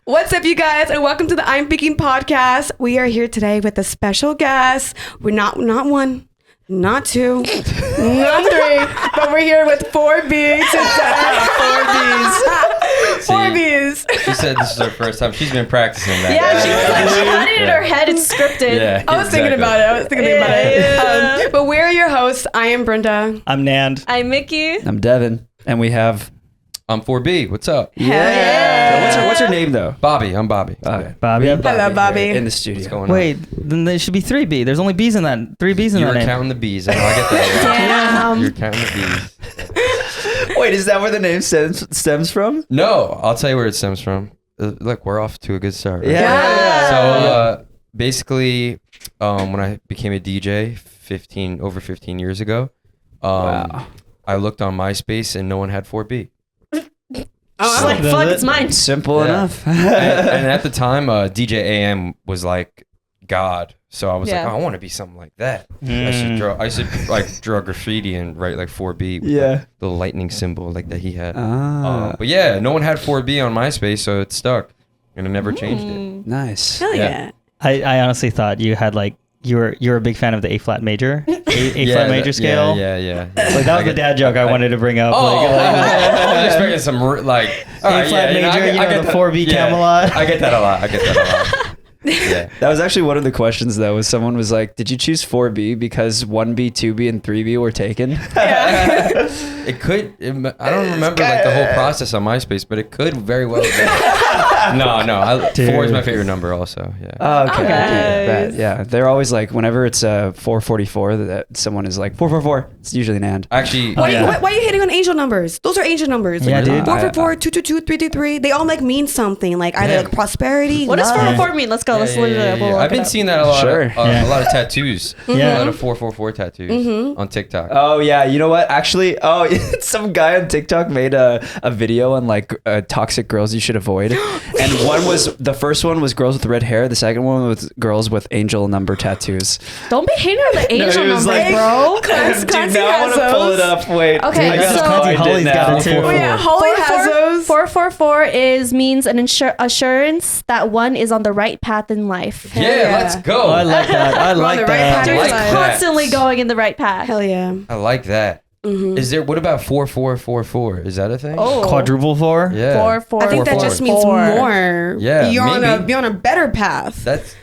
What's up, you guys, and welcome to the I'm Picking podcast. We are here today with a special guest. We're not one, not two, not three, but we're here with 4B today. 4Bs. She said this is her first time. She's been practicing that. Yeah, she was like, she had it in her head. It's scripted. Yeah, I was thinking about it. But we're your hosts. I am Brinda. I'm Nand. I'm Mickie. I'm Devin. And we have... I'm 4B. What's up? Yeah. What's her name, though? Bobby. I'm Bobby. Bobby. We have Hello, Bobby. here in the studio. What's going on? Wait, then there should be 3B. There's only B's in that. 3 B's in You that were name. counting the B's. I know, I get that. Damn. You're counting the B's. Wait, is that where the name stems from? No, I'll tell you where it stems from. Look, we're off to a good start. Right? Yeah. So basically, when I became a DJ over 15 years ago, I looked on MySpace and no one had 4B. I was like, fuck, it's mine. Simple enough. and at the time, DJ AM was like God. So I was like, oh, I want to be something like that. I should draw graffiti and write like 4B with like, the lightning symbol like that he had. But yeah, no one had 4B on MySpace, so it stuck. And I never changed it. Nice. Hell yeah. I honestly thought you had like you were a big fan of the A flat major, A flat major scale. Yeah. Like that was the dad joke I wanted to bring up. I was expecting some like A flat major, you know, the 4B Camelot. I get that a lot. Yeah. That was actually one of the questions, though, was someone was like, did you choose 4B because 1B, 2B, and 3B were taken? It could. I don't remember like the whole process on MySpace, but it could very well have been. No. 4 is my favorite number also. Yeah. Oh, okay. Nice. Yeah. They're always like, whenever it's 444, that someone is like, 444. It's usually Nand. Actually, Why are you hitting on angel numbers? Those are angel numbers. Yeah, dude. 444, 222, 323. They all like mean something. Like either like prosperity. What does love. 404 mean? Let's go. Let's look it up. We'll look I've it been up. seeing that a lot. Sure. A lot of tattoos. Yeah. A lot of 444 tattoos on TikTok. Oh, yeah. You know what? Actually, some guy on TikTok made a video on like toxic girls you should avoid. And the first one was girls with red hair. The second one was girls with angel number tattoos. Don't be hating on the angel he was numbers, like- bro. Dude, now I want to pull it up. Wait. Okay, I gotta so- find Holly's it got now. it too. Oh yeah, Holly has those. 444 means an assurance that one is on the right path in life. Yeah, let's go. Oh, I like that. I We're on like the right that. path. You're like just that. constantly going in the right path. Hell yeah. I like that. Is there? What about 4444? Is that a thing? Oh. Quadruple 4. Yeah. 444. I think that just means more. Yeah, You're maybe. on a better path. That's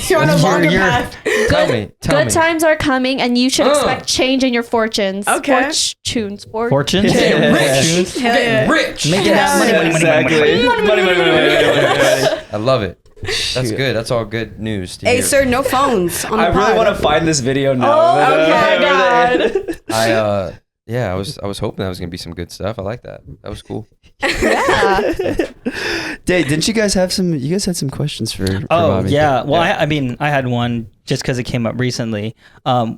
You're on a longer you're- path. Tell me. Good times are coming, and you should expect change in your fortunes. Okay. Fortunes. Fortunes. Getting rich. Fortunes. Hell yeah. Rich. Making that money. Exactly. Money. I love it. That's good. That's all good news to Hey, hear. sir, no phones on the I really pod. want to find this video now. Oh my God. I was hoping that was gonna be some good stuff. I like that. That was cool. Yeah. Dave, didn't you guys have some? You guys had some questions for Bobby. Yeah. Well, I had one just because it came up recently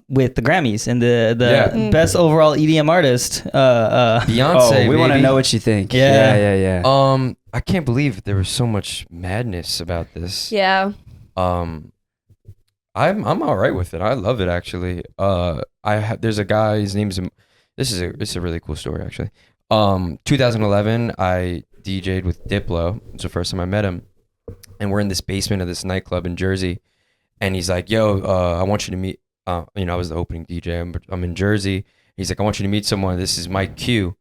with the Grammys and the best overall EDM artist. Beyonce. Oh, we want to baby. know what you think. Yeah. Yeah. I can't believe there was so much madness about this. Yeah. I'm all right with it. I love it actually. There's a guy. His name's it's a really cool story actually. 2011, I DJ'd with Diplo. It's the first time I met him, and we're in this basement of this nightclub in Jersey, and he's like, "Yo, I want you to meet." I was the opening DJ. I'm in Jersey. He's like, "I want you to meet someone. This is Mike Q."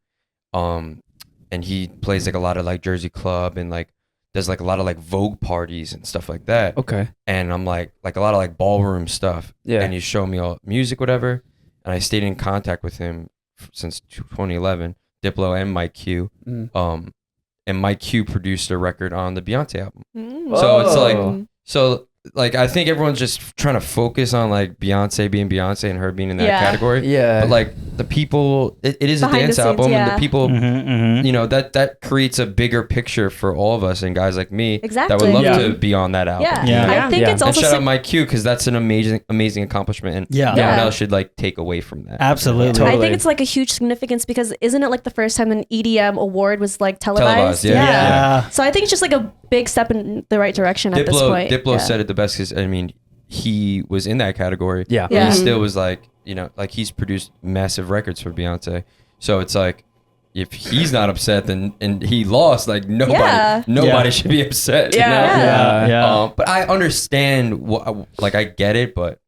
And he plays like a lot of like Jersey club and like does like a lot of like Vogue parties and stuff like that. Okay. And I'm like a lot of like ballroom stuff. Yeah. And he's showing me all music, whatever. And I stayed in contact with him since 2011, Diplo and Mike Q. And Mike Q produced a record on the Beyonce album. So it's like I think everyone's just trying to focus on like Beyonce being Beyonce and her being in that category. Yeah. But like the people, it is Behind a the dance scenes, album, and the people, Mm-hmm. that creates a bigger picture for all of us and guys like me that Exactly. would love Yeah. to be on that album. Yeah. Yeah. I think it's And also shout out Mike Q because that's an amazing accomplishment, and Yeah. no one Yeah. else should like take away from that. Absolutely. Totally. I think it's like a huge significance because isn't it like the first time an EDM award was like televised? Televised, yeah. So I think it's just like a big step in the right direction at this point. Diplo said it the best because I mean he was in that category. Yeah. But Yeah. he still was like, like he's produced massive records for Beyonce. So it's like, if he's not upset, then and he lost, like nobody Yeah. should be upset. Yeah. You know? Yeah. But I understand like I get it, but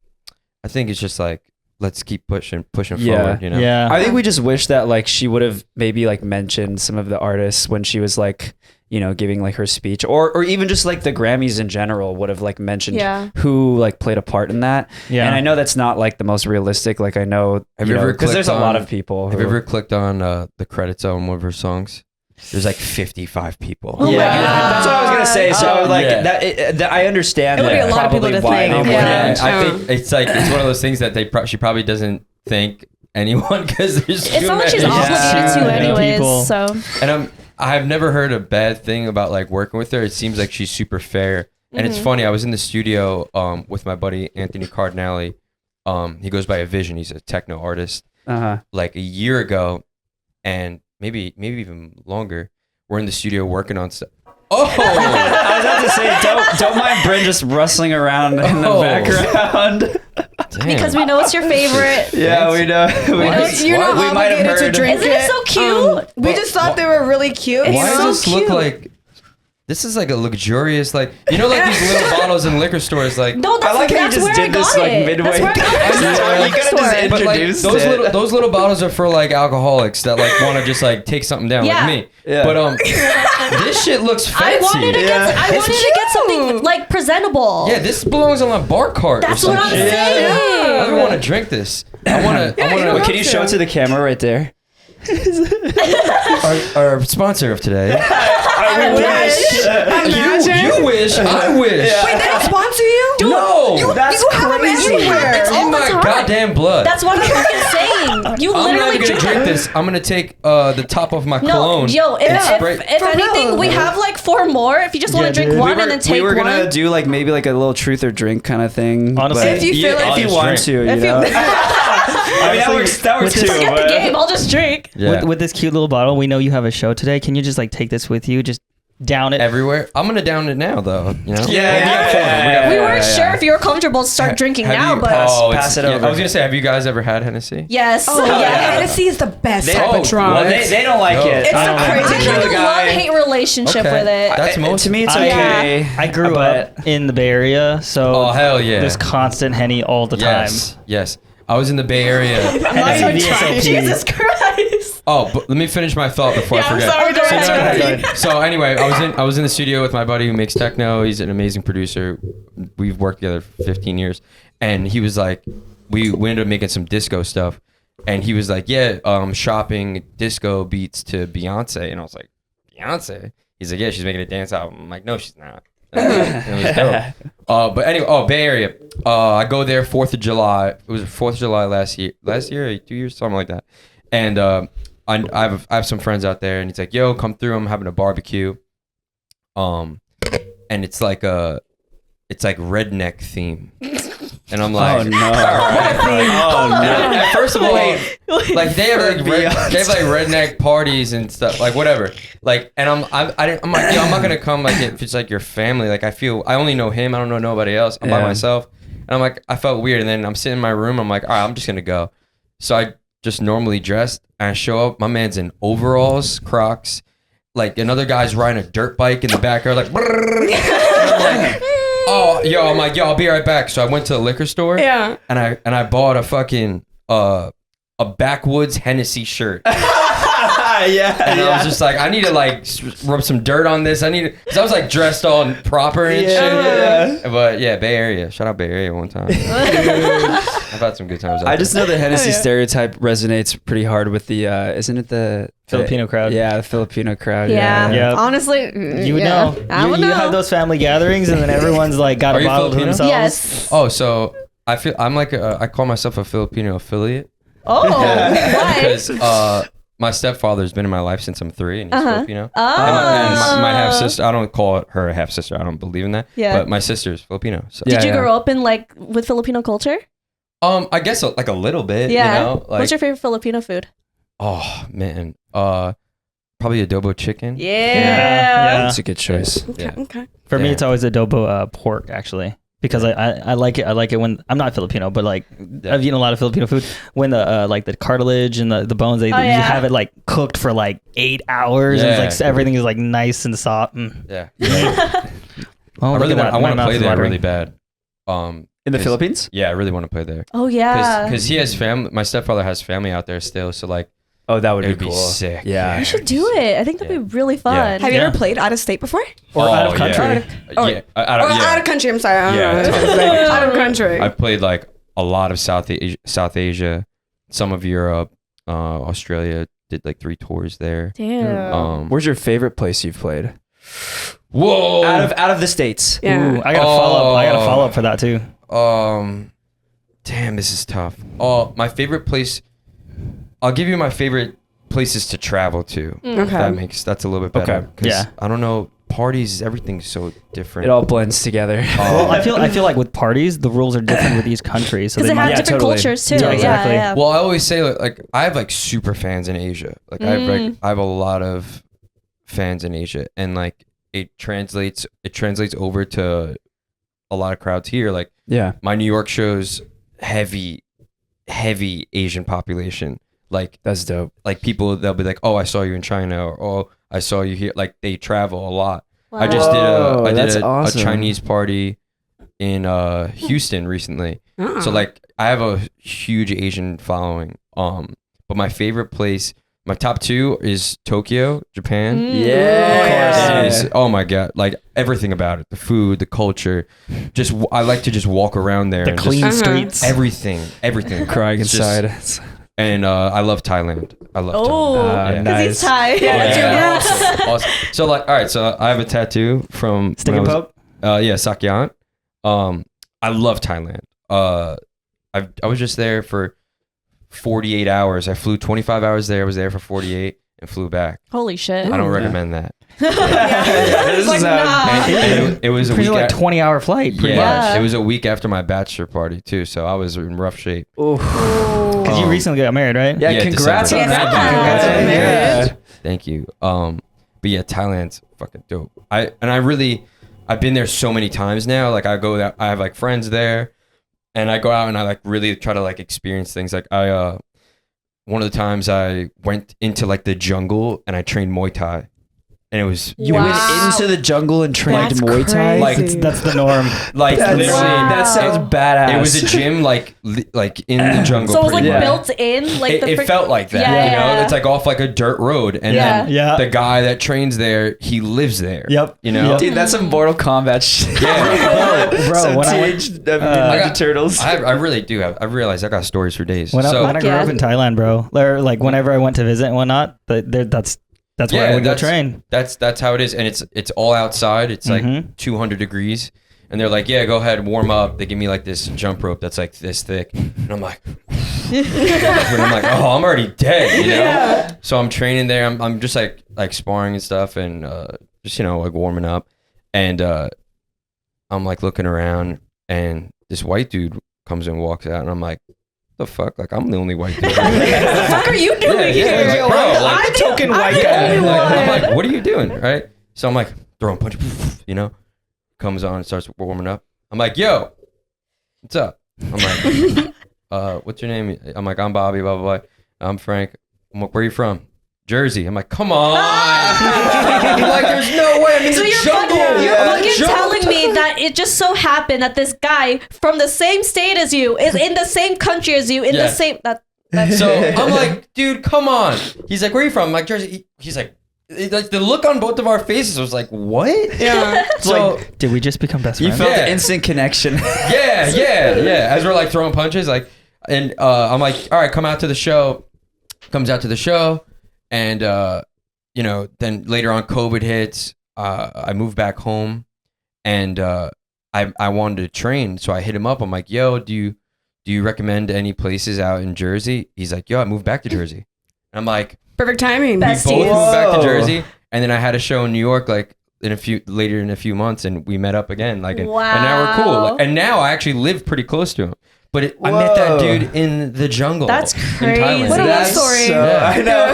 I think it's just like let's keep pushing forward. You know. Yeah. I think we just wish that like she would have maybe like mentioned some of the artists when she was like, you know, giving like her speech, or even just like the Grammys in general would have like mentioned who like played a part in that. Yeah. And I know that's not like the most realistic. Like I know, Have you ever because there's a lot of people. Have you ever clicked on the credits on one of her songs? There's like 55 people. Oh my God. That's what I was gonna say. So like Yeah. that I understand. It would be a lot of probably people to why think. they Yeah. wouldn't. I think it's like it's one of those things that she probably doesn't thank anyone because there's It's too not like she's many. obligated to Yeah. anyways. People. So And I've never heard a bad thing about like working with her. It seems like she's super fair. And it's funny. I was in the studio with my buddy Anthony Cardinale. He goes by A Vision. He's a techno artist. Like a year ago, and maybe even longer. We're in the studio working on stuff. Oh, I was about to say, don't mind Brin just rustling around in the background. damn. because we know it's your favorite. Yeah, we know. You're not we might have obligated to heard. drink Isn't it so cute? we just thought they were really cute. It's you Why know? does this look like? This is like a luxurious, like you know, like these little bottles in liquor stores. Like No, that's, I like how you that's just where did I this got like it. midway. That's where I got it. You could have just but like introduced those little bottles are for like alcoholics that like want to just like take something down Yeah. like me. Yeah. But this shit looks I fancy. wanted to get. I wanted to get something like presentable. Yeah, this belongs on a bar cart. That's or some what I'm shit. saying. I don't want to drink this. I want to. Wait, can you show it to the camera right there? Our sponsor of today. Imagine. You wish. I wish. Wait, they don't sponsor you? No. That's you have them crazy. everywhere. It's all In the my time. goddamn blood. That's what I'm fucking saying. You I'm not literally even gonna drink this. I'm gonna take the top of my No, cologne. yo, and spray- if For anything, real. we have like 4 more. If you just want to drink one and then take we were one. gonna do like maybe like a little truth or drink kind of thing. Honestly, but If you feel like if you just want drink. to, you If you- know. I mean, that works too. Forget the game. I'll just drink. Yeah. with this cute little bottle, we know you have a show today. Can you just like take this with you? Just down it. everywhere. I'm gonna down it now, though. You know. Yeah. We weren't sure if you were comfortable to start drinking Have now, you- but Pass it yeah, over. I was gonna say, have you guys ever had Hennessy? yes. Oh, yeah. Hennessy is the best They- type oh, of drunk. what? they don't like No. it. It's I a don't crazy know. I Particular have a love-hate relationship Okay. with it. That's most. To me, it's I- okay. I grew but- up in the Bay Area, so Oh hell yeah. there's constant Henny all the time. Yes. I was in the Bay Area. Hennessy VSOP. Jesus Christ. Oh, but let me finish my thought before I I'm forget. sorry, go ahead. Go ahead. So anyway, I was in the studio with my buddy who makes techno. He's an amazing producer. We've worked together for 15 years, and he was like, we ended up making some disco stuff, and he was like, yeah, shopping disco beats to Beyonce, and I was like, Beyonce? He's like, yeah, she's making a dance album. I'm like, no, she's not. It was dope. But anyway, Bay Area. I go there 4th of July. It was 4th of July last year, 2 years, something like that. And I have some friends out there, and he's like, "Yo, come through. I'm having a barbecue." And it's like redneck theme, and I'm like, Oh no! all right. Oh no! And first of all, like they have like redneck parties and stuff, like whatever. Like, and I'm like, yo, I'm not gonna come like if it's like your family. Like I only know him. I don't know nobody else. I'm by Yeah. myself, and I'm like, I felt weird. And then I'm sitting in my room. I'm like, all right, I'm just gonna go. So I just normally dressed, and I show up. My man's in overalls, Crocs. Like another guy's riding a dirt bike in the backyard, like. And I'm like, oh, I'm like, I'll be right back. So I went to the liquor store, Yeah. and I bought a fucking a backwoods Hennessy shirt. Yeah, And I was just like, I need to like rub some dirt on this. Because I was like dressed all proper and shit. Yeah. But yeah, Bay Area. Shout out Bay Area one time. I've had some good times out I just know the Hennessy yeah. stereotype resonates pretty hard with the, isn't it the Filipino crowd. Yeah, the Filipino crowd. Yeah. Yeah. Honestly, You would know. I would you know. have those family gatherings, and then everyone's like got Are a you bottle to Filipino? themselves. Yes. Oh, so I'm like I call myself a Filipino affiliate. Oh, why? Because my stepfather's been in my life since I'm 3, and he's Filipino. Oh. And my half sister, I don't call her a half sister. I don't believe in that. Yeah. But my sister's Filipino. So. Did you Yeah. grow up in like with Filipino culture? I guess like a little bit. Yeah. You know? Like, What's your favorite Filipino food? Oh man. Probably adobo chicken. Yeah. That's a good choice. Okay. Yeah. Okay. For me, Yeah. it's always adobo pork, actually. because I like it. I like it when I'm not Filipino, but like I've eaten a lot of Filipino food. When the like the cartilage and the bones, you have it like cooked for like 8 hours, and it's like everything is like nice and soft. Yeah. Oh, I want to play there really bad. In the Philippines? Yeah, I really want to play there. Oh yeah. Because he has family. My stepfather has family out there still, so like. Oh, that would It'd be be cool. sick. Yeah. You should do it. I think that'd be really fun. Yeah. Have you ever played out of state before? Or out of country. Out of country. I'm sorry. Out of country. I played like a lot of South Asia, some of Europe, Australia. Did like 3 tours there. Damn. Where's your favorite place you've played? Whoa! Out of the States. Yeah. Ooh, I gotta follow up. I gotta follow up for that too. Damn, this is tough. Oh, my favorite place. I'll give you my favorite places to travel to. Okay. That's a little bit better. Okay. 'Cause Yeah. I don't know. Parties, everything's so different. It all blends together. Well, I feel like with parties, the rules are different with each country. So Because they they have might, different totally. cultures too. Yeah, exactly. Yeah. Well, I always say like I have like super fans in Asia. Like I have a lot of fans in Asia, and like it translates over to a lot of crowds here. Like Yeah. my New York shows heavy Asian population. Like That's dope. like people, they'll be like, oh, I saw you in China, or oh, I saw you here. Like they travel a lot. Wow. I just Whoa, did that's a awesome. Chinese party in Houston recently. So like I have a huge Asian following. But my favorite place, my top 2 is Tokyo, Japan. Yeah. It is, oh my god, like everything about it, the food, the culture. Just I like to just walk around there. the and clean just, streets. everything. Crying It's just- inside. And I love Thailand. I love Oh, Thailand. because he's Thai. Yeah. Awesome. So like, all right. So I have a tattoo from Stick when and I was- poke. Sakyan. I love Thailand. I was just there for 48 hours. I flew 25 hours there. I was there for 48 and flew back. Holy shit. I don't recommend that. This Like, is And it was a Pretty week. like 20-hour flight. Pretty Yeah, much. it was a week after my bachelor party too, so I was in rough shape. Because you recently got married, right? Yeah, Yeah, congrats on December. that. Yeah. Congrats on Yeah. that. Thank you. But yeah, Thailand's fucking dope. I've been there so many times now. Like I go there, I have like friends there, and I go out and I like really try to like experience things. Like one of the times I went into like the jungle and I trained Muay Thai, and it was You Wow. went into the jungle and trained That's Muay Thai? Like, crazy. That's the norm. like That's, literally. that sounds badass. It was a gym like in the jungle. So it was like pretty much. built in, like It, the it felt like that, Yeah, you know. yeah. It's like off like a dirt road, and Yeah. then Yeah. the guy that trains there, he lives there. Yep. You know. Yep. Dude, that's some Mortal Kombat shit. Yeah. Bro, Some when I Teenage I Ninja got- Turtles. I really do have. I realize I got stories for days. When I So grew up in Thailand, bro, like whenever I went to visit and whatnot, that's where I would go train. That's how it is, and it's all outside. It's like Mhm. 200 degrees, and they're like, "Yeah, go ahead, warm up." They give me like this jump rope that's like this thick, and I'm like, and I'm like, "Oh, I'm already dead," you know. So I'm training there. I'm just like sparring and stuff, and just like warming up, and I'm like looking around, and this white dude comes and walks out, and I'm like, the fuck? Like, I'm the only white dude. What the fuck are you doing here? Like, bro, like, I'm the token white I'm the guy. only like, I'm one. like, what are you doing? Right? So I'm like, throwing punches, comes on and starts warming up. I'm like, yo, what's up? I'm like, what's your name? I'm like, I'm Bobby, blah, blah, blah. I'm Frank. I'm like, where are you from? Jersey. I'm like, come on. I'm like, there's no way. I'm in So the you're jungle. fucking Jungle. telling me that it just so happened that this guy from the same state as you is in the same country as you in Yeah. the same So I'm like, dude, come on. He's like, where are you from? I'm like, Jersey. He's like the look on both of our faces was like, what? Yeah. So Did we just become best You friends? felt Yeah. the instant connection. yeah. As we're like throwing punches, like, and I'm like, all right, come out to the show. Comes out to the show, and then later on, COVID hits. I moved back home, and I wanted to train, so I hit him up. I'm like, yo, do you recommend any places out in Jersey? He's like, yo, I moved back to Jersey. And I'm like, Perfect timing. Best- both moved Besties. back to Whoa. Jersey, and then I had a show in New York like in a few months, and we met up again, like, and now we're cool. Wow. Like, and now I actually live pretty close to him But I met that dude in the jungle. That's in crazy. Thailand. What a love story. Yeah. I know.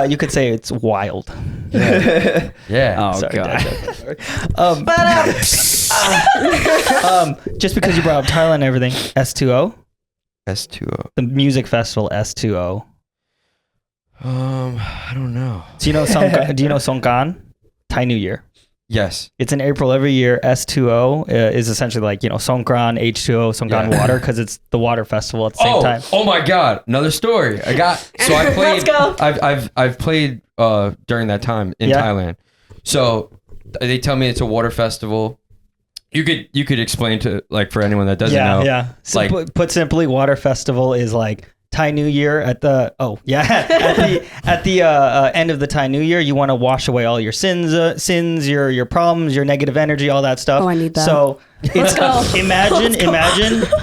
You could say it's wild. Yeah. Oh Sorry, god. Just because you brought up Thailand and everything, S2O, S2O. the music festival S2O. I don't know. Do you know do you know Songkran? Thai New Year. Yes. It's in April every year. S2O is essentially like, Songkran, H2O, Songkran Yeah. water, because it's the water festival at the same time. Oh my God! Another story. I played. Let's go. I've played during that time in Thailand. So they tell me it's a water festival. You could explain to for anyone that doesn't know. Yeah. So put simply, water festival is like Thai New Year at the end of the Thai New Year. You want to wash away all your sins, your problems, your negative energy, all that stuff. Oh, I need that. So Let's go. imagine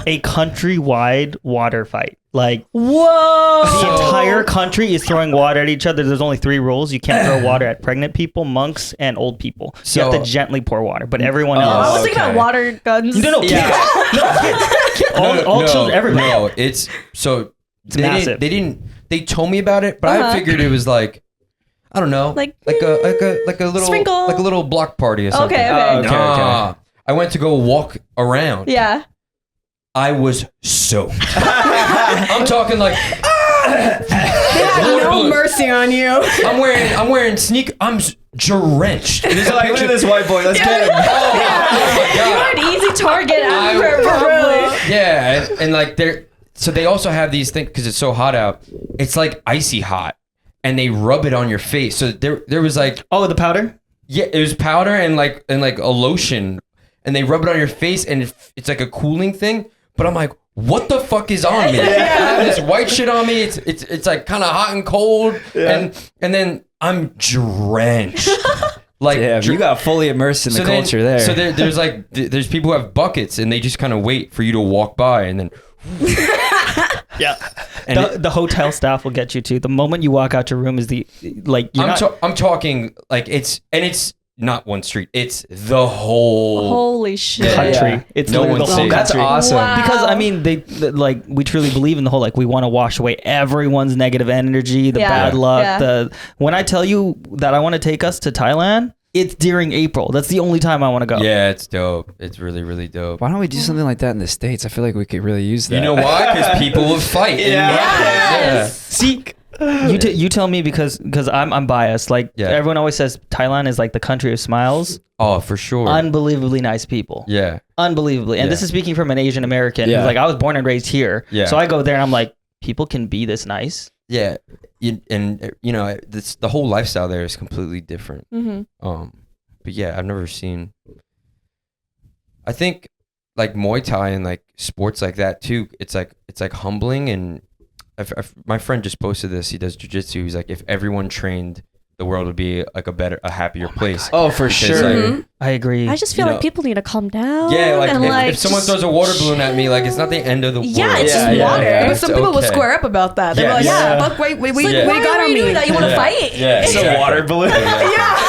a countrywide water fight. Like Whoa. the entire country is throwing water at each other. There's only 3 rules. You can't throw water at pregnant people, monks, and old people. So you have to gently pour water. But everyone I else, was thinking about water guns. no, all children, everybody. No, it's so It's massive. They told me about it, but I figured it was like, I don't know, like a little Sprinkle. like a little block party or something. Okay. Nah. I went to go walk around. Yeah. I was soaked. I'm talking like They had no mercy on you. I'm wearing I'm drenched. There's a Like, look picture. at this white boy. Let's get him. Oh my You're God. an easy target I- probably. Yeah, and like so they also have these things because it's so hot out. It's like icy hot, and they rub it on your face. So there was like, Oh, the powder? yeah, it was powder and like a lotion, and they rub it on your face, and it's like a cooling thing. But I'm like, what the fuck is on me? I have this white shit on me. It's like kind of hot and cold, and then I'm drenched. Like Yeah, you got fully immersed in the culture there. So there's like there's people who have buckets, and they just kind of wait for you to walk by, and then. Yeah. And The hotel staff will get you too. The moment you walk out your room is I'm talking like it's not one street. It's the whole Holy shit. Yeah. country. Yeah. It's No literally one's the whole safe. That's country. awesome. Wow. Because I mean, we truly believe in the whole we want to wash away everyone's negative energy, the Yeah. bad luck. Yeah. When I tell you that I want to take us to Thailand, it's during April. That's the only time I want to go. Yeah, it's dope. It's really, really dope. Why don't we do something like that in the States? I feel like we could really use that. You know why? Because people will fight. Yes. See, you tell me because I'm biased. Like everyone always says, Thailand is like the country of smiles. Oh, for sure. Unbelievably nice people. Yeah. Unbelievably. And this is speaking from an Asian American. Yeah. Who's like, I was born and raised here. Yeah. So I go there and I'm like, people can be this nice. Yeah. The whole lifestyle there is completely different. Mm-hmm. But yeah, I've never seen. I think like Muay Thai and like sports like that too. It's like humbling, and my friend just posted this. He does jiu-jitsu. He's like, if everyone trained, the world would be like a happier place. Oh, for sure. Like, I agree. I just feel like people need to calm down. yeah, like and if someone throws a water balloon at me, like it's not the end of the world. Yeah, it's just water. But It's some people will okay. square up about that. They're Yeah. like, Yeah. fuck, wait, we Yeah. got on me. that? You want to Yeah. fight? Yeah, It's a water balloon. Yeah.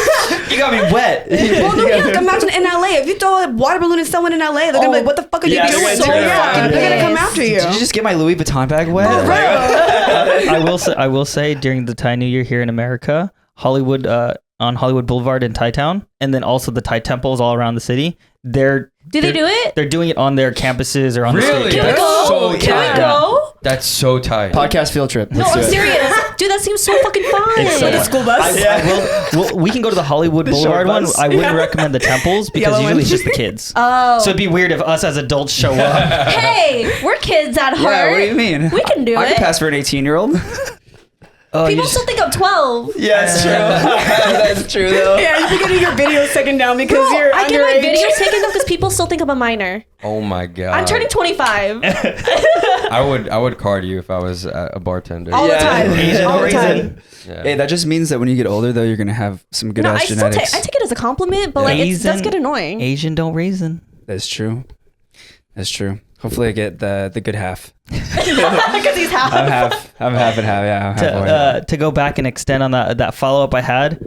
You got me wet. Well, no, yeah, like, imagine in LA. If you throw a water balloon at someone in LA, they're gonna be like, what the fuck are you Yeah, doing? they're So terrified. yeah, they're gonna come Yes. after you. Did you just get my Louis Vuitton bag wet? I will say during the Thai New Year here in America, Hollywood on Hollywood Boulevard in Thai Town, and then also the Thai temples all around the city. Do they do it? They're doing it on their campuses or on the Really? street. That's so Can we tight. go? That's so tight. Podcast field trip. No, Let's do I'm it. serious. Dude, that seems so fucking fun. It's so Like a school bus. well, we can go to the Hollywood Boulevard one. bus. I wouldn't recommend the temples because Yellow usually one. it's just the kids. Oh. So it'd be weird if us as adults show up. Hey, we're kids at heart. Yeah, what do you mean? We can do I it. can pass for an 18-year-old. Oh, People still think I'm 12. Yeah, that's true. That's true, though. Yeah, you're getting your videos taken down because Bro, you're I get my underage. videos taken down because people still think I'm a minor. Oh my god. I'm turning 25. I would card you if I was a bartender. All the time. Asian All the time. reason. Yeah. Hey, that just means that when you get older, though, you're gonna have some good No, I ass still genetics. take it as a compliment, but like it does get annoying. Asian don't raisin. That's true. That's true. Hopefully, I get the good half. Because he's half. I'm half and half. Yeah, I'm halfway. To go back and extend on that follow up I had,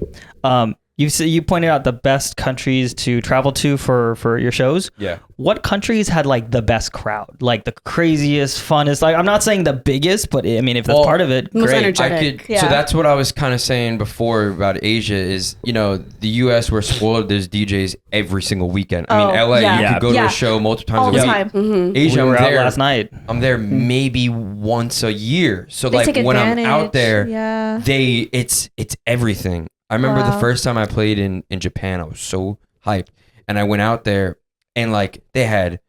You pointed out the best countries to travel to for your shows. Yeah. What countries had like the best crowd, like the craziest, funnest? Like I'm not saying the biggest, but I mean if that's part of it, Most great. energetic. So that's what I was kind of saying before about Asia is, the US, we're spoiled. There's DJs every single weekend. I mean, LA, you could go to a show multiple times all a the week. time. Mm-hmm. Asia, We were I'm out there last night. I'm there maybe once a year. So They like take when I'm advantage. out there, Yeah. it's everything. I remember the Wow. first time I played in Japan, I was so hyped. And I went out there and like they had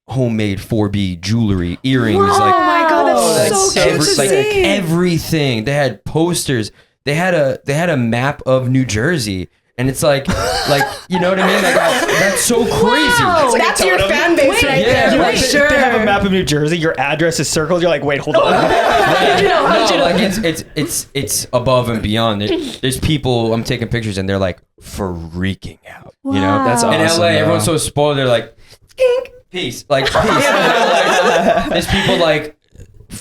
homemade 4B jewelry, earrings, Oh my god, that's that's so so cute to sick. see. everything. They had posters. They had a map of New Jersey. And it's like you know what I mean? Like, that's so crazy. Wow. like a That's your totem. fan base right Yeah, there. right. For sure. They have a map of New Jersey. Your address is circled. You're like, wait, hold on. Like it's above and beyond. There's people I'm taking pictures and they're like freaking out. You know, Wow. That's in awesome, LA, though. everyone's so spoiled. They're like, peace, like peace. There's people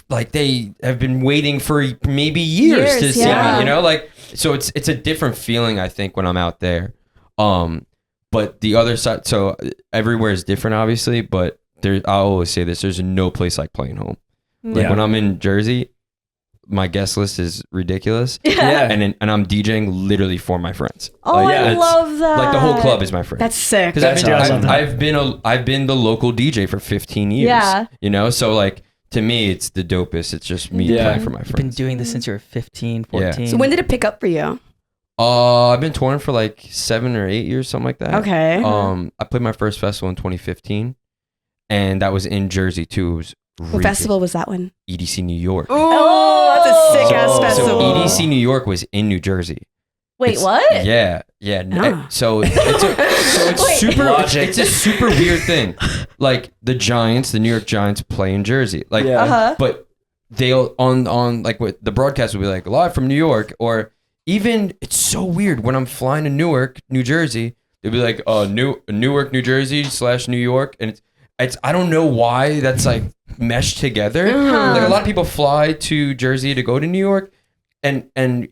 like they have been waiting for maybe years to Years, see yeah. me. You know, like so it's a different feeling I think when I'm out there. But the other side, so everywhere is different, obviously. But I always say this: there's no place like playing home. Like Yeah. when I'm in Jersey, my guest list is ridiculous. Yeah. And I'm DJing literally for my friends. Oh, Like, I it's- love that. Like the whole club is my friend. That's sick. Because That's awesome. I've been the local DJ for 15 years. Yeah. You know, so like to me, it's the dopest. It's just me Yeah. playing for my You've been friends. doing this since you were 15, 14. So when did it pick up for you? I've been touring for like 7 or 8 years, something like that. Okay. I played my first festival in 2015, and that was in Jersey too. It was What festival was that one? EDC New York. Oh, that's a sick ass Oh. festival. So EDC New York was in New Jersey. Wait, It's- what? Yeah. Ah. So it's Wait. super. Logic. It's a super weird thing. Like the New York Giants, play in Jersey. Like, Yeah. Uh-huh. but they'll on like what the broadcast will be like live from New York, or even it's so weird when I'm flying to Newark, New Jersey. They'll be like, Newark, New Jersey / New York, and it's I don't know why that's like meshed together. Uh-huh. Like a lot of people fly to Jersey to go to New York, and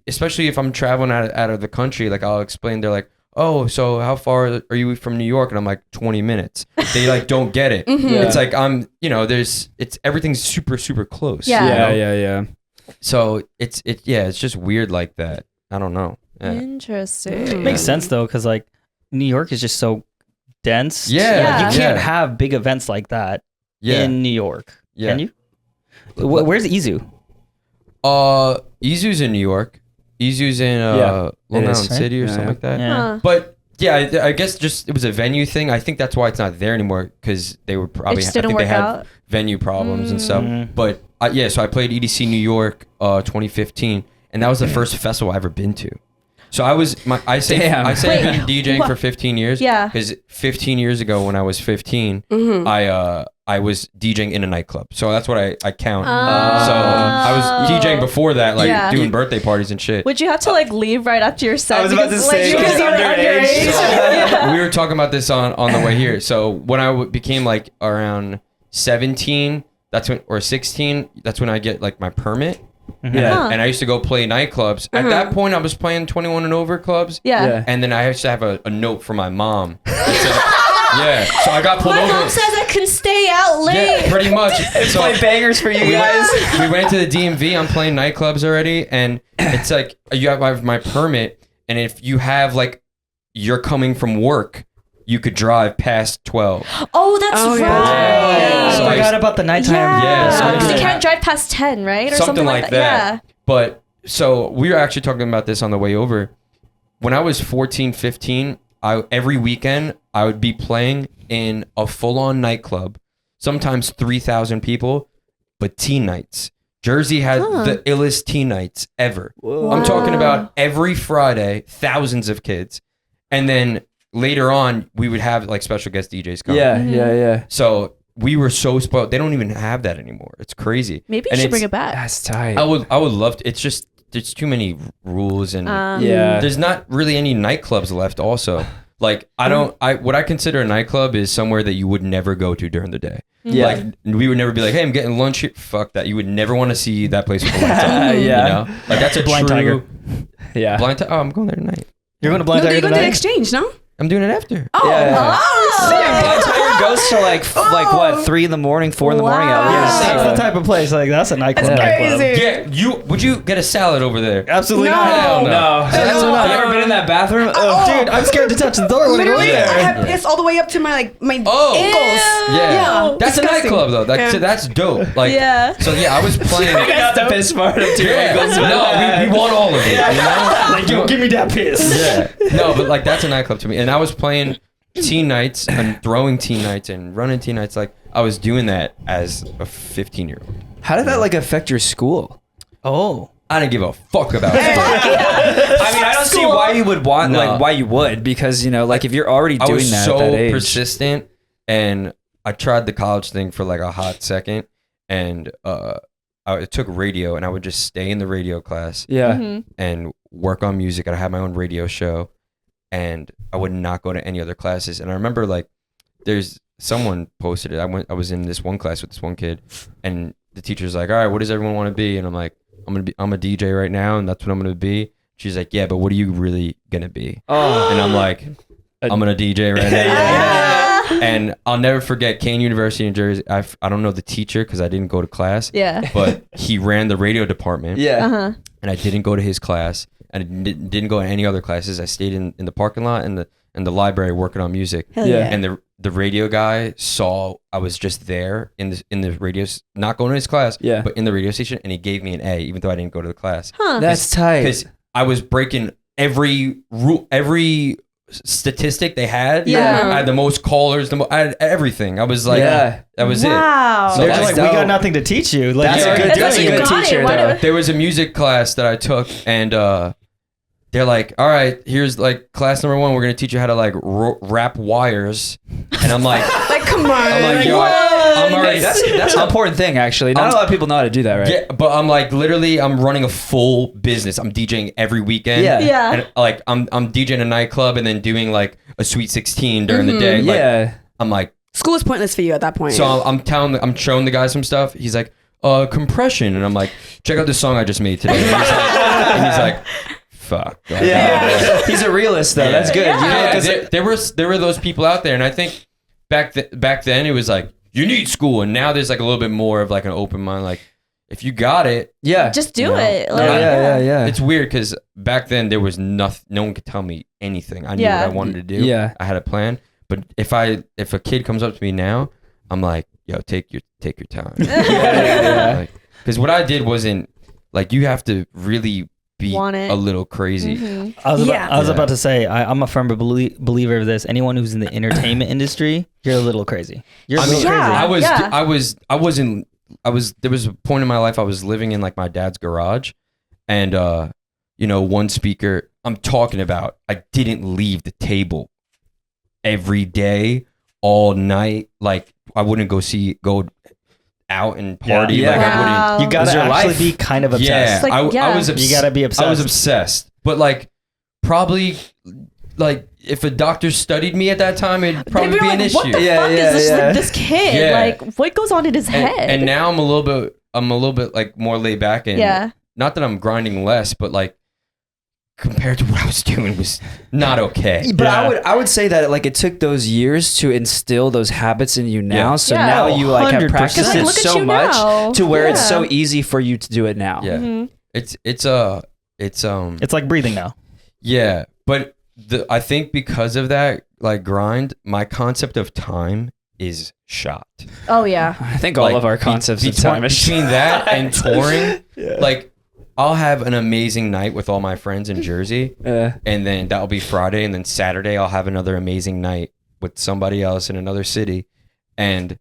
especially if I'm traveling out of the country, like I'll explain. They're like, oh, so how far are you from New York? And I'm like 20 minutes. They like don't get it. Yeah. It's like everything's super super close. Yeah. you know? Yeah. So it's just weird like that. I don't know. Yeah. Interesting. Makes sense though, because like New York is just so dense. Yeah. Like, you can't Yeah. have big events like that Yeah. in New York. Yeah. Can you? Where's Izu? Izu's in New York. Izu's in Yeah, Long it Island is, right? City or Yeah, something yeah. like that. Yeah. Huh. But yeah, I guess just it was a venue thing. I think that's why it's not there anymore because they were It probably just I didn't think they work had out. venue problems and stuff. Mm. But so I played EDC New York 2015, and that was the first festival I ever been to. So I say Damn. I've been DJing what? for 15 years. Yeah. Because 15 years ago when I was 15, Mhm. I was DJing in a nightclub. So that's what I count. Oh. So I was DJing before that, like Yeah. doing birthday parties and shit. Would you have to like leave right after your set? I was about to because, say, like, because you were underage. underage? We were talking about this on the way here. So when I became like around 17, or 16, that's when I get like my permit. Yeah. Huh. And I used to go play nightclubs. At that point, I was playing 21 and over clubs. Yeah. Yeah. And then I used to have a note from my mom. that said- yeah. So I got pulled My over. mom says I can stay out late. Yeah, pretty much. So Play bangers for you guys. we went to the DMV. I'm playing nightclubs already, and it's like I have my permit, and if you have like you're coming from work, you could drive past 12. Oh, that's Oh, right. yeah. Yeah. So I I forgot used- about the nighttime. Yeah, so I Because you used to- can't drive past 10, right? Or something like that. Yeah. But so we were actually talking about this on the way over. When I was 14, 15, every weekend I would be playing in a full-on nightclub, sometimes 3,000 people, but teen nights. Jersey had the illest teen nights ever. Whoa. I'm talking about every Friday, thousands of kids. And then later on, we would have like special guest DJs come. Yeah. So we were so spoiled. They don't even have that anymore. It's crazy. Maybe you And should it's- bring it back. That's tight. I would love to. It's just there's too many rules and Yeah. there's not really any nightclubs left. Also, like what I consider a nightclub is somewhere that you would never go to during the day. Yeah. Like we would never be like, hey, I'm getting lunch here. Fuck that. You would never want to see that place with the lights on. Yeah. You know, like that's a Blind true Tiger. Yeah. blind. Oh, I'm going there tonight. You're going to Blind No, Tiger you're going to the tonight? exchange, no? I'm doing it after. Oh, Blind Tiger goes to like what 3 in the morning, 4 in the morning. At Wow. least. That's the type of place. Like, that's a nightclub. crazy. Yeah, would you get a salad over there? Absolutely No. not. Hell No. no. You ever been in that bathroom? Dude, I'm scared to touch the door when I go Literally, I there. have piss all the way up to my my Oh. ankles. Yeah, Yeah, that's a disgusting. nightclub though. Yeah. That's dope. Like, Yeah. So yeah, I was playing. Got the piss part up to your ankles. No, we want all of it. You know? Like, yo, give me that piss. Yeah. No, but like that's a nightclub to me. And I was playing teen nights and throwing teen nights and running teen nights. Like I was doing that as a 15-year-old. How did that like affect your school? Oh. I didn't give a fuck about it. I mean, I don't see why you would want No. like why you would because you know like if you're already I doing was that so at that age. persistent, and I tried the college thing for like a hot second, and I took radio, and I would just stay in the radio class Yeah. Mhm. and work on music. And I had my own radio show, and I would not go to any other classes. And I remember like there's someone posted it. I was in this one class with this one kid, and the teacher's like, all right, what does everyone want to be? And I'm like, I'm a DJ right now, and that's what I'm gonna be. She's like, yeah, but what are you really gonna be? Oh. And I'm like, I'm gonna DJ right now. And I'll never forget Kane University in Jersey. I don't know the teacher because I didn't go to class. Yeah. But he ran the radio department. Yeah. Uh-huh. And I didn't go to his class, and I didn't go to any other classes. I stayed in the parking lot and the library working on music. Hell Yeah. yeah. And the radio guy saw I was just there in the radio, not going to his class, Yeah. but in the radio station, and he gave me an A, even though I didn't go to the class. Huh. That's tight. Because I was breaking every rule, every statistic they had. Yeah. I had the most callers, I had everything. I was like, Yeah. that was it. Wow. So They're that's just like, we dope. got nothing to teach you. Like, That's Yeah. a good, That's that's like a you good got it. teacher Why though. There was a music class that I took, and they're like, all right, here's like class number 1. We're gonna teach you how to like wrap wires, and I'm like, Like, come on. I'm like, yo, I'm already. That's an important thing actually. Not a lot of people know how to do that, right? Yeah, but I'm like literally, I'm running a full business. I'm DJing every weekend. Yeah. Yeah. And like I'm DJing a nightclub and then doing like a Sweet 16 during the day. Like, Yeah. I'm like, School is pointless for you at that point. so I'm showing the guys some stuff. He's like, compression, and I'm like, check out this song I just made today. And he's like, fuck. Yeah. He's a realist though. Yeah. That's good. Yeah. You know, Yeah, 'cause there were those people out there, and I think back then it was like you need school, and now there's like a little bit more of like an open mind, like if you got it, yeah. Just do You know? it. Yeah, Like, yeah. it's weird because back then there was nothing, no one could tell me anything. I knew Yeah. what I wanted to do. Yeah. I had a plan, but if a kid comes up to me now, I'm like, yo, take your time. Yeah. Because what I did wasn't like you have to really be Want it. a little crazy. Mhm. I was Yeah. about to say, I'm a firm believer of this. Anyone who's in the entertainment industry, you're a little crazy. You're a I little mean, crazy. there was a point in my life I was living in like my dad's garage, and one speaker I'm talking about, I didn't leave the table every day, all night. Like I wouldn't go out and party. Yeah. Like I wouldn't. Wow. You gotta Was your actually life- be kind of Yeah, obsessed. Like, I yeah. was. You gotta be obsessed. I was obsessed, but like probably like if a doctor studied me at that time, it'd probably be an issue. What the Yeah, fuck yeah, is this, yeah. like, this kid? Yeah. Like, what goes on in his head? And now I'm a little bit like more laid back, and Yeah. not that I'm grinding less, but like compared to what I was doing was not okay. But Yeah. I would say that like it took those years to instill those habits in you now. Yeah. So Yeah. now you like have 100%. practiced Like, it look at so you much now. to where it's Yeah. so easy for you to do it now. Yeah, Mhm. it's It's like breathing now. yeah, but I think because of that like grind, my concept of time is shot. Oh yeah. I think all Like, of our concepts of between, time is between that and touring, like I'll have an amazing night with all my friends in Jersey, and then that'll be Friday, and then Saturday I'll have another amazing night with somebody else in another city, and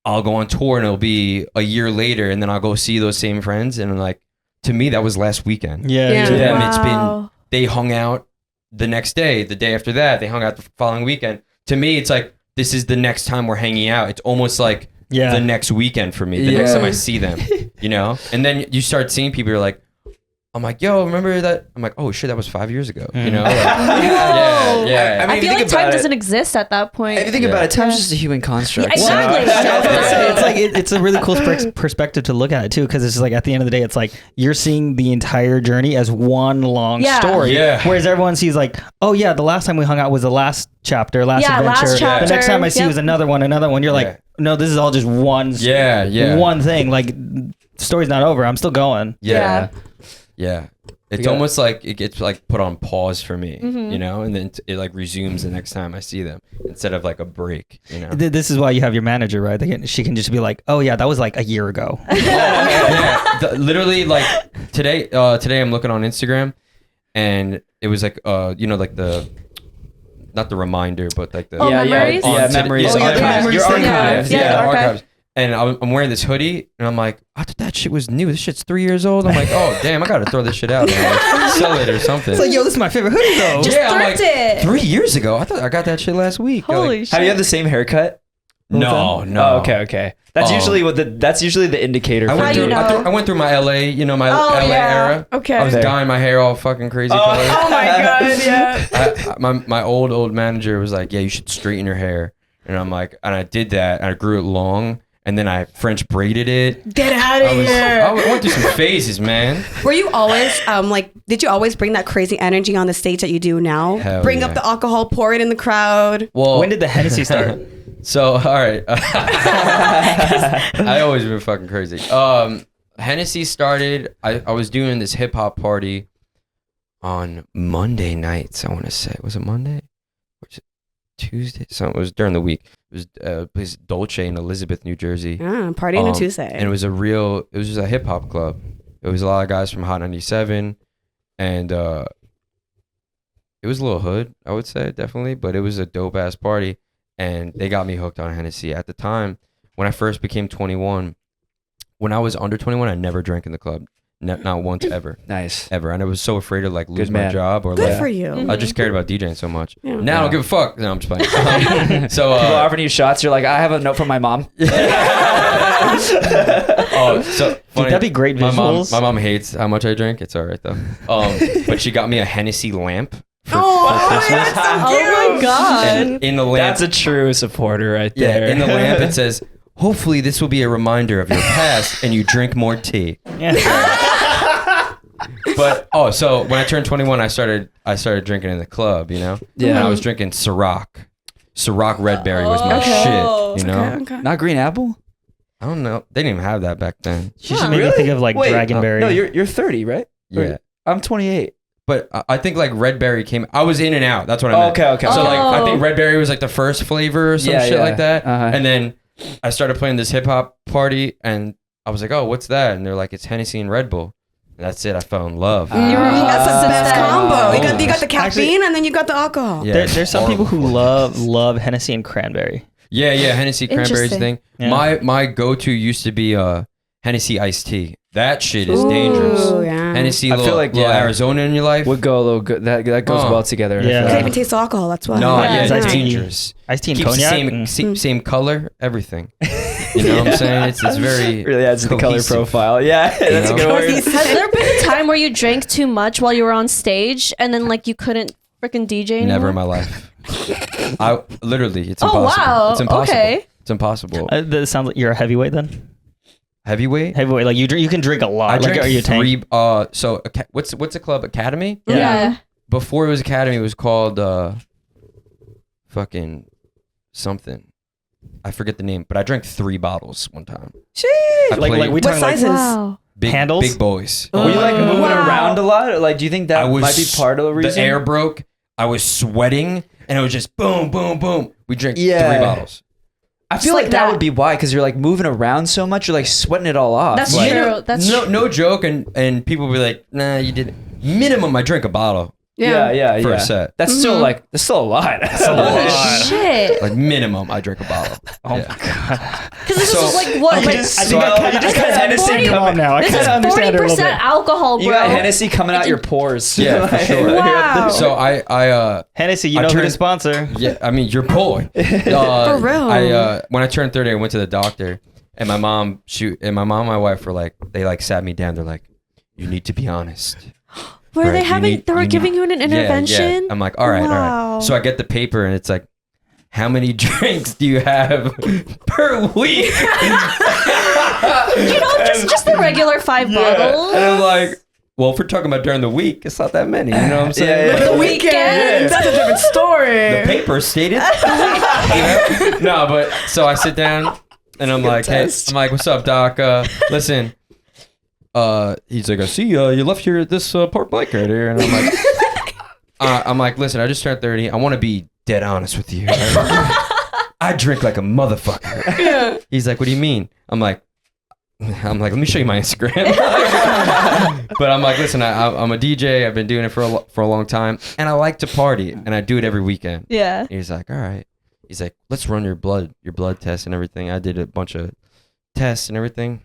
I'll go on tour, and it'll be a year later, and then I'll go see those same friends, and like to me that was last weekend. Yeah. To them, it's been Wow. they hung out the next day, the day after that, they hung out the following weekend. To me, it's like this is the next time we're hanging out. It's almost like Yeah. the next weekend for me, the next time I see them, you know? And then you start seeing people, you're like, I'm like, yo, remember that? I'm like, oh shit, that was 5 years ago. You know? Like, yeah. I mean, I feel like time doesn't exist at that point. If you think about it, time's just a human construct. Exactly. It's like it's a really cool perspective to look at it too, because it's like at the end of the day, it's like you're seeing the entire journey as one long story. Yeah. Whereas everyone sees like, oh yeah, the last time we hung out was the last chapter, last adventure. Last chapter. The next time I see was another one. You're like, no, this is all just one. One thing. Like, the story's not over. I'm still going. Yeah. It's almost like it gets like put on pause for me, you know, and then it like resumes the next time I see them instead of like a break, you know. This is why you have your manager, right? She can just be like, oh yeah, that was like a year ago. Literally, like today I'm looking on Instagram, and it was like you know, like the not the reminder, but like the memories. Memories. Your archives. Yeah, the archives. And I'm wearing this hoodie, and I'm like, I thought that shit was new. This shit's 3 years old. I'm like, oh damn, I gotta throw this shit out and like, sell it or something. It's like, yo, this is my favorite hoodie though. Just I'm thrift like, it. 3 years ago. I thought I got that shit last week. Holy Like, shit. Have you had the same haircut? no. Oh, okay. That's usually the indicator. I For went you through. know? I went through my LA, you know, my LA era. Okay. I was There. dyeing my hair all fucking crazy colors. Oh my god, yeah. My old manager was like, yeah, you should straighten your hair, and I'm like, and I did that, and I grew it long, and then I French braided it. Get out of I here. went through some phases, man. Were you always like? Did you always bring that crazy energy on the stage that you do now? Hell Bring yeah. up the alcohol, pour it in the crowd. Well, When did the Hennessy start? So, all right. I always been fucking crazy. Hennessy started, I was doing this hip hop party on Monday nights, I want to say. Was it Monday? Or was it Tuesday? So it was during the week. It was place Dolce in Elizabeth, New Jersey. Party on a Tuesday. And it was just a hip hop club. It was a lot of guys from Hot 97. And it was a little hood, I would say, definitely. But it was a dope ass party. And they got me hooked on Hennessy. At the time, when I first became 21, when I was under 21, I never drank in the club. Not once ever. Nice. Ever. And I was so afraid to like lose Good my man. job or Good like. for you. I just cared about DJing so much. Yeah. Now I don't give a fuck. No, I'm just playing. So People offering you shots. You're like, I have a note from my mom. oh, so funny. that'd be great visuals. My mom hates how much I drink. It's all right though. But she got me a Hennessy lamp for Christmas. Oh my god. And in the lamp, That's a true supporter right there. in the lamp it says, "Hopefully this will be a reminder of your past and you drink more tea." But so when I turned 21, I started drinking in the club, you know. Yeah. And I was drinking Ciroc. Ciroc Red Berry was my shit, you know. Okay. Not green apple. I don't know. They didn't even have that back then. She should make me think of like Wait, Dragonberry. No, you're 30, right? Yeah. I'm 28. But I think like Red Berry came. I was in and out. That's what I meant. Okay. So like I think Oh. Red Berry was like the first flavor or some Yeah, shit yeah. like that. Uh-huh. And then I started playing this hip hop party, and I was like, "Oh, what's that?" And they're like, "It's Hennessy and Red Bull." And that's it. I fell in love. That's the best combo. You Oh. got the caffeine and then you got the alcohol. Yeah, There's some people who love Hennessy and cranberry. Yeah, Hennessy cranberries Interesting. thing. Yeah. My go-to used to be Hennessy iced tea. That shit is dangerous. Ooh, yeah. Hennessy, I feel little, like, little yeah. Arizona in your life. Would go a little good. That goes Oh. well together. Yeah. You can't even taste the alcohol. That's why. No, Yeah, yeah, it's it's iced tea. dangerous. Iced tea and Keeps the cognac. same color, everything. You know what I'm saying? It's very really adds to the color cohesive. profile. Yeah, that's a know? good word. Has there been a time where you drank too much while you were on stage and then like you couldn't freaking DJ anymore? Never in my life. I literally, it's Oh, impossible. wow. It's impossible. Okay. It's impossible. That sounds like you're a heavyweight then. Heavyweight. Heavyweight, like you can drink a lot. I like, drank are you a tank? 3. So what's the club? Academy. Yeah. Before it was Academy, it was called fucking something. I forget the name, but I drank 3 bottles one time. Sheesh. I Like played we What talking like sizes? Wow. big, handles? big boys. Were you like moving Wow. around a lot? Or, like, do you think that might be part of the reason? The air broke. I was sweating, and it was just boom, boom, boom. We drank 3 bottles. I feel Just like like that that. would be why, because you're like moving around so much, you're like sweating it all off. That's Like, true. That's No joke, and people be like, "Nah, you didn't." Minimum, I drink a bottle Yeah. for a set. That's still like that's still a lot. That's a Holy lot. shit. Like minimum, I drink a bottle. Oh Yeah. my god. Because this So- is like what? You Like, just, I think you just got This is Hennessy 40 Come on now. I this kind is of understand her a little 40% bit. alcohol, bro. You got Hennessy coming out your pores. Yeah, for sure. Wow. So I Hennessy, you I know who to turned- sponsor. yeah, I mean, your boy. For real. When I turned 30, I went to the doctor, and my mom and my wife were like, they like sat me down. They're like, you need to be honest. Were Right, they you having? need- They were you giving you an intervention. Yeah. I'm like, all right, all Wow. right. So I get the paper and it's like, how many drinks do you have per week? Just the regular 5 bottles. And I'm like, well, if we're talking about during the week, it's not that many. You know what I'm saying? The weekend. That's a different story. The paper stated. No, but so I sit down and I'm like, hey, I'm like, what's up, doc? Listen. He's like, I see you left here at this pork blanket right here, and I'm like, listen, I just turned 30. I want to be dead honest with you. I drink like a motherfucker. Yeah. He's like, what do you mean? I'm like, let me show you my Instagram. But I'm like, listen, I'm a DJ. I've been doing it for a long time, and I like to party, and I do it every weekend. Yeah. He's like, all right. He's like, let's run your blood test and everything. I did a bunch of tests and everything.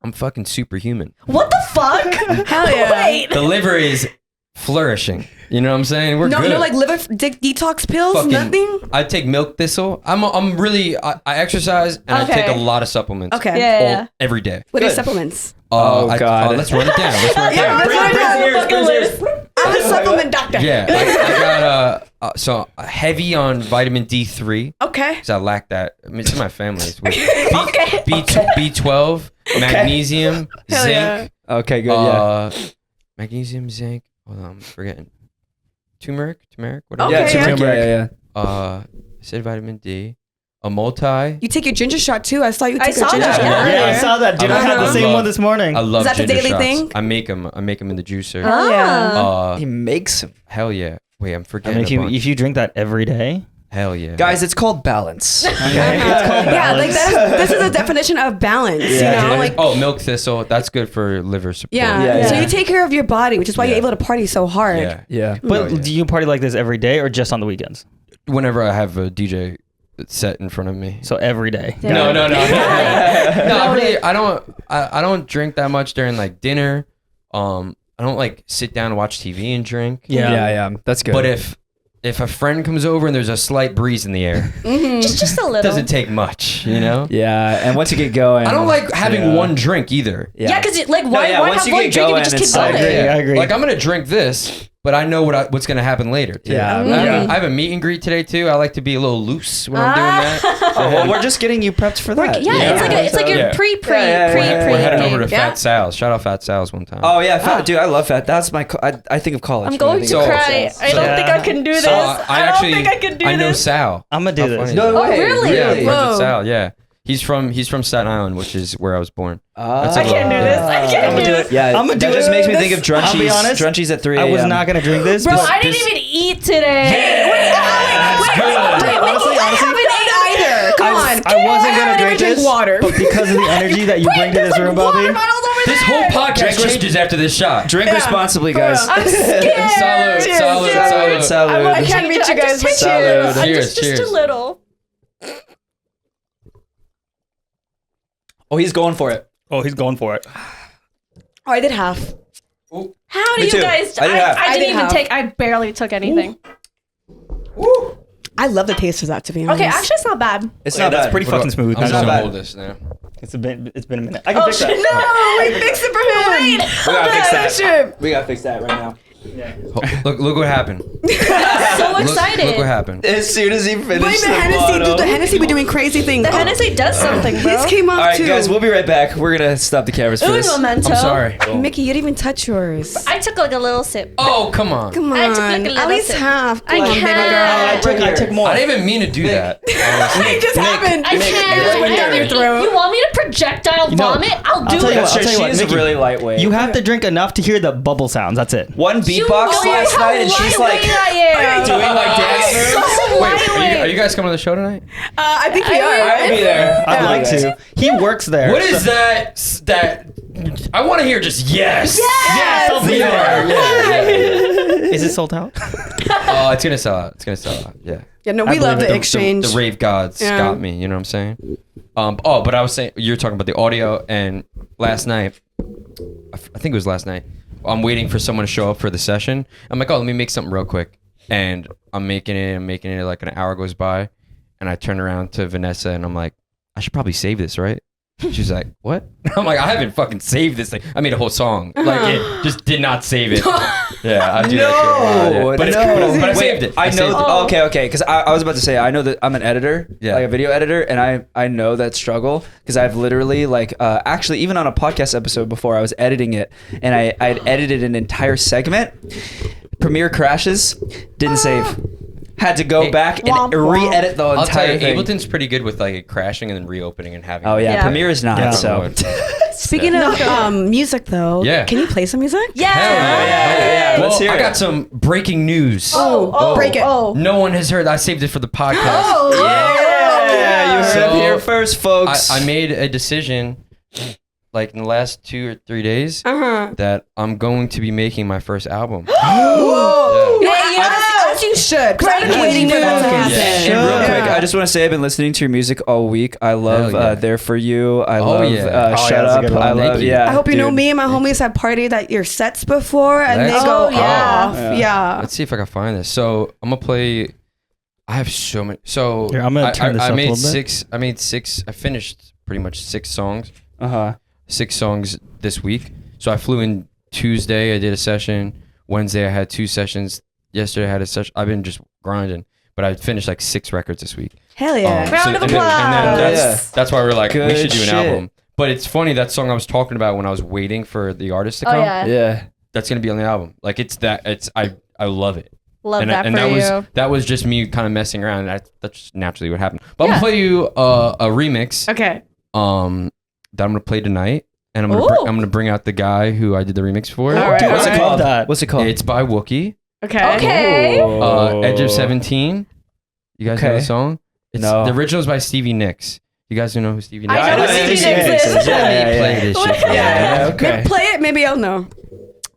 I'm fucking superhuman. What the fuck? Hell yeah. Wait. The liver is flourishing. You know what I'm saying? We're good. No, like liver detox pills, Fucking- nothing. I take milk thistle. I exercise and I take a lot of supplements. Okay. Yeah. Every day. What are Good. supplements? God. Let's run it down. Let's run it Yeah, down. let's run it down. Bucket list. I'm a supplement doctor. Yeah, I got so heavy on vitamin D3 Okay. because I lack that. I mean, it's in my family. It's weird. B12, magnesium, Hell zinc. yeah. Okay, good. Yeah. Magnesium, zinc. Hold on, I'm forgetting. Turmeric, whatever. Okay, Yeah, yeah. turmeric, yeah. I said vitamin D. A multi. You take your ginger shot too. I saw you take I a saw ginger that, shot. yeah. earlier. Yeah, I saw that, dude. I had the I same love- one this morning. I love Is that the ginger daily shots. thing? I make them in the juicer. Oh, yeah. Ah. He makes them. Hell yeah. Wait, I'm I forgetting. mean, if you drink that every day, Hell yeah. Guys, it's called balance. okay, it's called Yeah, like balance. this is a definition of balance. Yeah. You know, like milk thistle. That's good for liver support. yeah. Yeah, So yeah. you take care of your body, which is why Yeah. you're able to party so hard. Yeah. Yeah. But Oh, yeah. do you party like this every day or just on the weekends? Whenever I have a DJ set in front of me. So every day. Yeah. No. Got No, I don't drink that much during like dinner. I don't like sit down and watch TV and drink. Yeah. Yeah. That's good. But if a friend comes over and there's a slight breeze in the air, Just a it little. doesn't take much, you know? yeah, and once you get going, I don't like having one drink either. Yeah, because like why once have you one get drink going, and just it's keep like- going? I agree. Like I'm gonna drink this, but I know what's gonna happen later. Too. Yeah. I have a meet and greet today too. I like to be a little loose when I'm doing that. Oh, well, we're just getting you prepped for that. Yeah, it's like your Yeah. pre We're heading over to Yeah. Fat Sal's. Shout out Fat Sal's one time. Oh yeah, dude, I love fat. That's my. I think of college. I'm when I going think to of cry. college. I don't Yeah. think I can do this. So I don't think I can do I know this. Sal. I'm gonna do How this. funny is No that? way. really? Yeah, I'm friends Whoa. with Sal. Yeah, he's from Staten Island, which is where I was born. That's a I can't do this. I can't I'ma do do this. it. Yeah, I'ma do that just it. makes me think of I'll drunchies. be honest, Drunchies at 3 I a.m. was not gonna drink this. Bro, but I didn't this- even eat today. Honestly, I haven't ate either. Come on. I wasn't I gonna haven't drink even this, water. but because of the energy that you bring to this room, Bobby. This whole podcast changes after this shot. Drink responsibly, guys. I'm scared. Salud, Cheers, salud, cheers. salud. Salud. I can't meet you guys, but Salud. cheers. Cheers, Just a little. Oh, he's going for it. Oh, he's going for it. Oh, I did half. How do Me you too. guys? I did half. I I didn't did even half. take. I barely took anything. I love the taste of that, to be honest. Okay, actually, it's not bad. It's Yeah, not that's bad. pretty fucking smooth. I'm just not gonna bad. hold this now. It's been a minute. I can Oh fix shit! that. No, wait, fix it for him. We gotta fix that. Shit. We gotta fix that right now. Look what happened. So excited. Look what happened. As soon as he finished Blame the Hennessy. Dude, the Hennessy be doing crazy things. The Hennessy does something, bro. His came up All right, too. guys, we'll be right back. We're gonna stop the cameras for Un this. momento. I'm sorry. Mickie, you didn't even touch yours. I took like a little sip. Oh, come on. Come on. I took like a little At least sip. half. I Come on, baby can't. girl. I took more. I didn't even mean to do that. honestly. It just happened. I It just can't. went down your throat. You want me to projectile know, vomit? I'll do tell you it. what, I'll tell you what, She's Mickie, really lightweight. You have to drink enough to hear the bubble sounds. That's it. one You beatbox know last how night, and she's like lightweight I am. doing like dance moves. So Wait, lightweight. are you guys coming to the show tonight? I think we are. I'll be there. I'd like Yeah. to. He works there. What is that? I want to hear just yes. Yes, I'll be there. Yeah. Is it sold out? Oh, it's gonna sell out. It's gonna sell out. Yeah. Yeah, no, I we love believe the it. exchange. The rave gods Yeah. got me. You know what I'm saying? But I was saying you're talking about the audio, and last night, I think it was last night. I'm waiting for someone to show up for the session. I'm like, oh, let me make something real quick, and I'm making it. Like an hour goes by, and I turn around to Vanessa, and I'm like, I should probably save this, right? She's like, what? I'm like, I haven't fucking saved this thing. I made a whole song. Like, it just did not save it. Yeah, I do that shit a lot, yeah. But I saved it. I know. Okay. Because I was about to say, I know that I'm an editor, like a video editor, and I know that struggle because I've literally like actually even on a podcast episode before I was editing it, and I had edited an entire segment. Premiere crashes, didn't save. Had to go back and re-edit the entire I'll tell you, thing. Ableton's pretty good with like it crashing and then reopening and having. Oh yeah, Premiere is not. So Speaking of music, though, can you play some music? Yeah. Let's hear it. I got some breaking news. Break it. No one has heard. I saved it for the podcast. You heard it here first, folks. I made a decision, like in the last 2 or 3 days, that I'm going to be making my first album. As you should. Because I've been waiting for that to happen. And real quick, I just want to say I've been listening to your music all week. I love There For You. I love Shut Up. I love, I hope you know me and my homies have partied at your sets before and they go off. Yeah. Let's see if I can find this. So I'm going to play. I have so many. So here, I'm going to turn this up a little bit. I finished pretty much 6 songs. 6 songs this week. So I flew in Tuesday. I did a session. Wednesday I had 2 sessions. Yesterday I had a session. I've been just grinding, but I finished like 6 records this week. Hell yeah! Round of applause. And then that's why we're like, we should do an shit. album. But it's funny, that song I was talking about when I was waiting for the artist to come. That's gonna be on the album. Like I love it. Love that for that you. That was just me kind of messing around. That's just naturally what happened. But I'm gonna play you a remix. Okay. That I'm gonna play tonight. And I'm gonna bring out the guy who I did the remix for. Dude, what's it called? What's it called? It's by Wookie. Okay. Edge of 17. You guys know the song? No. The original is by Stevie Nicks. You guys don't know who Stevie Nicks is? I know who Stevie Nicks is. Play this shit. Okay. Play it. Maybe I'll know.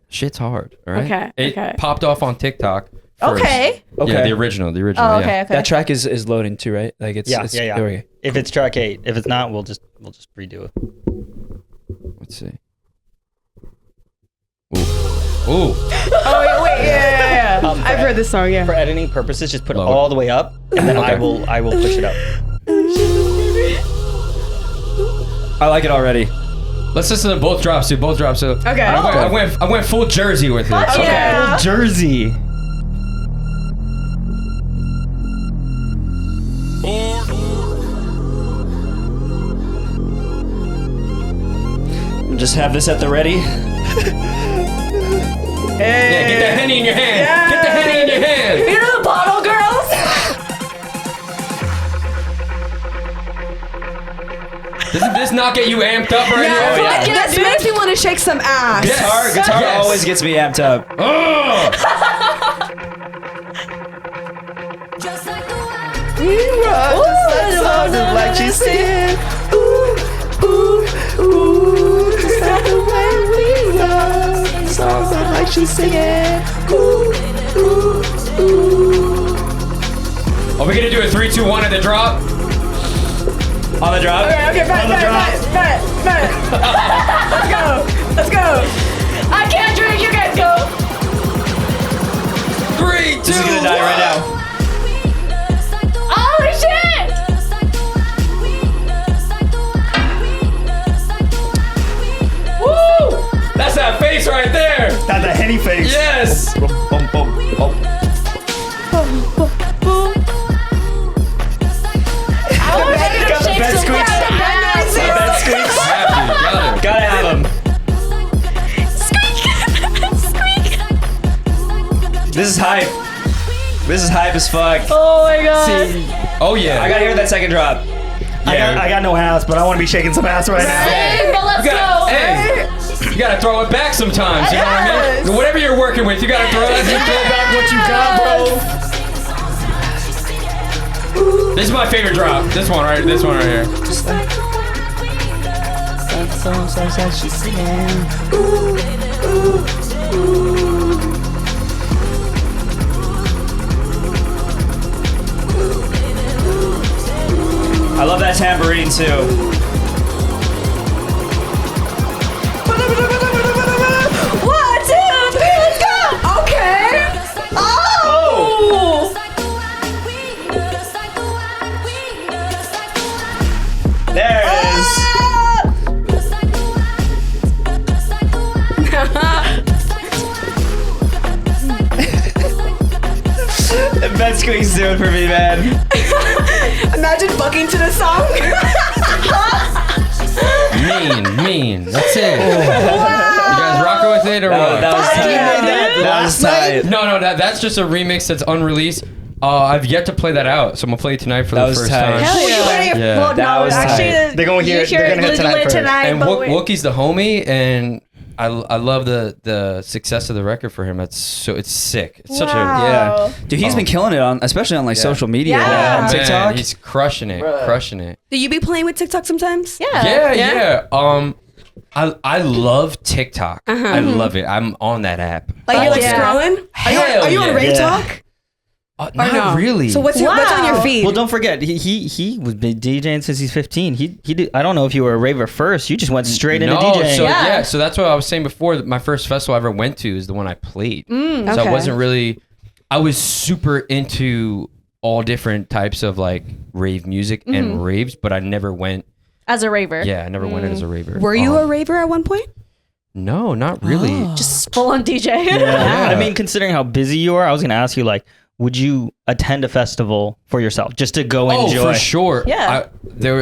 Shit's hard. All right. Okay. It popped off on TikTok first. Okay. Yeah, the original. Oh, okay. That track is loading too, right? Like it's yeah. If it's track 8, if it's not, we'll just redo it. Let's see. Ooh. Oh wait, yeah. I've heard this song, For editing purposes, just put it Lower. all the way up, and then I will push it up. I like it already. Let's listen to both drops, dude. Both drops. So Okay. I went full Jersey with it. Yeah. Jersey. Just have this at the ready. Yeah, get that Henny in your hand. Yeah. Get the Henny in your hand. You know the bottle girls? Doesn't this not get you amped up right now? This makes me want to shake some ass. Guitar always gets me amped up. Just like the way Like she's singing. just like the way we love. Songs like she's singing. Are we gonna do a 3, 2, 1 at the drop? On the drop. Okay, bet. Let's go. I can't drink. You guys go. 3, 2, This is gonna die right now. Oh shit! Woo! That's that face right there. That's a Henny face. Yes. I was ready to shake best some squeaks. ass. Gotta have them. This is hype. This is hype as fuck. Oh my god. Oh yeah. I gotta hear that second drop. I got no ass, but I want to be shaking some ass right now. Same, but let's go. Hey, you gotta throw it back sometimes. You know what I mean? Whatever you're working with, you gotta throw it. Throw back what you got, bro. This is my favorite drop. This one right here. I love that tambourine too. 1, 2, 3, let's go. Okay. Oh. There it is. That's going soon for me, man. Imagine fucking to the song. Mean. That's it. You guys rocking with it or what? That was tight. That was tight. No, that's just a remix that's unreleased. I've yet to play that out, so I'm gonna play it tonight for That the was first tight. time. Hell yeah. Yeah. Well, That no, was actually, tight. They're gonna hear it. They're gonna hear it tonight first. And but wait. Wookie's the homie, and I love the success of the record for him. It's sick. It's such a Wow. Dude, he's been killing it especially on like Yeah. social media. Yeah. On man, TikTok. he's crushing it. Do you be playing with TikTok sometimes? Yeah. I love TikTok. I love it. I'm on that app. Like you're like Yeah. scrolling? Hell Are you on yeah. Rave Yeah. Talk? Not no? really. So what's on your Wow. feed? Well, don't forget, he was been DJing since he's 15. He did. I don't know if you were a raver first. You just went straight into DJing. So Yeah. so that's what I was saying before. My first festival I ever went to is the one I played. So okay. I wasn't really. I was super into all different types of like rave music and raves, but I never went. As a raver. Yeah, I never went in as a raver. Were you a raver at one point? No, not really. Just full on DJ. Yeah. I mean, considering how busy you are, I was gonna ask you like, would you attend a festival for yourself just to go enjoy? Oh, for sure. Yeah.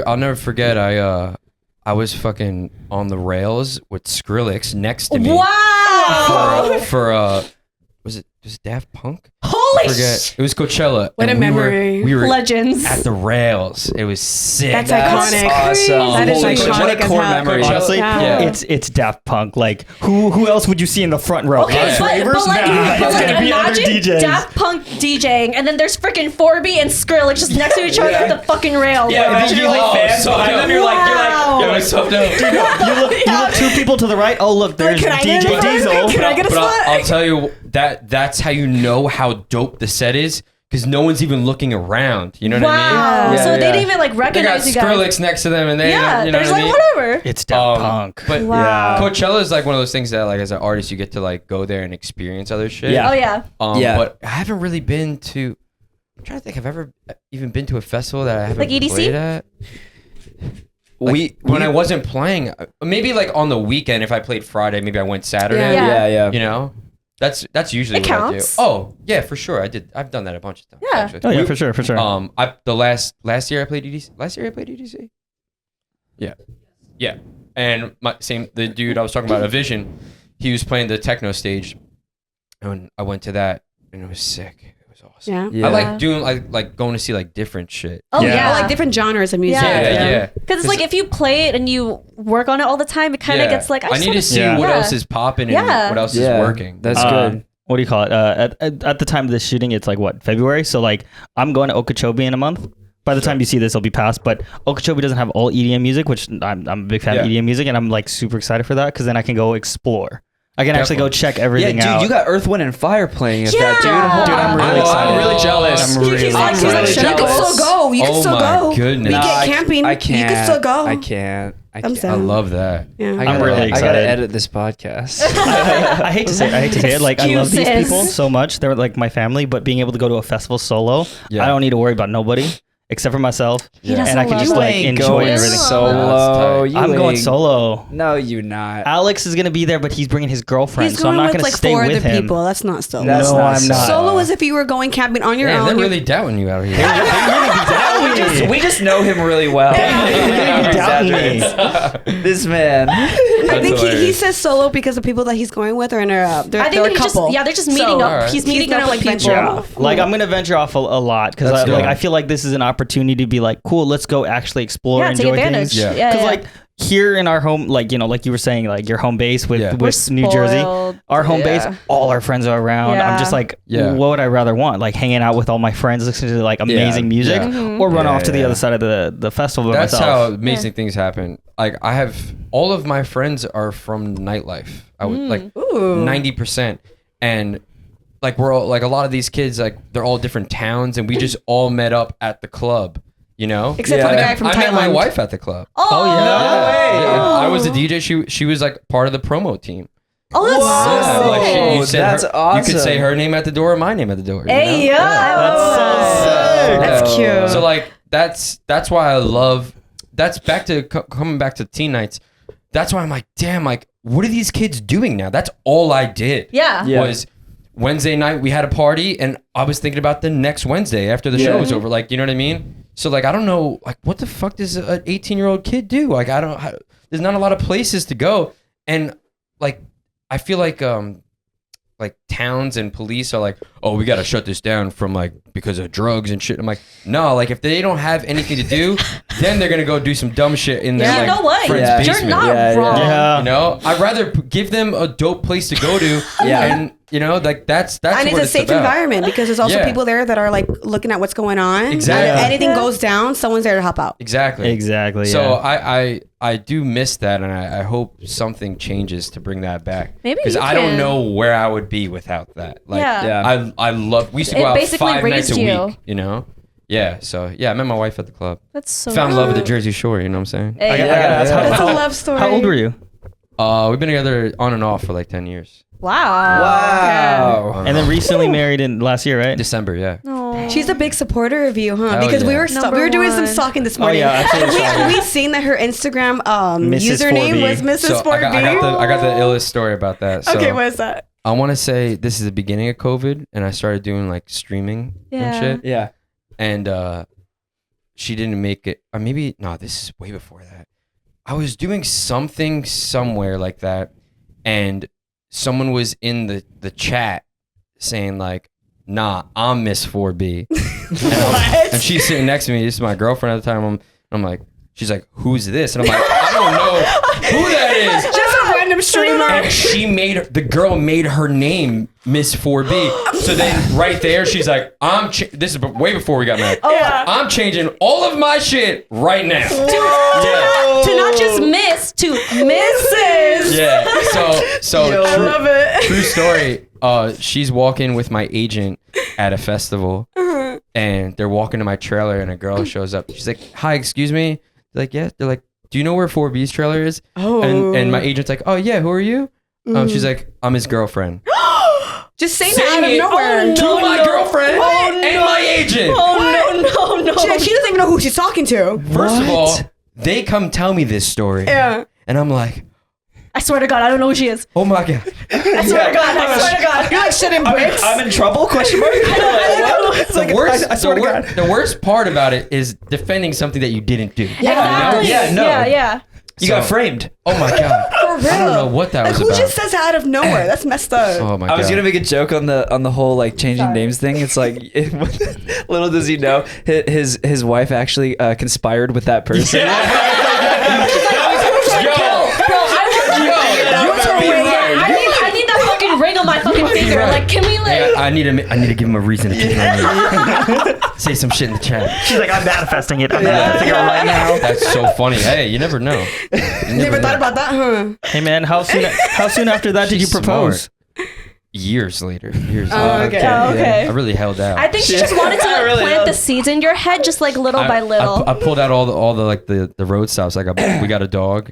I'll never forget. I was fucking on the rails with Skrillex next to me. Wow. For was it Daft Punk? Holy I forget. shit. It was Coachella. What and a memory. We were Legends. at the rails. It was sick. That's That's iconic. awesome. That is Holy iconic shit. What a as core hell. memory. Honestly, Yeah. it's Daft Punk. Like, who else would you see in the front row? Okay, Us but ravers? like, Nah, but it's like gonna be other imagine DJs. Daft Punk DJing, and then there's freaking 4B and Skrillex just next to each other at the fucking rail. Yeah, imagine you're like fans behind them. You're like, It was so dope. You look two people to the right. Oh, look, there's can I get DJ a photo? Diesel. Can I get a But spot? I'll tell you that's how you know how dope the set is, because no one's even looking around. You know what I mean? Wow. Yeah, So they yeah. didn't even like They got recognize you guys. Skrillex next to them, and they, Yeah, you know there's what I like mean? whatever. It's Daft Punk. But Wow. Coachella is like one of those things that, like, as an artist, you get to like go there and experience other shit. Yeah. Oh yeah. Yeah. But I haven't really been to. I'm trying to think. I've ever even been to a festival that I haven't Like EDC? played at. Like, when I wasn't playing, maybe like on the weekend. If I played Friday, maybe I went Saturday. Yeah. Yeah. You know, that's usually It what counts. I do. Oh yeah, for sure. I've done that a bunch of times. Yeah. Actually. Oh yeah, for sure. The last year I played EDC. Last year I played EDC. Yeah. And the dude I was talking about, a Vision, he was playing the techno stage, and I went to that, and it was sick. It was awesome. Yeah. Yeah. I like doing like going to see like different shit. Oh Yeah. yeah. I like different genres of music. Yeah. Because it's like if you play it and you work on it all the time, it kind of gets like I just need wanna to see Yeah. what Yeah. else is popping and Yeah. what else Yeah. is working. That's good. What do you call it? At the time of this shooting, it's like what, February? So like I'm going to Okeechobee in a month. By the time you see this, it'll be past. But Okeechobee doesn't have all EDM music, which I'm a big fan of Yeah. EDM music, and I'm like super excited for that because then I can go explore. I can actually go check Yeah, everything dude, out. you got Earth, Wind, and Fire playing at that, dude. Yeah. Dude, I'm really excited. I'm really jealous. I'm really He's like, excited. really You can jealous. still go. You can Oh still my go. goodness. We Nah, get camping. I can't. You can still go. I can't. I Thumbs can't. I down. love that. Yeah. I'm really I gotta excited. edit this podcast. I hate to say it. Like, I love these Excuses. people so much. They're like my family, but being able to go to a festival solo, Yeah. I don't need to worry about nobody except for myself. He doesn't And I can love just it. like You ain't enjoy going everything. solo. That's You I'm going ain't- solo. No, you not. Alex is gonna be there, but he's bringing his girlfriend, He's so I'm going not with gonna like stay 4 with other him. people. That's not solo. That's No, not I'm not. Solo is if you were going camping on your Yeah, own. they're You- really doubting you out here. we just know him really well. You're doubting me. This man. I think he hilarious. says solo because the people that he's going with are in a they're, I they're think a he just couple. they're just meeting So, up. alright. He's He's meeting gonna, up like, with venture people. off. Like I'm gonna venture off a lot because That's like dope. I feel like this is an opportunity to be like cool. Let's go actually explore, Yeah, and take enjoy advantage. things. Yeah. Yeah, Because yeah. like here in our home, like like you were saying, like your home base with Yeah. We're New Jersey, spoiled. our home base, Yeah. all our friends are around. Yeah. I'm just like, Yeah. what would I rather want? Like hanging out with all my friends, listening to like amazing music, yeah. or run Yeah, off to the yeah. other side of the festival by That's how myself. amazing things happen. Like I have all of my friends are from nightlife. I would like Ooh. 90%, and like we're all like a lot of these kids like they're all different towns, and we just all met up at the club. You know, Except for the guy from I met my Thailand. wife at the club. Oh, Yeah. way. I was the DJ. She was like part of the promo team. Oh, that's Yeah, so like sick. you said That's You could say awesome. her name at the door or my name at the door. you Hey, know? yeah. That's so sick. That's cute. So like that's why I love. That's back to coming back to teen nights. That's why I'm like, damn, like what are these kids doing now? That's all I did. Yeah. Yeah. Wednesday night we had a party, and I was thinking about the next Wednesday after the show was over. Like, you know what I mean? So like, I don't know, like, what the fuck does an 18-year-old kid do? Like, there's not a lot of places to go, and like, I feel like towns and police are like, oh, we gotta shut this down from like because of drugs and shit. I'm like, no, like if they don't have anything to do, then they're gonna go do some dumb shit in their You know what? friend's basement. You're not wrong. Yeah. You know, I'd rather give them a dope place to go to. And you know, like that's and what it's a safe environment because there's also people there that are like looking at what's going on. Exactly. And if anything goes down, someone's there to help out. Exactly. So Yeah. I do miss that, and I hope something changes to bring that back. Maybe because you I don't can. know where I would be without that. Like, Yeah. I love. We used to It go out basically 5 nights a raised you. week. You know. Yeah. So yeah, I met my wife at the club. That's so Found love at the cute. Jersey Shore. You know what I'm saying? Hey. I gotta ask, That's a love story. how old were you? We've been together on and off for like 10 years. Wow. And then recently married in last year, right? December, yeah. Aw. She's a big supporter of you, huh? Hell Because we yeah. were we were doing some Number one. stalking this morning. yeah, absolutely. And we seen that her Instagram Mrs. username 4B. was Mrs. So 4B. I got the illest story about that. So Okay, what is that? I want to say this is the beginning of COVID, and I started doing like streaming Yeah. and shit. Yeah. And she didn't make it. Or maybe no, this is way before that. I was doing something somewhere like that, and someone was in the chat saying like, "Nah, I'm Miss 4B." And she's sitting next to me. This is my girlfriend at the time. I'm like, she's like, "Who's this?" And I'm like, I don't know who that is. Just a random streamer. And the girl made her name Miss 4B. So then right there, she's like, this is way before we got married. Yeah. I'm changing all of my shit right now. To not just miss, to Mrs. Yeah. So I love it. true story. She's walking with my agent at a festival, and they're walking to my trailer, and a girl shows up. She's like, "Hi, excuse me." They're like, "Yeah." They're like, "Do you know where 4B's trailer is?" Oh. And my agent's like, "Oh yeah, who are you?" She's like, "I'm his girlfriend." Just saying that out of nowhere. To my girlfriend and my agent. No. She doesn't even know who she's talking to. First of all, they come tell me this story. Yeah. And I'm like, I swear to God, I don't know who she is. oh my God. I swear to God. I swear to God. You're like shitting bricks. I'm in trouble? Question mark. The worst part about it is defending something that you didn't do. Exactly. Yeah, no. Yeah. You got framed. Oh my God. For real. I don't know what that Like, was who about. just says that out of nowhere? That's messed up. Oh my God. I was gonna make a joke on the whole like changing names thing. It's like little does he know his wife actually conspired with that person. I need that fucking ring on my fucking finger. Right. Like, can we like? I need to give him a reason to change my name. Say some shit in the chat. She's like, I'm manifesting it. I'm manifesting it right now. That's so funny. Hey, you never know. You Never thought about that, huh? Hey man, how soon after that did you She's propose? smart. Years later. Oh, okay. Oh, okay. I really held out. I think she just wanted to like Really plant the does. seeds in your head, just like little by little. I pulled out all the like the road stops. Like we got a dog,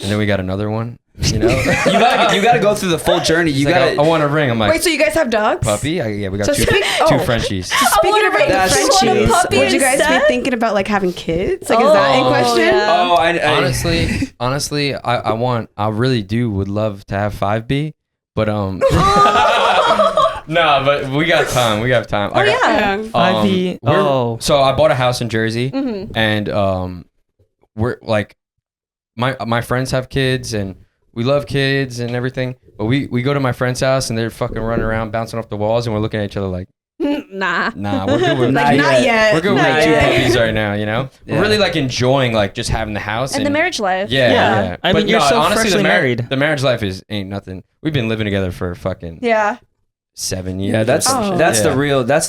and then we got another one. You know, You gotta go through the full journey. You It's like, gotta. I want a ring. I'm like, Wait, so you guys have dogs? puppy? Yeah, we got So two speak- Frenchies. Speaking about the That's Frenchies, puppy would you guys instead? be thinking about like having kids? Like, is that in Oh, question? yeah. Oh, I Honestly, I really would love to have 5B, but no, but we got time. We got time. Oh yeah. 5B. So I bought a house in Jersey, Mhm. and we're like, my friends have kids, and we love kids and everything. But we go to my friend's house, and they're fucking running around, bouncing off the walls, and we're looking at each other like, Nah. nah, we're good with Like, not yet. We're good with Not like two yet. puppies right now, you know. Yeah. We're really like enjoying like just having the house And the marriage life. Yeah. I mean, you're so freshly married. The marriage life ain't nothing. We've been living together for fucking Yeah. 7 years. yeah, that's Oh. the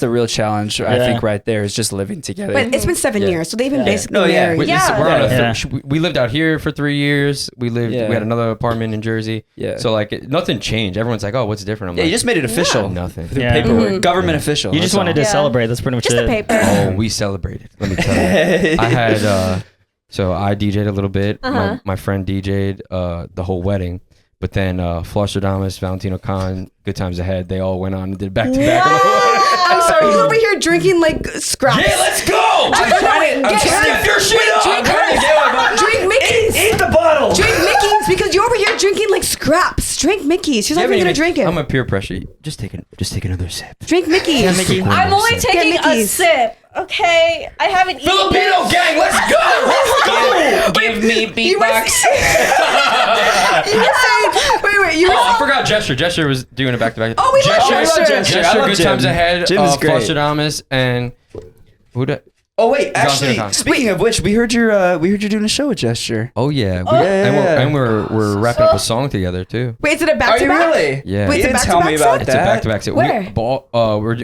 real challenge. I Yeah. think right there is just living together. But it's been 7 Yeah. years, so they've been basically No, yeah. married. We're on a Yeah. we lived out here for 3 years. We Yeah. had another apartment in Jersey. Yeah. So like nothing changed. Everyone's like, oh, what's different? I'm yeah, like, you just made it official. nothing. Through Yeah. paperwork, Mhm. government official. You just that's wanted to Yeah. celebrate. That's pretty much Just it. the paper. Oh, we celebrated. Let me tell you. I had so I DJ'd a little bit. Uh-huh. My friend DJ'd the whole wedding. But then Flosstradamus, Valentino Khan, Good Times Ahead, they all went on and did back to back. I'm sorry, he's over here drinking like scraps. Yeah, let's go! I'm trying to Step your shit up! I'm trying to get one. Drink Mickey's. Eat the bottle. Drink Mickey's because you're over here drinking like scraps. Drink Mickey. She's not Yeah, even gonna Mickey, drink it. I'm a peer pressure. Just take another sip. Drink Mickey. Mickey. I'm only taking a Mickey's. sip. Okay, I haven't eaten. Filipino gang, let's go! Let's go! Give me beatbox. Wait. You Oh, I forgot Gesture. Gesture was doing it back to back. Oh, we love Gesture. Gesture. Gesture, I love Good Jim. Times Ahead. Jim is great. Flosstradamus and who did? Oh wait, Valentino actually, Khan. speaking of which, we heard you're doing a show with Gesture. Oh yeah, yeah. and we're wrapping up a song together too. Wait, is it a back Are to you back? really? Yeah. Wait, You it's a didn't tell me back-to-back about set? It's a that. back-to-back set. Where?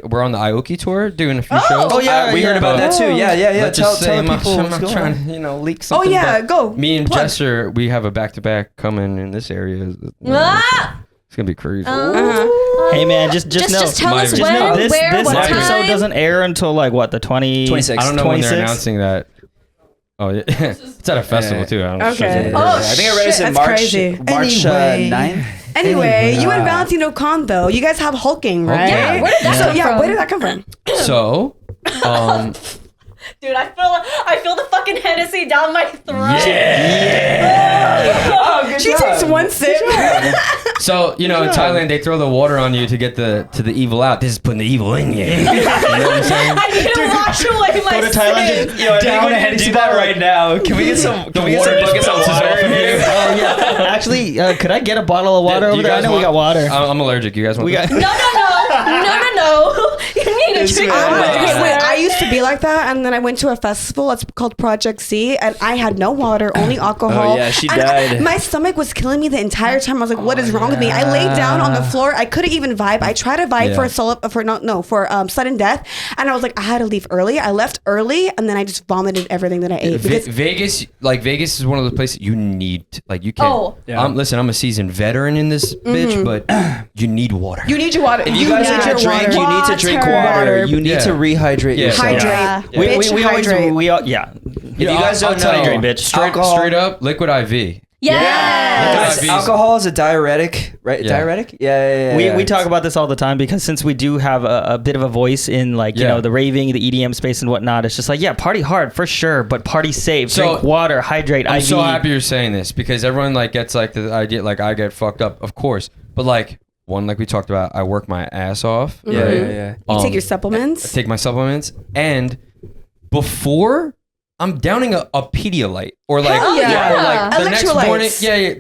We're on the Aoki tour doing a few shows. Oh, yeah, we heard about that too. Yeah. Let's Tell just say I'm people not what's going trying on. to leak Oh something. yeah, but go. Me and Plug. Jester, we have a back-to-back coming in this area. Ah! It's gonna be crazy. Hey man, just know. Just tell us Just when, know this where, what episode time. doesn't air until like what, the 26. I don't know when they're 26? announcing that. Oh yeah, it's at a festival too. I don't know. Okay. Sure. Oh, I think I read this shit, in that's March. crazy. March Anyway. 9th. Anyway, you and Ah. Valentino Khan though, you guys have hulking, right? Yeah, where did that come from? Where did that come from? So, Dude, I feel the fucking Hennessy down my throat. Oh, good She job. takes one sip. so in Thailand they throw the water on you to get the evil out. This is putting the evil in you. You know what I'm saying? I need to wash away my Go to Thailand, sins. just Yo, I think down we a need to Hennessy do that bottle. right now. Can we get some? Can we get water some just buckets of bounces water? off of you. Oh yeah. Actually, could I get a bottle of water Do over you there? I guys know we want- got water. I'm allergic. You guys want? We got. this? No. You need to drink Wait, water. I used to be like that, and then I went to a festival. It's called Project C, and I had no water, only alcohol. Oh, yeah, she And died. my stomach was killing me the entire time. I was like, "What is wrong with me?" I laid down on the floor. I couldn't even vibe. I tried to vibe Yeah. for sudden death, and I was like, I had to leave early. I left early, and then I just vomited everything that I ate. Because Vegas is one of those places you need. You can't. Oh. Yeah. Listen, I'm a seasoned veteran in this bitch, but you need water. you need your water. If you guys need need your to drink, water. you need to drink water. You need Yeah. to rehydrate Yeah. yourself. Hydrate. Yeah. Bitch, We always hydrate. If you guys don't know, hydrate, bitch. Straight up, liquid IV. Yes. Guys, alcohol is a diuretic, right? Yeah. Diuretic? Yeah. We talk about this all the time because since we do have a bit of a voice in the raving, the EDM space and whatnot, it's just party hard for sure, but party safe. So, drink water, hydrate. I'm IV. so happy you're saying this because everyone gets the idea I get fucked up, of course, but one we talked about, I work my ass off. Yeah, right? yeah. You take your supplements. I take my supplements, and before I'm downing a Pedialyte or Hell yeah. or the next morning. Electrolytes. Yeah.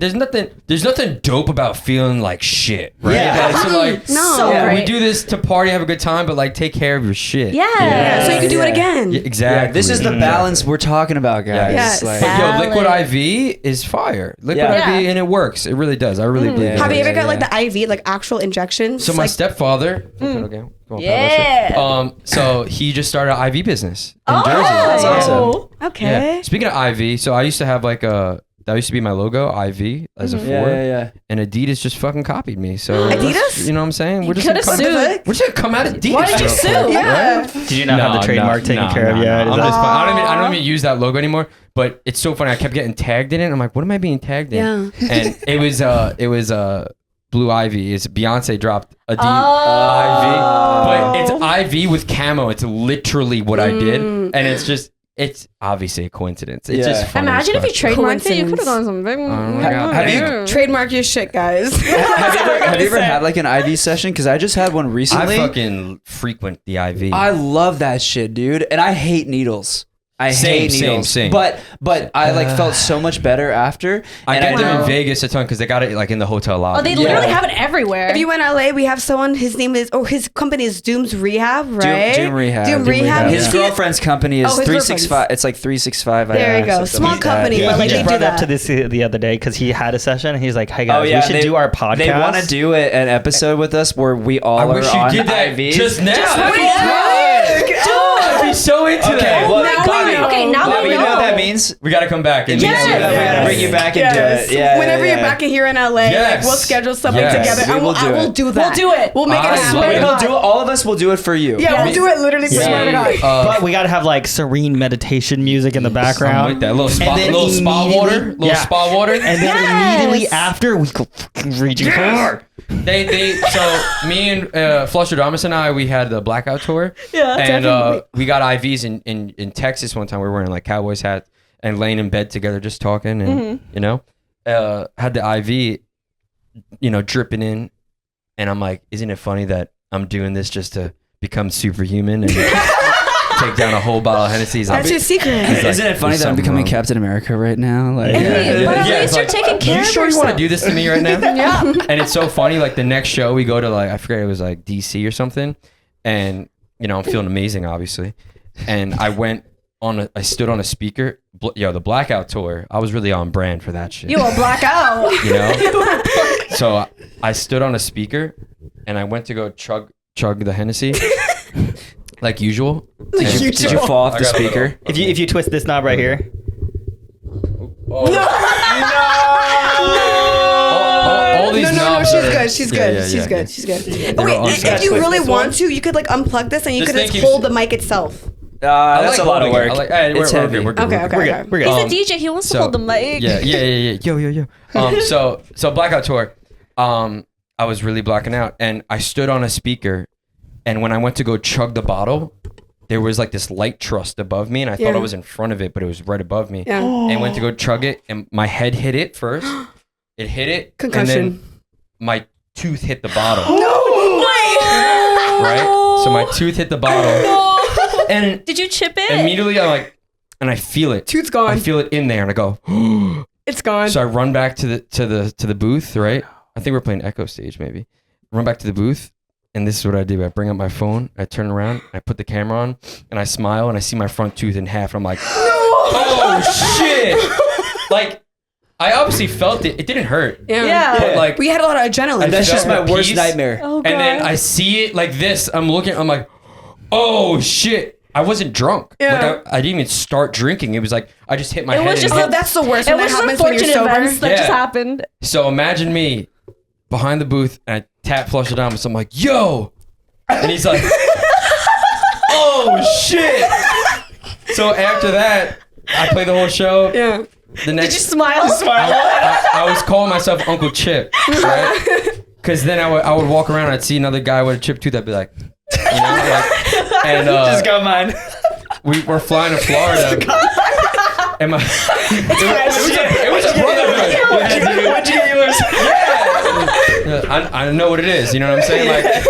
There's nothing dope about feeling like shit, right? Yeah. So No. So we great. do this to party, have a good time, but take care of your shit. Yeah. So you can do it Yeah. again. Yeah, exactly. Yeah, this is the balance we're talking about, guys. Yes. Like, But liquid Balance. IV is fire. Liquid Yeah. IV, and it works. It really does. I really believe it. Have you ever Yeah, got the IV, actual injections? So my stepfather, okay, go on, Yeah. so he just started an IV business in Oh. Jersey. That's awesome. Okay. Yeah. Speaking of IV, so I used to have that used to be my logo, IV as a Mm-hmm. four, Yeah. and Adidas just fucking copied me. So Adidas? you know what I'm saying? We're just coulda gonna sued. We're just gonna come out Adidas. Why did you real sue? quick, Yeah. right? Did you not have the trademark taken care of yet? I'm Is that- just fine. I don't even use that logo anymore. But it's so funny. I kept getting tagged in it. I'm like, what am I being tagged in? Yeah. And it was Blue Ivy. It's Beyonce dropped a D Oh. IV, but it's IV with camo. It's literally what I did, and it's obviously a coincidence. It's Yeah. just funny Imagine as if you fuck. trademarked it. You Coincidence. could have gone some big. Oh my God. Have you- Trademark your shit, guys. Have you ever had an IV session? Because I just had one I recently. fucking frequent the IV. I love that shit, dude. And I hate needles. I Same, hate same, needles. same. But I felt so much better after. I and get them know- in Vegas a ton because they got it in the hotel lobby. Oh, they Yeah. literally have it everywhere. If you went LA, we have someone. His name is, his company is Doom's Rehab, right? Doom Rehab. Doom Rehab. His He- girlfriend's company is Oh, his 365. It's 365. There you go. Small company, He but just they do brought up that. to this the other day because he had a session and he's like, "Hey guys, Oh yeah, we should do our podcast." They want to do an episode with us where we all I are wish you on did that IVs. just now. That'd be Yes. good. I'd be so into Okay, that. well, Now we Bobby, know. Okay, now Bobby, we you know what know. that means? We got to come back. And Yes. We gotta bring you back and do it. Yeah. Whenever yeah, you're back here in LA, Yes. we'll schedule something Yes. together. We And will I do will it. do that. We'll do it. We'll make it I happen. love it. We'll do it. All of us will do it for you. Yeah, we'll do it literally for swear to God. But we gotta have serene meditation music in the Something background. like that. Little spa, And then little spa immediately- water. Little yeah. spa water. And then Yes. immediately after, we go fucking raging hard. So me and Flosstradamus and I, we had the Blackout Tour. Yeah, and definitely. we got IVs in Texas one time. We were wearing Cowboys hats and laying in bed together, just talking, and had the IV. dripping in, and I'm like, isn't it funny that I'm doing this just to become superhuman and take down a whole bottle of Hennessy? That's your secret. Isn't it funny that I'm becoming Captain America right now? Like, But at least you're like, taking care you of sure you yourself. want to do this to me right now? Yeah. And it's so funny. Like the next show we go to, like I forget, it was like DC or something, and I'm feeling amazing, obviously. And I stood on a speaker. The Blackout Tour. I was really on brand for that shit. You will black out. So I stood on a speaker, and I went to go chug the Hennessy, like usual. Did you fall off the speaker? If you twist this knob right here. All these knobs she's are- good. She's good. Yeah, she's yeah, good. yeah. She's good. They're Oh, wait, all if set. you Twist really this want one? to, you could like unplug this and you This could thing just keeps- hold the mic itself. That's a lot of work. It's heavy. We're good. Okay, We're okay. good. We're good. He's a DJ. He wants to so- hold the mic. Yeah. Yo. So Blackout Tour. I was really blacking out, and I stood on a speaker, and when I went to go chug the bottle, there was like this light trust above me, and I thought Yeah. I was in front of it, but it was right above me. Yeah. And went to go chug it, and my head hit it first. It hit it, Concussion. and then my tooth hit the bottle. No! Right? So my tooth hit the bottle, and Did you chip it? immediately and I feel it. Tooth's I gone. feel it in there, and I go. It's gone. So I run back to the booth, right? I think we're playing Echo Stage, maybe. Run back to the booth, and this is what I do. I bring up my phone, I turn around, I put the camera on, and I smile, and I see my front tooth in half, and I'm like, oh shit! Like, I obviously felt it. It didn't hurt. Yeah. But like, We had a lot of adrenaline. And That's felt just my the worst peace, nightmare. Oh, God. And then I see it like this. I'm like, oh shit! I wasn't drunk. Yeah. Like I didn't even start drinking. It was like I just hit my It head. was and just hit- Oh, that's the worst It when that was just happens when you're unfortunate sober. events that Yeah. just happened. So imagine me behind the booth, and I tap Flushadamus. So I'm like, yo, and he's like, oh shit. So after that, I played the whole show. Yeah. The next, Did you smile? I was calling myself Uncle Chip, right? Because then I would walk around and I'd see another guy with a chipped tooth. I'd be like, and Just got mine. we're flying to Florida. And it was a brotherhood. Where'd you get yours? Yeah. I know what it is. You know what I'm saying? Like,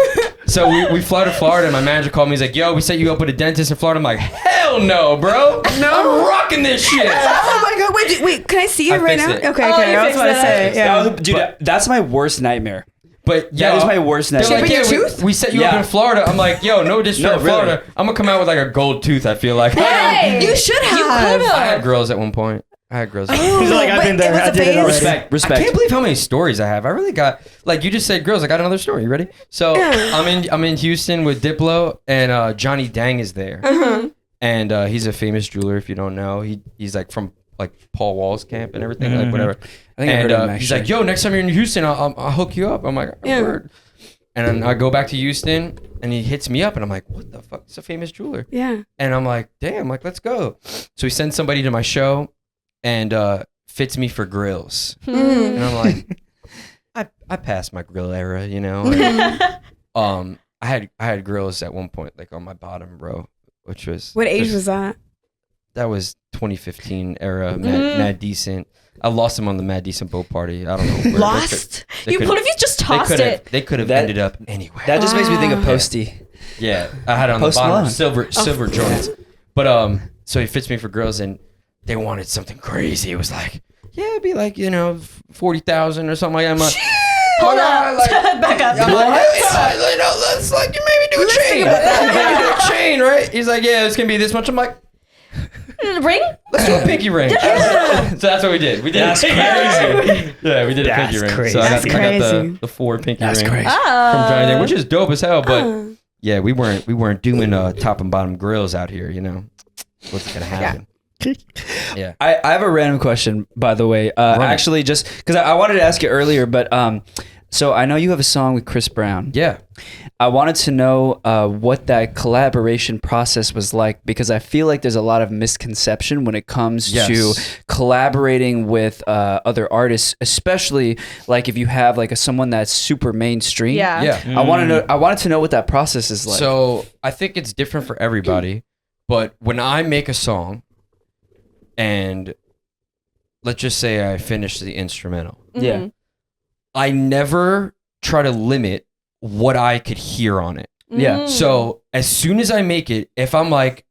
so we fly to Florida, and my manager called me. He's like, "Yo, we set you up with a dentist in Florida." I'm like, "Hell no, bro! No, I'm rocking this shit." Oh my god! Wait. Can I see it I right fixed now? it. Okay. Oh, you I was fixed about to it. say. Yeah. Dude, that's my worst nightmare. But That is my worst they're nightmare. like, Chipping yeah, your we- tooth? We set you up Yeah. in Florida. I'm like, yo, no disrespect, No, really. Florida. I'm gonna come out with like a gold tooth. I feel like. Hey! You should have. I had grills at one point. I had grills. Oh, He's like, I've but been there. it was I a did it phase? already. Respect. I can't believe how many stories I have. I really got like you just said grills. I got another story. You ready? So Yeah. I'm in Houston with Diplo, and Johnny Dang is there, Uh-huh. and he's a famous jeweler. If you don't know, he's like from like Paul Wall's camp and everything, like Mhm. whatever. I think I And heard of him, he's actually. like, yo, next time you're in Houston, I'll hook you up. I'm like, Yeah. word. And then I go back to Houston, and he hits me up, and I'm like, what the fuck? It's a famous jeweler. Yeah. And I'm like, damn, like, let's go. So he sends somebody to my show and fits me for grills. Mm. And I'm like, I passed my grill era, you know? And, I had grills at one point, like on my bottom, bro, which was What age just- was that? that was 2015 era, mad decent. I lost him on the Mad Decent boat party. I don't know. where- Lost? they You could- what if you just they tossed could have it? they could have That- ended up anywhere. That just makes me think of Ah. Posty. Yeah, I had it on Post the bottom, Malone. silver joints. But so he fits me for girls, and they wanted something crazy. It was like, yeah, it'd be like 40,000 or something like that. I'm like, Hold oh, up. like, Back up. I'm like, let's like maybe do a chain. Maybe do a chain, right? He's like, yeah, it's gonna be this much. I'm like, Ring? let's do a pinky ring. So that's what we did. We did That's a pinky ring. Yeah, we did a That's pinky ring. crazy. So I got, That's I got crazy. the 4 pinky That's rings crazy. from Johnny Day, which is dope as hell. But Oh. yeah, we weren't doing top and bottom grills out here. What's gonna happen? Yeah. I have a random question, by the way. it. Actually, just because I wanted to ask you earlier, but so I know you have a song with Chris Brown. Yeah. I wanted to know what that collaboration process was like, because I feel like there's a lot of misconception when it comes Yes. to collaborating with other artists, especially like if you have like someone that's super mainstream. Yeah. Yeah. I wanted to know what that process is like. So I think it's different for everybody, but when I make a song, and let's just say I finish the instrumental, yeah. I never try to limit what I could hear on it. Yeah. So as soon as I make it, if I'm like,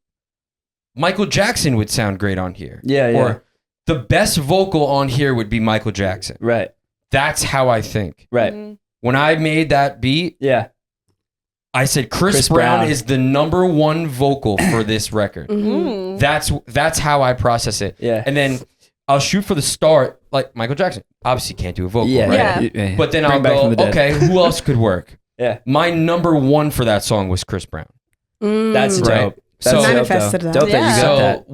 Michael Jackson would sound great on here. Yeah. Or the best vocal on here would be Michael Jackson. Right. That's how I think. Right. When I made that beat, Yeah. I said Chris Brown is the number one vocal for this record. That's how I process it. Yeah. And then I'll shoot for the start, like Michael Jackson. Obviously can't do a vocal, right? Yeah. But then Bring I'll back go, from the dead. okay, who else could work? Yeah. My number one for that song was Chris Brown. That's Right. dope. So- That's Manifested dope, that. dope that you got So that.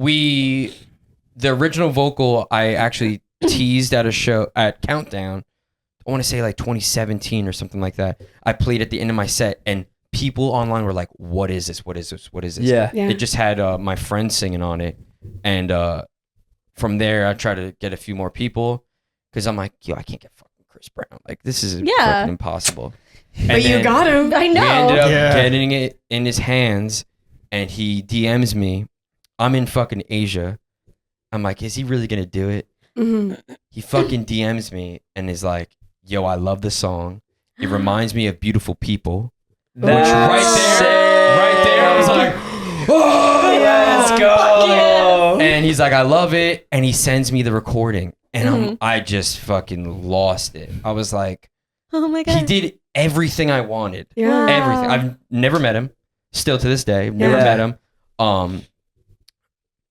the original vocal, I actually teased at a show at Countdown. I want to say like 2017 or something like that. I played at the end of my set, and people online were like, "What is this? What is this? What is this?" Yeah. Yeah. It just had my friend singing on it, and from there I tried to get a few more people because I'm like, yo, I can't get fucking Chris Brown. Like this is fucking impossible. But you got him. I We know. ended up Yeah. getting it in his hands, and he DMs me. I'm in fucking Asia. I'm like, is he really gonna do it? He fucking DMs me and is like, yo, I love the song. It reminds me of Beautiful People. That's right there, I was like, oh, Let's go. and he's like, I love it, and he sends me the recording, and I just fucking lost it. I was like, Oh my god. he did everything I wanted. Yeah. Wow. Everything. I've never met him. Still to this day, never Yeah. met him.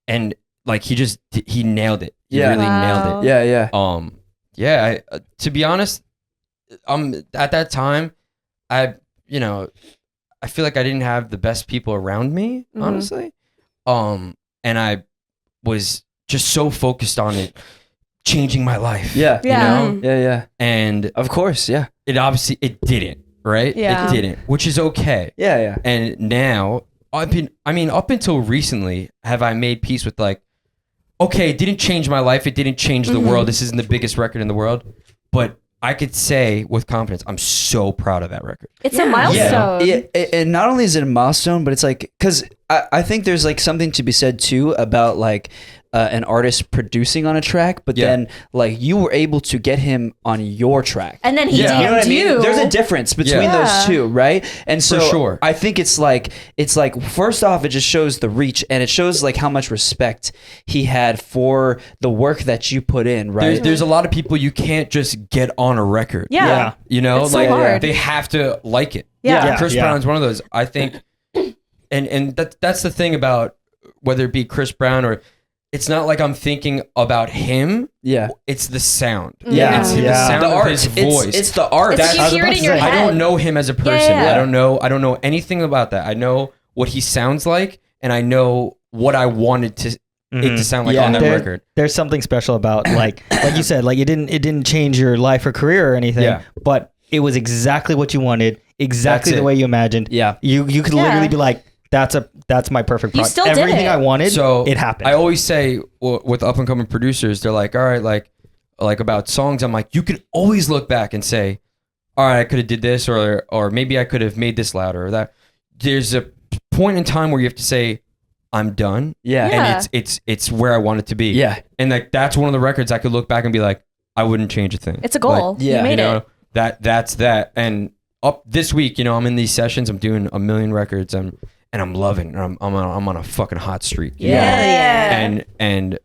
And like he nailed it. He Yeah. really Wow. nailed it. Yeah. Yeah. To be honest, at that time, I feel like I didn't have the best people around me, honestly. And I was just so focused on it changing my life. Yeah. Yeah. You know? Yeah. And Of course. Yeah. it didn't, right? Yeah. It didn't, which is okay. Yeah. And now up until recently, have I made peace with like, okay, it didn't change my life. It didn't change the world. This isn't the biggest record in the world, but I could say with confidence, I'm so proud of that record. It's a milestone. Yeah, and not only is it a milestone, but it's like, because I think there's like something to be said too about like an artist producing on a track, but then like you were able to get him on your track. And then he Yeah. DM'd You know what I mean? you. There's a difference between Yeah. those two, right? And so sure. I think it's like first off, it just shows the reach, and it shows like how much respect he had for the work that you put in, right? There's a lot of people you can't just get on a record. Yeah. Yeah. You know, It's so like hard. they have to like it. Yeah. Yeah. Chris Brown's one of those. I think, and that's the thing about whether it be Chris Brown or, it's not like I'm thinking about him. Yeah. It's the sound. Yeah. It's Yeah. the sound The of art. his voice. It's the art. It's That's- you hear it in your I head. I don't know him as a person. Yeah. I don't know anything about that. I know what he sounds like, and I know what I wanted it to sound like Yeah. on that There- record. There's something special about like you said, like it didn't change your life or career or anything, Yeah. but it was exactly what you wanted, exactly That's the it. way you imagined. Yeah. You could Yeah. literally be like, that's my perfect You product. still did Everything it. I wanted, So it happened. I always say with up and coming producers, they're like, all right, like about songs, I'm like, you could always look back and say, all right, I could have did this, or maybe I could have made this louder or that. There's a point in time where you have to say, I'm done. Yeah. Yeah. And it's where I want it to be. Yeah. And like that's one of the records I could look back and be like, I wouldn't change a thing. It's a goal. Like, Yeah. You made it. that's that. And up this week, I'm in these sessions, I'm doing a million records, and I'm loving it. I'm on a fucking hot streak. Yeah. And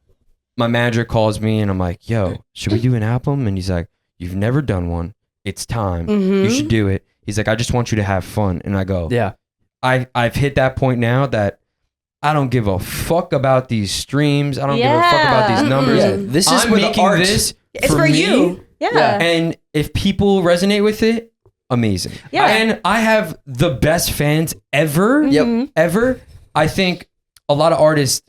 my manager calls me and I'm like, yo, should we do an album? And he's like, you've never done one. It's time. You should do it. He's like, I just want you to have fun. And I go, Yeah. I've hit that point now that I don't give a fuck about these streams. I don't give a fuck about these numbers. Yeah. This is I'm where the making art. this It's for me, you. Yeah. and if people resonate with it, amazing. Yeah. And I have the best fans ever. Yep. Ever. I think a lot of artists,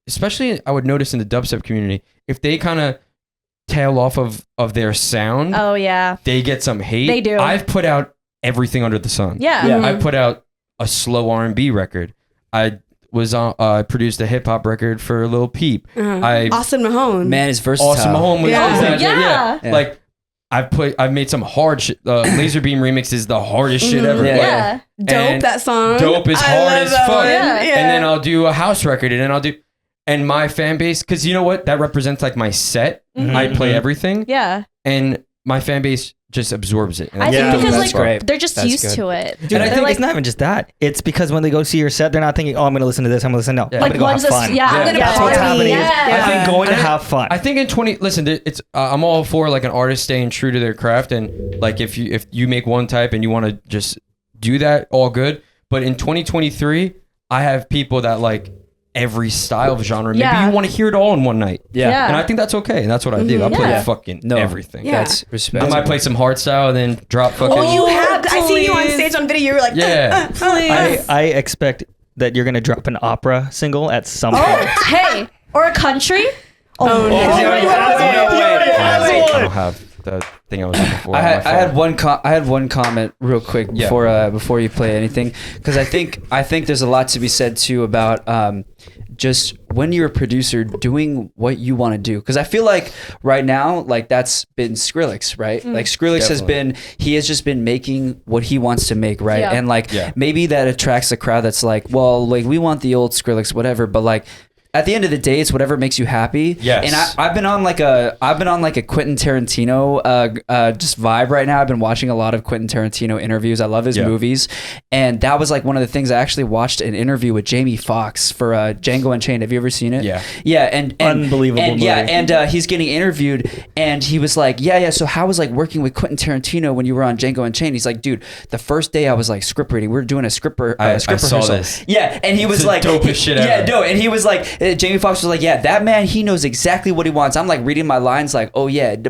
especially I would notice in the dubstep community, if they kind of tail off of their sound, Oh yeah. they get some hate. They do. I've put out everything under the sun. Yeah. Yeah. I put out a slow R&B record. I was on. Produced a hip hop record for Lil Peep. Austin Mahone. Man is versatile. Awesome Home was Yeah. is that- Yeah. Yeah. Like I've made some hard shit. Laser Beam remix is the hardest shit ever. Yeah. Like, Yeah. Dope, And that song. Dope is I hard love as that fuck. one. Yeah. And then I'll do a house record, and then I'll do, and my fan base, because you know what, that represents like my set. I play everything, Yeah. and my fan base just absorbs it. And I Yeah, think because that's like great. they're just That's used good. to it. Dude, I They're think like, it's not even just that. It's because when they go see your set, they're not thinking, "Oh, I'm going to listen to this. I'm going to listen." No, I'm like going to go have one's fun. yeah, I'm gonna yeah, That's what's party. happening. Yeah. I think going to And have fun. I think in 20, listen, it's I'm all for like an artist staying true to their craft, and like if you make one type and you want to just do that, all good. But in 2023, I have people that like every style of genre. Maybe Yeah. you want to hear it all in one night. Yeah. And I think that's okay. And that's what I do. I play Yeah. fucking No. everything. Yeah. That's respect. I might play some hard style and then drop fucking. Oh, you have. I see you on please. stage on video. You're like, Yeah. I expect that you're going to drop an opera single at some Oh, point. hey, or a country. Oh, no. no, wait. I don't have the thing I was looking for. I on my had phone. one comment real quick Yeah. before you play anything, because I think there's a lot to be said too about just when you're a producer doing what you want to do, because I feel like right now, like that's been Skrillex, right? Like Skrillex has just been making what he wants to make, right? Yeah. And like Yeah. maybe that attracts a crowd that's like, well, like we want the old Skrillex, whatever, but like at the end of the day, it's whatever makes you happy. Yes. And I've been on like a Quentin Tarantino just vibe right now. I've been watching a lot of Quentin Tarantino interviews. I love his movies, and that was like one of the things. I actually watched an interview with Jamie Foxx for Django Unchained. Have you ever seen it? Yeah. Yeah, and Unbelievable and, yeah, movie. and he's getting interviewed, and he was like, yeah. So how was like working with Quentin Tarantino when you were on Django Unchained? He's like, dude, the first day I was like script reading. We were doing a script I script saw rehearsal. this. Yeah, and he was the like, dopest shit ever. Yeah, no, and he was like, Jamie Foxx was like, yeah, that man, he knows exactly what he wants. I'm like reading my lines like, oh yeah, and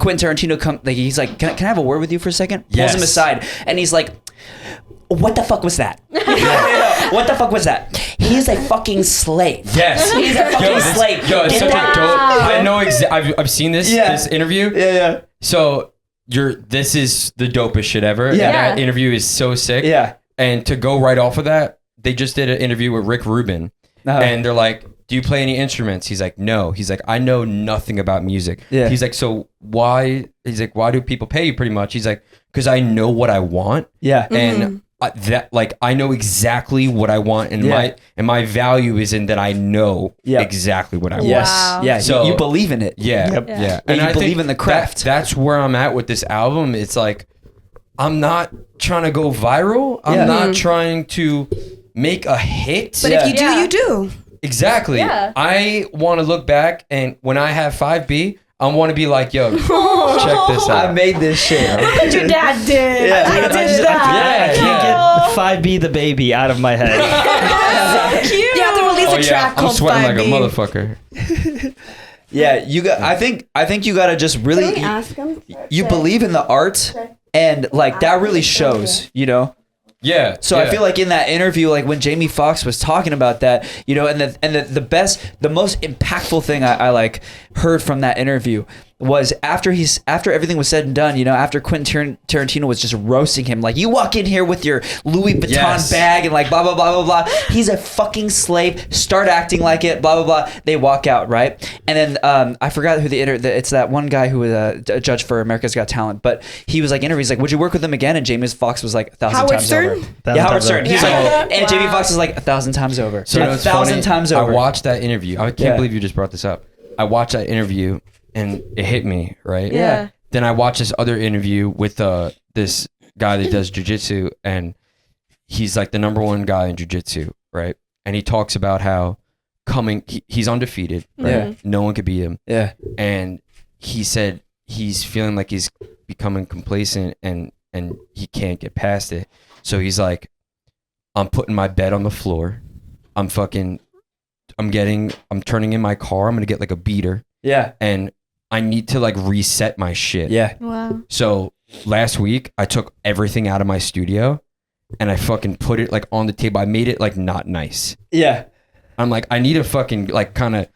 Quentin Tarantino he's like, can I have a word with you for a second? Pulls Yes. him aside, and he's like, what the fuck was that? What the fuck was that? He's a fucking slave. Yes. He's a fucking slave. Yo, it's Get such that? a dope. I know I've seen this interview. Yeah. So this is the dopest shit ever. Yeah. And that interview is so sick. Yeah. And to go right off of that, they just did an interview with Rick Rubin. And they're like, do you play any instruments? He's like, no. He's like, I know nothing about music. Yeah. He's like, so why? He's like, why do people pay you? Pretty much. He's like, because I know what I want. Yeah. And I know exactly what I want, and my value is in that I know exactly what I want. Yes. Wow. Yeah. So- you believe in it. Yeah, Yep. yeah. And you I believe think in the craft. That's where I'm at with this album. It's like I'm not trying to go viral. I'm not trying to make a hit. But if you do, you do. Exactly. Yeah. I want to look back, and when I have 5B, I want to be like, yo, check this out. I made this shit. But your dad did. Yeah. I Dude, did that. I can't get 5B the baby out of my head. So cute. You have to release a track I'm called sweating 5B. like a motherfucker. Yeah, you got. I think you got to just really. Can we ask him? You believe in the art, and like that really shows. You know. Yeah. So I feel like in that interview, like when Jamie Foxx was talking about that, you know, and the most impactful thing I like heard from that interview was after everything was said and done, you know, after Quentin Tarantino was just roasting him, like, you walk in here with your Louis Vuitton bag and like blah blah blah blah blah. He's a fucking slave. Start acting like it. Blah blah blah. They walk out, right? And then I forgot who it's that one guy who was a judge for America's Got Talent, but he was like interviewed. He's like, would you work with him again? And Jamie Foxx was like 1,000 Howard times Stern? over. 1,000 Yeah, Howard times Stern. over. He's like, Yeah. and Jamie Foxx is like 1,000 times over. So you know what's 1,000 funny? times over. I watched that interview. I can't Yeah. believe you just brought this up. I watched that interview and it hit me, right? Yeah. Then I watched this other interview with this guy that does jujitsu, and he's like the number one guy in jujitsu, right? And he talks about how he's undefeated, right? Yeah. No one could beat him. Yeah. And he said he's feeling like he's becoming complacent and he can't get past it. So he's like, I'm putting my bed on the floor. I'm turning in my car. I'm going to get like a beater, Yeah. and I need to like reset my shit. Yeah. Wow. So last week I took everything out of my studio and I fucking put it like on the table. I made it like not nice. Yeah. I'm like, I need a fucking like kind of.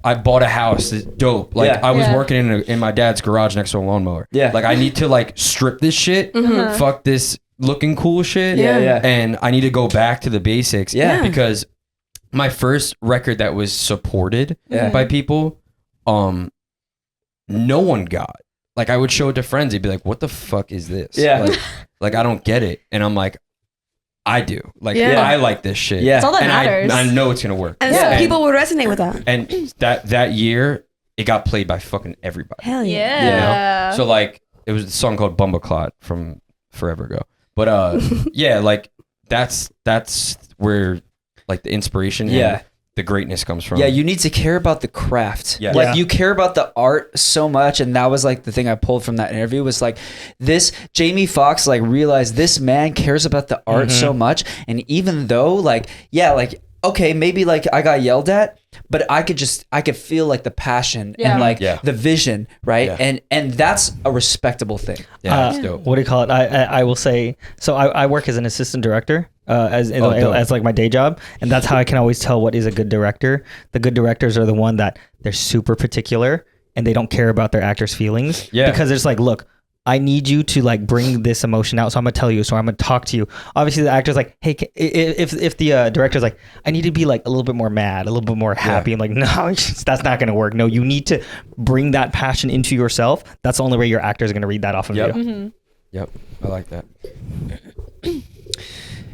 I bought a house that's dope. Like Yeah. I was Yeah. working in my dad's garage next to a lawnmower. Yeah. Like I need to like strip this shit. Fuck this looking cool shit. Yeah. Yeah. And I need to go back to the basics. Yeah. Because my first record that was supported Yeah. by people, no one got. Like I would show it to friends. They'd be like, "What the fuck is this?" Yeah. Like I don't get it. And I'm like, I do. Like Yeah. I like this shit. Yeah. It's all that And matters. I know it's gonna work. And some people will resonate with that. And that year, it got played by fucking everybody. Hell You Yeah. know? So like, it was a song called Bumbleclot from forever ago. But yeah, like that's where like the inspiration and the greatness comes from. Yeah, you need to care about the craft. Yeah. Like you care about the art so much, and that was like the thing I pulled from that interview was like this Jamie Foxx like realized this man cares about the art so much, and even though like okay, maybe like I got yelled at, but I could feel like the passion and like the vision, right? Yeah. And that's a respectable thing. Yeah, that's dope. What do you call it? I will say, so I work as an assistant director as like my day job, and that's how I can always tell what is a good director. The good directors are the one that they're super particular and they don't care about their actors' feelings. Yeah. Because it's like, look, I need you to like bring this emotion out, so I'm gonna tell you, so I'm gonna talk to you. Obviously the actor's like, hey, if the director's like, I need to be like a little bit more mad, a little bit more happy. I'm like, no, that's not gonna work. No, you need to bring that passion into yourself. That's the only way your actor is gonna read that off of you. Yep, I like that.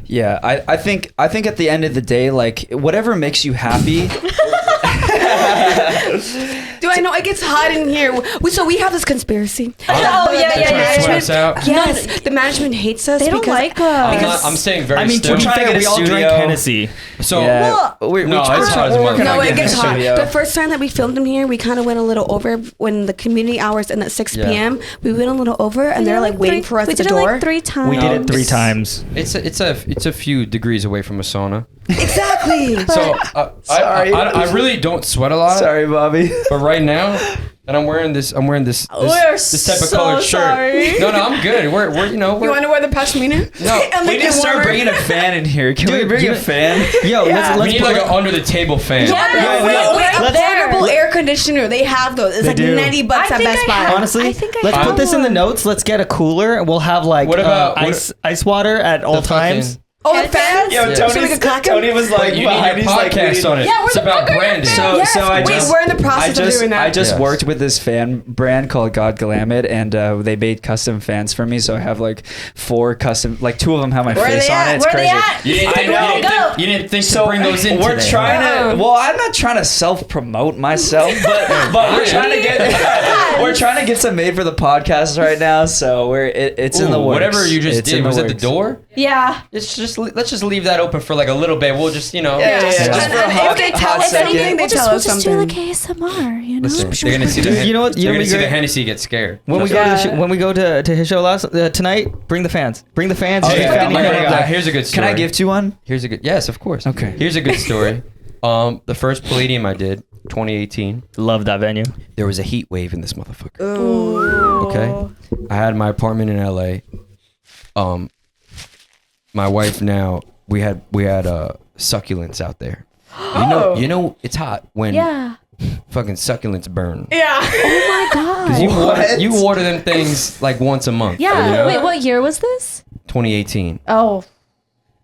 Yeah, I think at the end of the day, like whatever makes you happy. Do I know it gets hot in here? So we have this conspiracy. Yes, the management hates us. They don't like us. I'm saying very. I mean, still. to be trying to fair, get we a all drank studio. Hennessy. So We're no, it's hot as a motherfucker. No, it get gets a hot. studio. The first time that we filmed them here, we kind of went a little over when the community hours and at 6 p.m. We went a little over, and they're like waiting for us at the door. We did it like 3 times. We did it 3 times. It's a few degrees away from a sauna. Exactly. So Sorry. I really don't sweat a lot. Sorry, Bobby. But right now, and I'm wearing this type of colored shirt. No, I'm good. We're You want to wear the pashmina? No, And We make need to it start warmer? bringing a fan in here. Can we bring a fan? Yo, let's we need put like an under the table fan. Yeah, wait, a let's- portable air conditioner. They have those. It's They like do. $90 I at think Best I Buy. have- Honestly, I think I let's have put this in the one. notes. Let's get a cooler and we'll have like What about- ice water at all times. Oh, the fans? Yo, So we could clack them? Tony was like, You need behind, a he's like, podcast on it. Yeah, It's about branding. So Yes, I wait, just we're in the process of doing that. I just Yes. worked with this fan brand called God Galamid, and they made custom fans for me. So I have like 4 custom, like 2 of them have my Where are face they on at? it. It's Where crazy. they at? You didn't think, I know. you didn't think So to bring those in we're today. trying to. Well, I'm not trying to self promote myself, but we're trying to get some made for the podcast right now. So it's in the Ooh, works. whatever you just It's did in was at the works. door. Yeah. Let's just leave that open for like a little bit. We'll just Yeah. And Just for a if they tell us second. something, they tell us something. We'll just do like ASMR, you know? Listen, they're gonna see the You know what? You They're know gonna what'd see be the great? Hennessy get scared. When we Trust go me. to when we go to his show tonight, bring the fans. Bring the fans. Oh, Bring yeah. the family. Okay. Bring Yeah, it. here's a good story. Can I give to one? Here's a good. Yes, of course. Okay. Here's a good story. The first Palladium I did, 2018. Love that venue. There was a heat wave in this motherfucker. Ooh. Okay. I had my apartment in LA. My wife now. We had succulents out there. You know it's hot when Yeah. fucking succulents burn. Yeah. Oh my god. Cause you water them things like once a month. Yeah. You know? Wait, what year was this? 2018. Oh.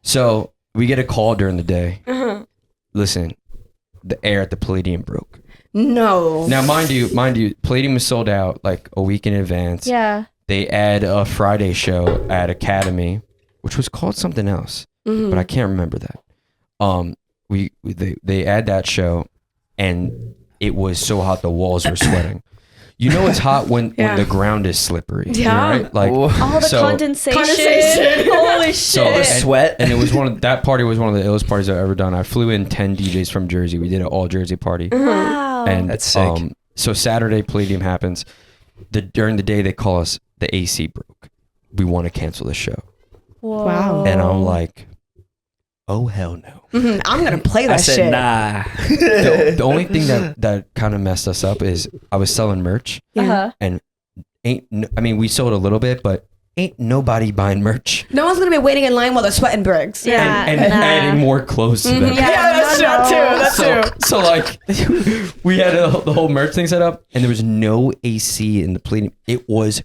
So we get a call during the day. Listen, the air at the Palladium broke. No. Now, mind you, Palladium was sold out like a week in advance. Yeah. They add a Friday show at Academy, which was called something else, but I can't remember that. They add that show, and it was so hot the walls were sweating. You know it's hot when the ground is slippery. Yeah. Right? Like All the so- condensation. Condensation. Holy shit. So The sweat. and it was that party was one of the illest parties I've ever done. I flew in 10 DJs from Jersey. We did an all Jersey party. Wow. And That's sick. So Saturday Palladium happens. During the day they call us, the AC broke. We want to cancel the show. Whoa. Wow. And I'm like, oh hell no. I'm gonna play that I said, shit. nah. The only thing that kind of messed us up is I was selling merch, Uh-huh. and we sold a little bit, but ain't nobody buying merch. No one's gonna be waiting in line while they're sweating bricks. Yeah. And nah. adding more clothes to them. Yeah, that's true too. That's true. So like we had the whole merch thing set up, and there was no AC in the Palladium. It was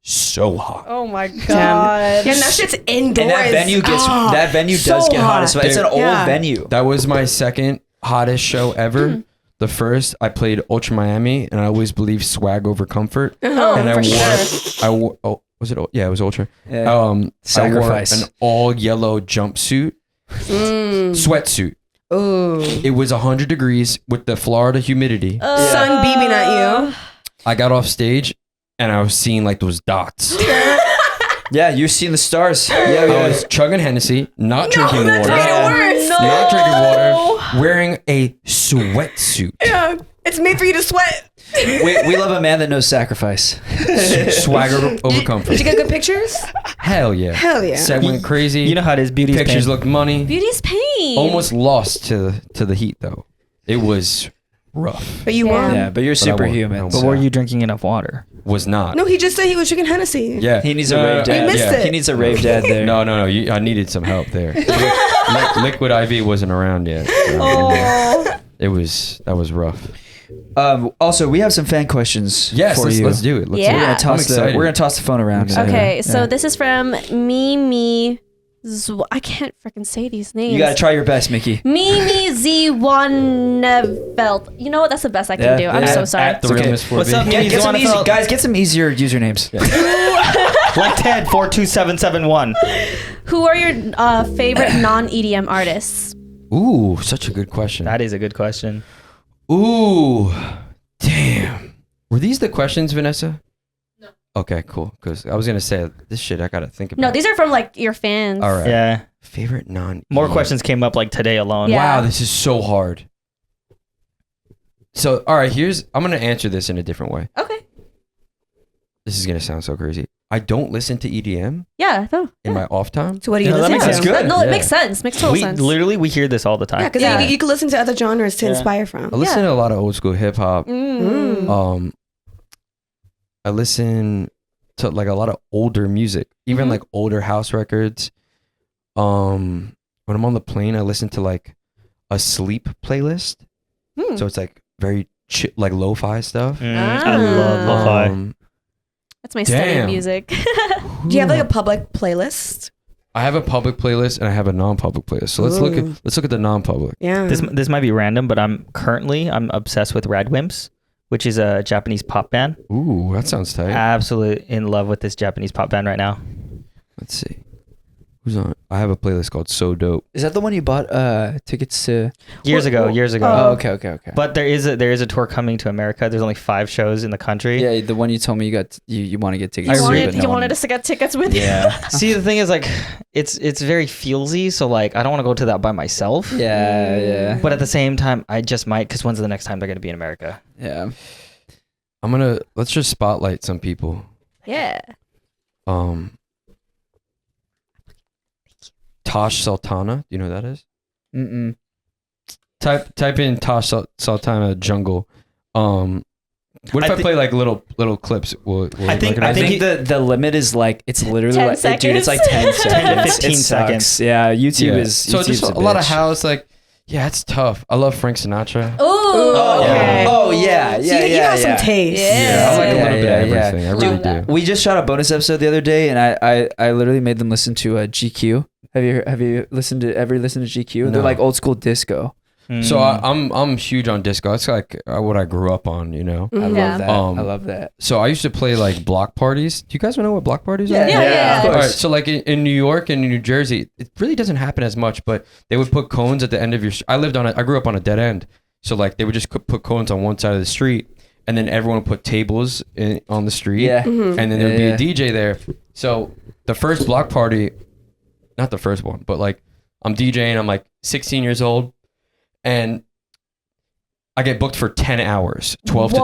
so hot. Oh my god. Yeah, and that shit's indoors. And that venue does get hot as well. It's an old Yeah. venue. That was my second hottest show ever. The first, I played Ultra Miami, and I always believe swag over comfort. Oh, And for I wore, oh, was it? Yeah, it was Ultra. Yeah. I Sacrifice. wore an all yellow jumpsuit, sweatsuit. Ooh. It was 100 degrees with the Florida humidity. Sun beaming at you. I got off stage, and I was seeing like those dots. Yeah, you've seen the stars. I was chugging Hennessy, not drinking that's water. made it worse. Not drinking water, wearing a sweatsuit. Yeah, it's made for you to sweat. We love a man that knows sacrifice. Swagger over comfort. Did you get good pictures? Hell yeah. Hell yeah. Set went crazy. You know how it is. Beauty's Pictures pain. looked money. Beauty's pain. Almost lost to the heat though. It was rough. But you Yeah. won. Yeah, but you're But I won't- superhuman. I won't. But so- were you drinking enough water? Was not. No, he just said he was drinking Hennessy. Yeah. He needs a rave dad. You missed it. He needs a rave dad there. No. I needed some help there. Liquid IV wasn't around yet. So Oh. that was rough. Also, we have some fan questions Yes, for let's, you. let's do it. Let's Yeah. do it. We're gonna I'm excited. toss the phone around. Okay, so Yeah. this is from Mimi. I can't freaking say these names. You gotta try your best, Mickie. Mimi Zwanneveld. You know what? That's the best I can do. I'm Yeah. so sorry. At the It's okay. Realness 4B. What's up, Mimi? Get some easy, Zwanneveld. guys. Get some easier usernames. Like Ted 42771. Who are your favorite non-EDM artists? Ooh, such a good question. That is a good question. Ooh, damn. Were these the questions, Vanessa? No. Okay, cool. Because I was gonna say this shit. I gotta think about. No, these are from like your fans. All right. Yeah. Favorite non. More questions came up like today alone. Yeah. Wow, this is so hard. So, all right, I'm gonna answer this in a different way. Okay. This is gonna sound so crazy. I don't listen to EDM Yeah. Oh, in yeah. my off time. So what do you Yeah, that listen makes to? sense. Good. No, it Yeah. makes sense. Makes total We sense. literally hear this all the time. Yeah, because Yeah. you can listen to other genres to Yeah. inspire from. I listen to a lot of old school hip hop. Mm. I listen to like a lot of older music, even Mhm. like older house records. When I'm on the plane, I listen to like a sleep playlist. Hmm. So it's like very like lo-fi stuff. I love lo-fi. That's my study Damn. music. Do you have like a public playlist? I have a public playlist and I have a non-public playlist. So let's look Ooh. at the non-public. Yeah. This might be random, but I'm obsessed with Radwimps, which is a Japanese pop band. Ooh, that sounds tight. Absolutely in love with this Japanese pop band right now. Let's see. Who's on? I have a playlist called So Dope. Is that the one you bought tickets to? Years ago. Oh, okay. But there is a tour coming to America. There's only 5 shows in the country. Yeah, the one you told me you want to get tickets. I to, really- but You no one- wanted us to get tickets with you. Yeah. See, the thing is, like, it's very feelsy, so like I don't want to go to that by myself. Yeah. But at the same time, I just might, because when's the next time they're gonna be in America? Yeah. Let's just spotlight some people. Yeah. Tosh Sultana. Do you know who that is? Mm-mm. Type in Tosh Sultana jungle. What if I I play like little clips? I think- I think the limit is like it's literally 10 like dude, it's like seconds. 10 seconds. 15 It sucks. seconds. Yeah, YouTube Yeah. is So YouTube's just a lot of house. Like, yeah, it's tough. I love Frank Sinatra. Ooh. Oh, Okay. oh yeah, So you have some taste. Yeah. I like a little bit of Yeah. everything. I really Dude, do. We just shot a bonus episode the other day, and I literally made them listen to GQ. Have you ever listened to GQ? No. They're like old school disco. So I'm huge on disco. That's like what I grew up on, you know. I love Yeah. that. I love that. So I used to play like block parties. Do you guys know what block parties are? Yeah. Of All right. course. So like in New York and in New Jersey, it really doesn't happen as much. But they would put cones at the end of your. I grew up on a dead end. So like they would just put cones on one side of the street, and then everyone would put tables on the street. Yeah. Mm-hmm. And then there'd Yeah. be a DJ there. So the first block party, not the first one, but like I'm DJing. I'm like 16 years old, and I get booked for 10 hours, 12 to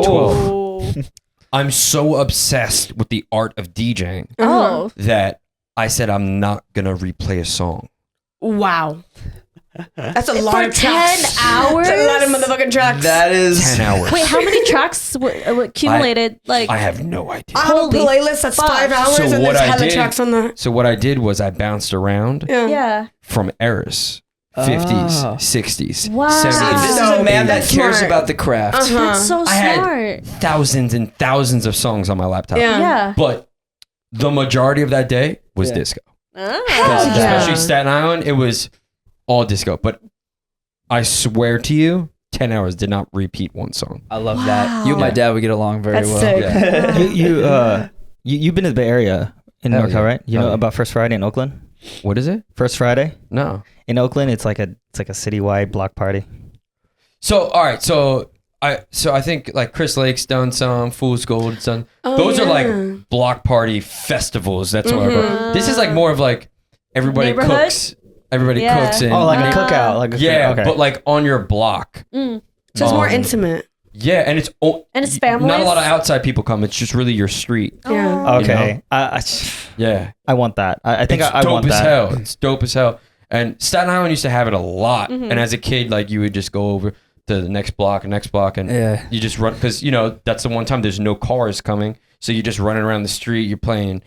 12. I'm so obsessed with the art of DJing Oh. that I said I'm not gonna replay a song. Wow. That's a lot For of tracks. 10 hours? That's a lot of motherfucking tracks. That is 10 hours. Wait, how many tracks were accumulated? I have no idea. I have a Holy playlist that's fuck. 5 hours So and what there's I hella did- tracks on there. So what I did was I bounced around Yeah. from eras, 50s, Oh. 60s, Wow. 70s. this is So a man that cares smart. about the craft. Uh-huh. That's so I had- smart. Thousands and thousands of songs on my laptop. Yeah. Yeah. But the majority of that day was Yeah. disco. Oh. Especially Yeah. Staten Island, it was all disco. But I swear to you, 10 hours did not repeat one song. I love that. You and Wow. my dad would get along very That's well. sick. Yeah. You've been to the Bay Area in Hell NorCal, yeah. right? You Hell know yeah. about First Friday in Oakland? What is it? First Friday No. in Oakland, it's like a citywide block party. So, all right. So I think like Chris Lake's done some, Fool's Gold's done. Those are like block party festivals. That's what I go. This is like more of like everybody cooks. Everybody cooks and like a cookout. Like but like on your block. So it's more intimate. Yeah, and it's families? Not a lot of outside people come. It's just really your street. Yeah. Okay. Yeah. I want that. I think It's I dope want as that. hell. It's dope as hell. And Staten Island used to have it a lot. And as a kid, like you would just go over to the next block, and you just run because that's the one time there's no cars coming, so you're just running around the street. You're playing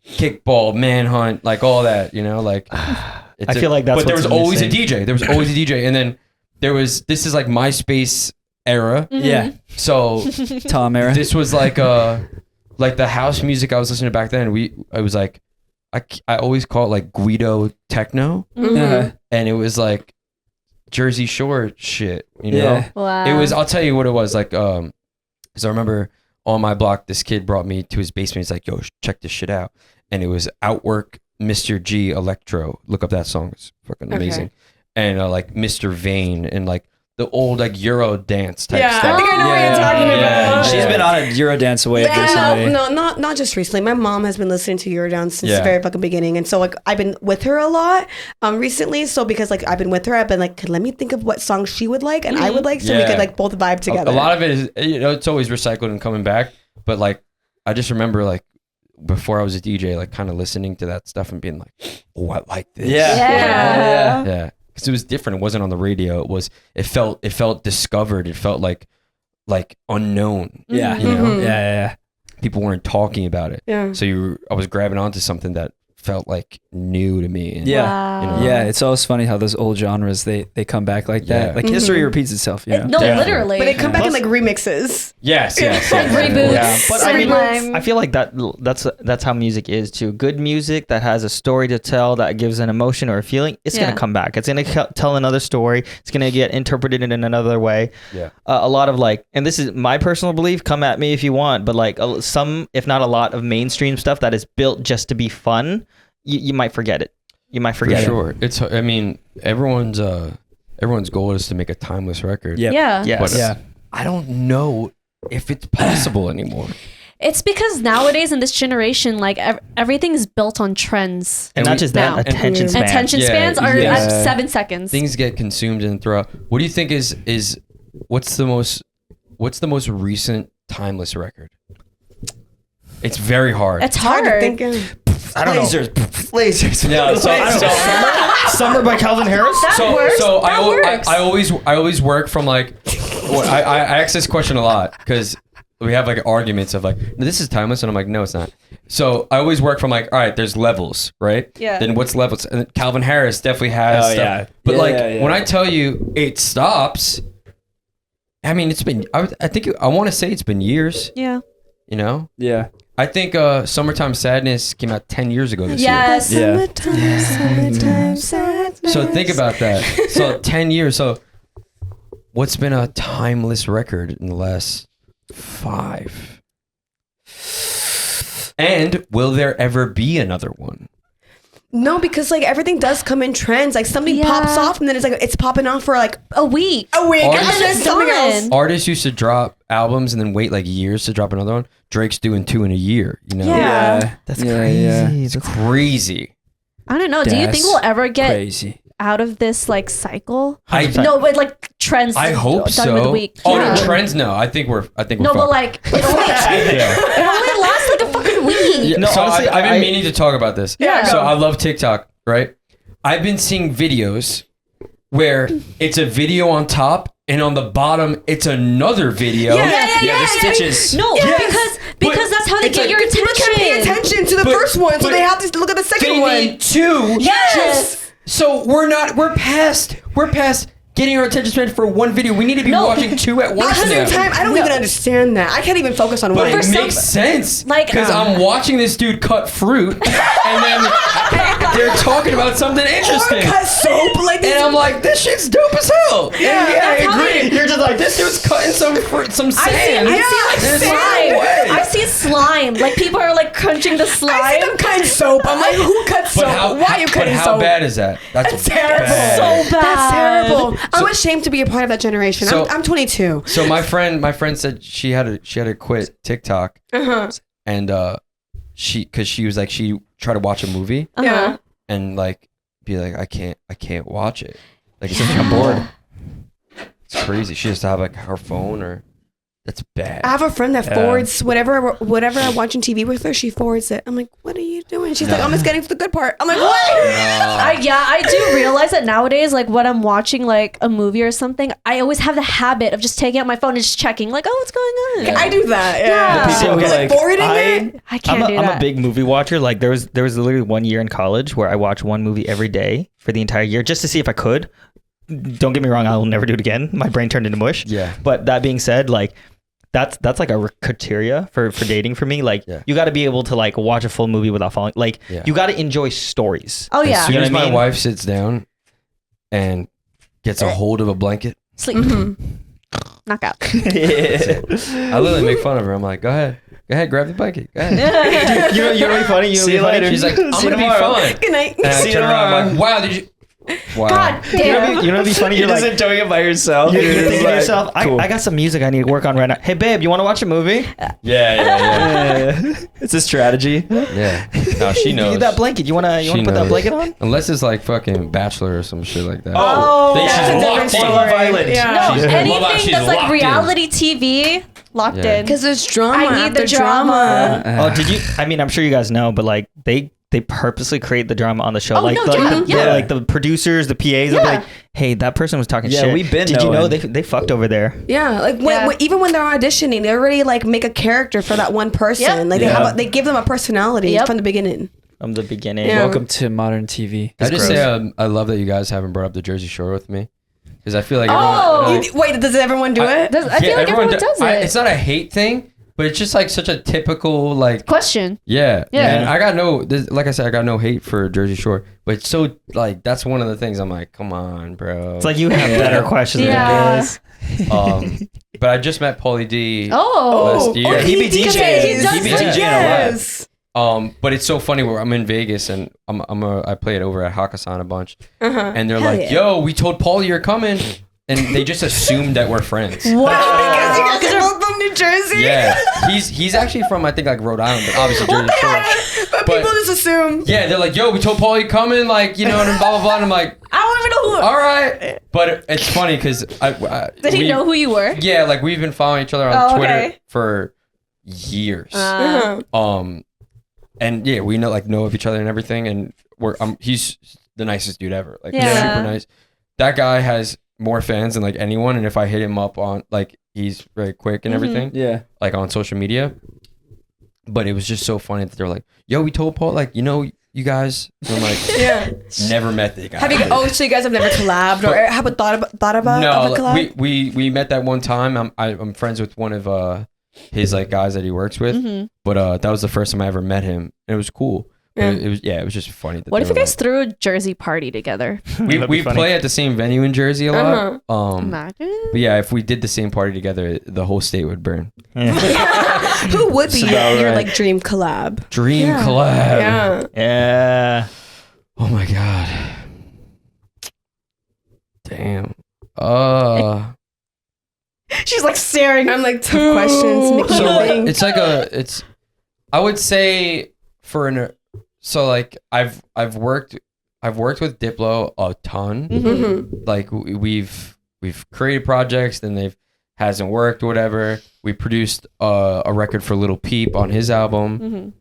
kickball, manhunt, like all that. I feel like that's. But there was always a DJ. There was always a DJ, and then this is like MySpace era. Yeah. So Tom era. this was like the house music I was listening to back then. I was like, I always call it like Guido techno, and it was like Jersey Shore shit. Wow. It was. I'll tell you what it was like. Because I remember on my block, this kid brought me to his basement. He's like, "Yo, check this shit out," and it was Outwork, Mr. G Electro. Look up that song; it's fucking amazing. And like Mr. Vane and like the old like Euro dance type stuff. I think I know what you're talking about. She's been on a Eurodance wave recently. No, not just recently. My mom has been listening to Eurodance since the very fucking beginning, and so like I've been with her a lot recently. So because like I've been with her, I've been like, let me think of what songs she would like and I would like, so we could like both vibe together. A lot of it is it's always recycled and coming back, but like I just remember like before I was a DJ, like kind of listening to that stuff and being like, oh, I like this. Yeah. Because it was different. It wasn't on the radio. It felt discovered. It felt like unknown. Yeah. Yeah. People weren't talking about it. Yeah. So I was grabbing onto something that felt like new to me. And, Yeah, it's always funny how those old genres they come back like that. Like history repeats itself. Literally. But they come back in like remixes. Yes. Like reboots. Yeah, but Reboots. I feel like that's how music is too. Good music that has a story to tell, that gives an emotion or a feeling, it's gonna come back. It's gonna tell another story. It's gonna get interpreted in another way. Yeah. A lot of like, and this is my personal belief. Come at me if you want, but like some, if not a lot of mainstream stuff that is built just to be fun, you might forget it. You might forget it. For sure. It's. I mean, everyone's goal is to make a timeless record. Yeah. But I don't know if it's possible anymore. It's because nowadays in this generation, like everything's built on trends. And not just that, now. attention span. Attention spans are at 7 seconds. Things get consumed and thrown out. What do you think is what's the most recent timeless record? It's very hard. It's hard to think of. I don't know. Lasers. Yeah, Summer by Calvin Harris. works. So That works. I always work from like I ask this question a lot because we have like arguments of like, this is timeless, and I'm like, no, it's not. So I always work from like, all right, there's levels, right? Yeah. Then what's levels? And Calvin Harris definitely has stuff. Yeah. But Yeah, when I tell you it stops, I mean it's been. I want to say it's been years. Yeah. Yeah. I think Summertime Sadness came out 10 years ago this Yes. Yeah. Summertime sadness. year. So think about that. So 10 years. So what's been a timeless record in the last 5? And will there ever be another one? No, because like everything does come in trends. Like something pops off and then it's popping off for like A week. a week. Artists- And then there's something else. Artists used to drop albums and then wait like years to drop another one. Drake's doing 2 in a year, Yeah. That's Yeah, crazy. yeah. It's crazy. I don't know. Do you think That's we'll ever get Crazy. out of this like cycle? No, But like trends. I hope done so. With a week. Oh Yeah. no, trends? No, I think we're No, fucked. but like it only lasts like a fucking week. Yeah, No, so honestly, I've been meaning to talk about this. Yeah, So go. I love TikTok, right? I've been seeing videos where it's a video on top and on the bottom it's another video. Yeah, the stitches. No, Yes. because that's how they it's get like- your People can't pay attention. attention to the But- first one, so but they have to look at the second They one. need 2. Yes. So we're past getting our attention span for one video. We need to be No. watching 2 at At once the same now. time, I don't even understand that. I can't even focus on But one. it makes sense like, because I'm watching this dude cut fruit, and then they're talking about something interesting. Cut soap like And I'm like, this shit's dope as hell. Yeah, I agree. You're just like, this dude's cutting some sand. I see There's like no slime. way. I see slime. Like people are like crunching the slime. I see them cutting soap. I'm like, who cuts soap? Why are you cutting But how soap? bad is that? That's terrible. bad. So bad. That's terrible. I'm ashamed to be a part of that generation. So- I'm 22. So my friend said she had to quit TikTok, and because she was like, she tried to watch a movie Yeah. and like be like, I can't watch it. Like it's I'm bored. It's crazy. She has to have like her phone or that's bad. I have a friend that forwards whatever I'm watching TV with her. She forwards it. I'm like, what are you doing? She's like, I'm just getting to the good part. I'm like, what? I do realize that nowadays, like when I'm watching like a movie or something, I always have the habit of just taking out my phone and just checking, like, oh, what's going on? I do that. Yeah. Yeah. The people who, Like forwarding it. I can't do I'm that. a big movie watcher. Like there was literally 1 year in college where I watched one movie every day for the entire year just to see if I could. Don't get me wrong, I will never do it again. My brain turned into mush. Yeah. But that being said, like that's like a criteria for dating for me. Like you got to be able to like watch a full movie without falling. Like you got to enjoy stories. Oh As yeah. soon You know as what I my mean? wife sits down and gets a hold of a blanket, Sleep. Knockout. I literally make fun of her. I'm like, go ahead, grab the blanket. Go ahead. you know what'd be funny? You know See you what'd be later. funny? She's like, I'm See you gonna be tomorrow. fun. Good night. And I See you turn around, I'm tomorrow. like, wow, did you? Wow. God You know damn. what'd be funny? You're You're just like, enjoying it by yourself. you're You're thinking to like, yourself, cool. I got some music I need to work on right now. Hey babe, you want to watch a movie? Yeah. It's a strategy. Yeah. No, she knows. Need that blanket. You wanna She put that knows. blanket on? Unless it's like fucking Bachelor or some shit like that. Oh, Then that's a she's different locked in. story. Love Island. Yeah. No, She's- anything she's that's like locked in. reality TV, locked Yeah. in. Because there's drama. I need the after drama. Oh, did you? I mean, I'm sure you guys know, but like they purposely create the drama on the show. Oh, like, no, like, yeah. like the producers, the PAs, they'll be like, "Hey, that person was talking Yeah, shit." we've been Did you know knowing. they fucked over there? Yeah, like Yeah. even when they're auditioning, they already like make a character for that one person. Yep. Like Yeah. they give them a personality Yep. from the beginning. From the beginning. Yeah. Welcome to modern TV. I just gross. say I love that you guys haven't brought up the Jersey Shore with me because I feel like Oh. everyone. Wait, does everyone do it? I feel like everyone does it. It's not a hate thing, but it's just like such a typical like. Question. Yeah. Yeah. And I got like I said, I got no hate for Jersey Shore, but it's so like that's one of the things I'm like, come on, bro. It's like you have better questions Yeah. than this. But I just met Pauly D. Oh. Last year. he be DJs. DJing. does He be like DJing a lot. Yes. But it's so funny where I'm in Vegas and I play it over at Hakkasan a bunch, and they're Hell like, yeah. "Yo, we told Pauly you're coming," and they just assumed that we're friends. Because you guys are both from New Jersey. Yeah, he's actually from I think like Rhode Island, but obviously Jersey Shore. But people just assume. Yeah, they're like, "Yo, we told Pauly coming," like and blah blah blah. And I'm like, I don't even know who. "All right," but it's funny because Did he know who you were? Yeah, like we've been following each other on Oh, Twitter okay. for years. Uh-huh. And yeah, we know of each other and everything, and he's the nicest dude ever. Like Yeah. super nice. That guy has more fans than like anyone, and if I hit him up on like he's very quick and everything, Yeah. like on social media. But it was just so funny that they're like, "Yo, we told Paul, like, you guys." And I'm like, Yeah. never met the guy. Have you? Oh, so you guys have never collabed or have a thought about No, of a like, collab? we met that one time. I'm friends with one of his like guys that he works with, but that was the first time I ever met him. And it was cool. Yeah. But it was just funny. That What if they you were guys threw a Jersey party together? like, we play at the same venue in Jersey a lot. Imagine. But yeah, if we did the same party together, the whole state would burn. Who would be about your right. like dream collab? Dream collab. Yeah. Yeah. Oh my god. Damn. She's like staring. I'm like tough questions. Make me So think. it's like I would say so like I've worked with Diplo a ton. Mhm. Like we've created projects, then they've hasn't worked or whatever. We produced a record for Lil Peep on his album.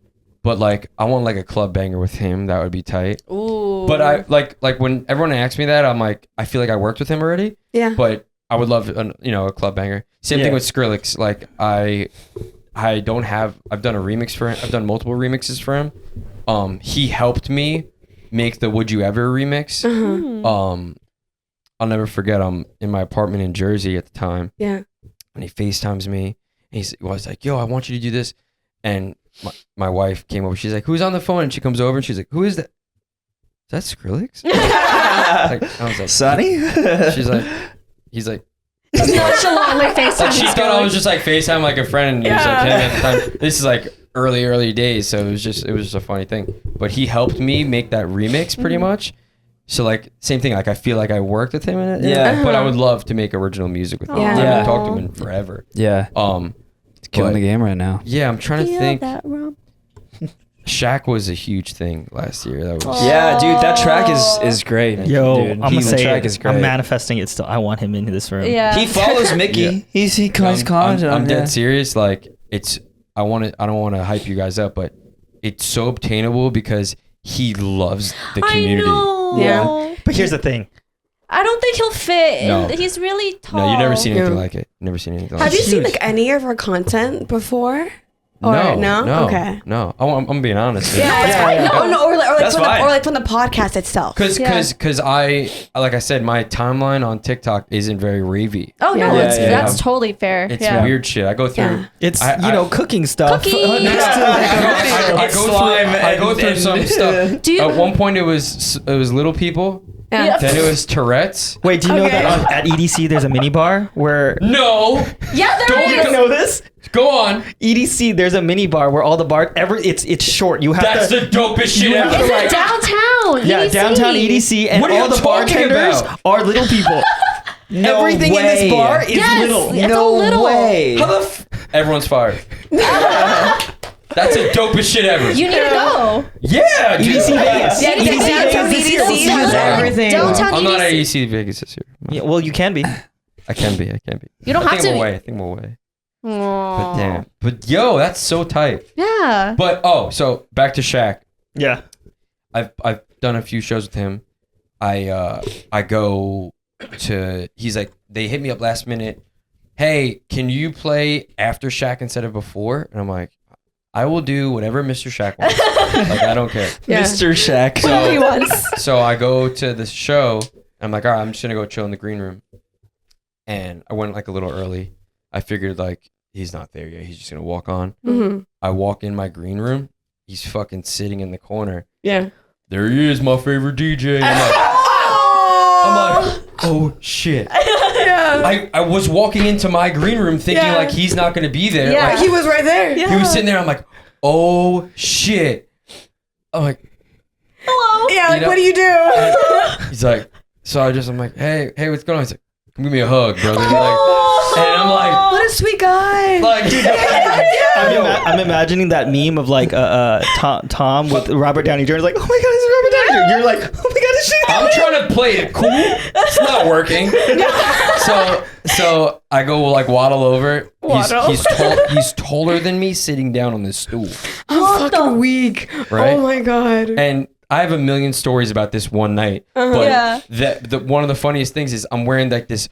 But like I want like a club banger with him. That would be tight. Ooh. But I like when everyone asks me that, I'm like, I feel like I worked with him already. Yeah. But I would love a club banger. Same thing with Skrillex. Like I've done a remix for him. I've done multiple remixes for him. He helped me make the Would You Ever remix. I'll never forget. I'm in my apartment in Jersey at the time. Yeah. And he FaceTimes me. And he was like, "Yo, I want you to do this." And my wife came over. She's like, "Who's on the phone?" And she comes over and she's like, "Who is that?" that Skrillex? I was like, Sonny? He's like, Nonchalantly FaceTime. like she thought I was just like FaceTime like a friend. And it was like him at the time. This is like early days, so it was just a funny thing. But he helped me make that remix pretty much. So like same thing. Like I feel like I worked with him in it. Yeah. But I would love to make original music with him. Yeah. I haven't Yeah. talked to him in forever. Yeah. It's killing but- the game right now. Yeah, I'm trying to think. That rum. Shaq was a huge thing last year. That was Yeah, dude, that track is great. Yo, dude. I'm gonna The say track it. is great. I'm manifesting it still. I want him into this room. Yeah. He follows Mickie. Yeah. He calls content. I'm dead serious. Like it's I don't want to hype you guys up, but it's so obtainable because he loves the community. I know. Yeah. But here's the thing. I don't think he'll fit. No. He's really tall. No, you've never seen anything Yeah. like it. Never seen anything Have like you it. seen like any of her content before? Or no? Okay. No. I'm being honest. Yeah, it's fine. No, or like That's fine. from the podcast itself. Cause I like I said, my timeline on TikTok isn't very ravey. Oh no, Yeah. that's totally fair. It's yeah. weird shit. I go through. Yeah. It's I- cooking stuff. Cooking. Next to, like, I go through some stuff. Do you? At one point, it was little people. Yeah. Then it was Tourette's. Wait, do you know Okay. that at EDC there's a mini bar where? No, Yeah, there Don't is. You don't know this? go on. EDC there's a mini bar where all the bar it's short. You have That's to. the dopest shit You have ever. to, It's in downtown. Yeah, EDC. downtown EDC, and What are you all the talking bartenders about? are little people. Everything in way. this bar is Yes. little. It's No all little. way. How the everyone's fired. That's the dopest shit ever. You need to go. Yeah, dude. EDC Vegas. Yeah, EDC downtown Vegas. EDC has everything. Downtown I'm not at EDC. EDC Vegas this year. Yeah, well, you can be. I can be. You don't I have think I'm to. away. I think I'm away. But Aw. damn. But yo, that's so tight. Yeah. But so back to Shaq. Yeah. I've done a few shows with him. I go to. He's like, they hit me up last minute. Hey, can you play after Shaq instead of before? And I'm like, I will do whatever Mr. Shaq wants. Like I don't care. Yeah. Mr. Shaq. Whatever he wants. So I go to the show. And I'm like, all right, I'm just gonna go chill in the green room. And I went like a little early. I figured like he's not there yet. He's just gonna walk on. Mm-hmm. I walk in my green room. He's fucking sitting in the corner. Yeah. There he is, my favorite DJ. And I'm like, oh shit. Yeah. I was walking into my green room thinking Yeah. like he's not gonna be there. Yeah. Like, He was right there. Yeah. he was sitting there. I'm like, oh shit. I'm like, Hello. Yeah, like You know- what do you do? he's like, so I'm like, hey, what's going on? He's like, give me a hug, brother. He's like, and I'm like, What a sweet guy. dude, I'm imagining that meme of like Tom with Robert Downey Jr. Like, oh my god, it's Robert Downey Jr. You're like, oh my god, it's shit. I'm trying to play it cool. It's not working. So I go like waddle over. Waddle. He's taller than me, sitting down on this stool. I'm What the- fucking weak. Right? Oh my god. And I have a million stories about this one night. But Yeah. the one of the funniest things is I'm wearing like this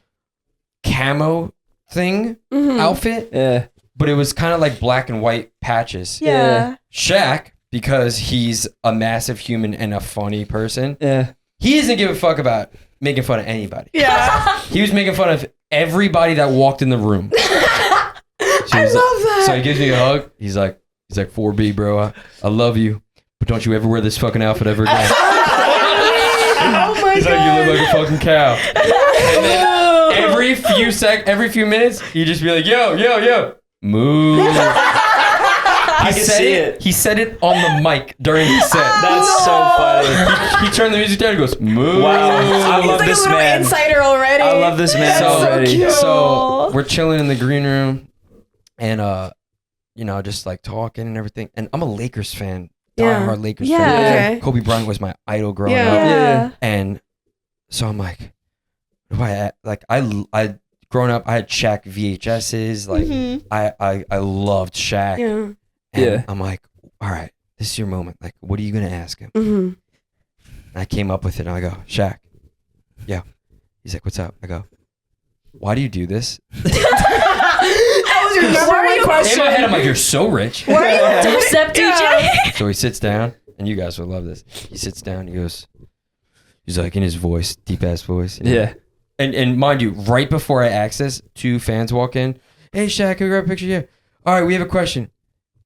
camo thing outfit, Yeah. but it was kind of like black and white patches. Yeah. Shaq, because he's a massive human and a funny person, Yeah. he doesn't give a fuck about making fun of anybody. Yeah. He was making fun of everybody that walked in the room. So I love that. So he gives me a hug. He's like 4B, bro. I love you, but don't you ever wear this fucking outfit ever again. Oh my He's like, god. you look like a fucking cow. And then every few minutes, he'd just be like, yo, move. I can see it. He said it on the mic during his set. That's so funny. He turned the music down and goes, move. Wow. I He's love like this a little man. insider already. I love this man So- already. cute. So we're chilling in the green room and just like talking and everything. And I'm a Lakers fan. Yeah. Diehard Lakers Yeah. fan. Okay. Kobe Bryant was my idol growing Yeah. up. Yeah. And so I'm like, I growing up, I had Shaq VHSs. Like Mhm. I loved Shaq. Yeah. And Yeah. I'm like, all right, this is your moment. Like, what are you gonna ask him? Mm-hmm. And I came up with it and I go, Shaq. Yeah. He's like, what's up? I go, why do you do this? That was your number one In question. my head, I'm like, you're so rich. Where are you dubstep DJ? So he sits down, and you guys would love this. He sits down, he's like in his voice, deep ass voice. you know? Yeah. And mind you, right before I access, 2 fans walk in. Hey Shaq, can we grab a picture? Yeah. All right, we have a question.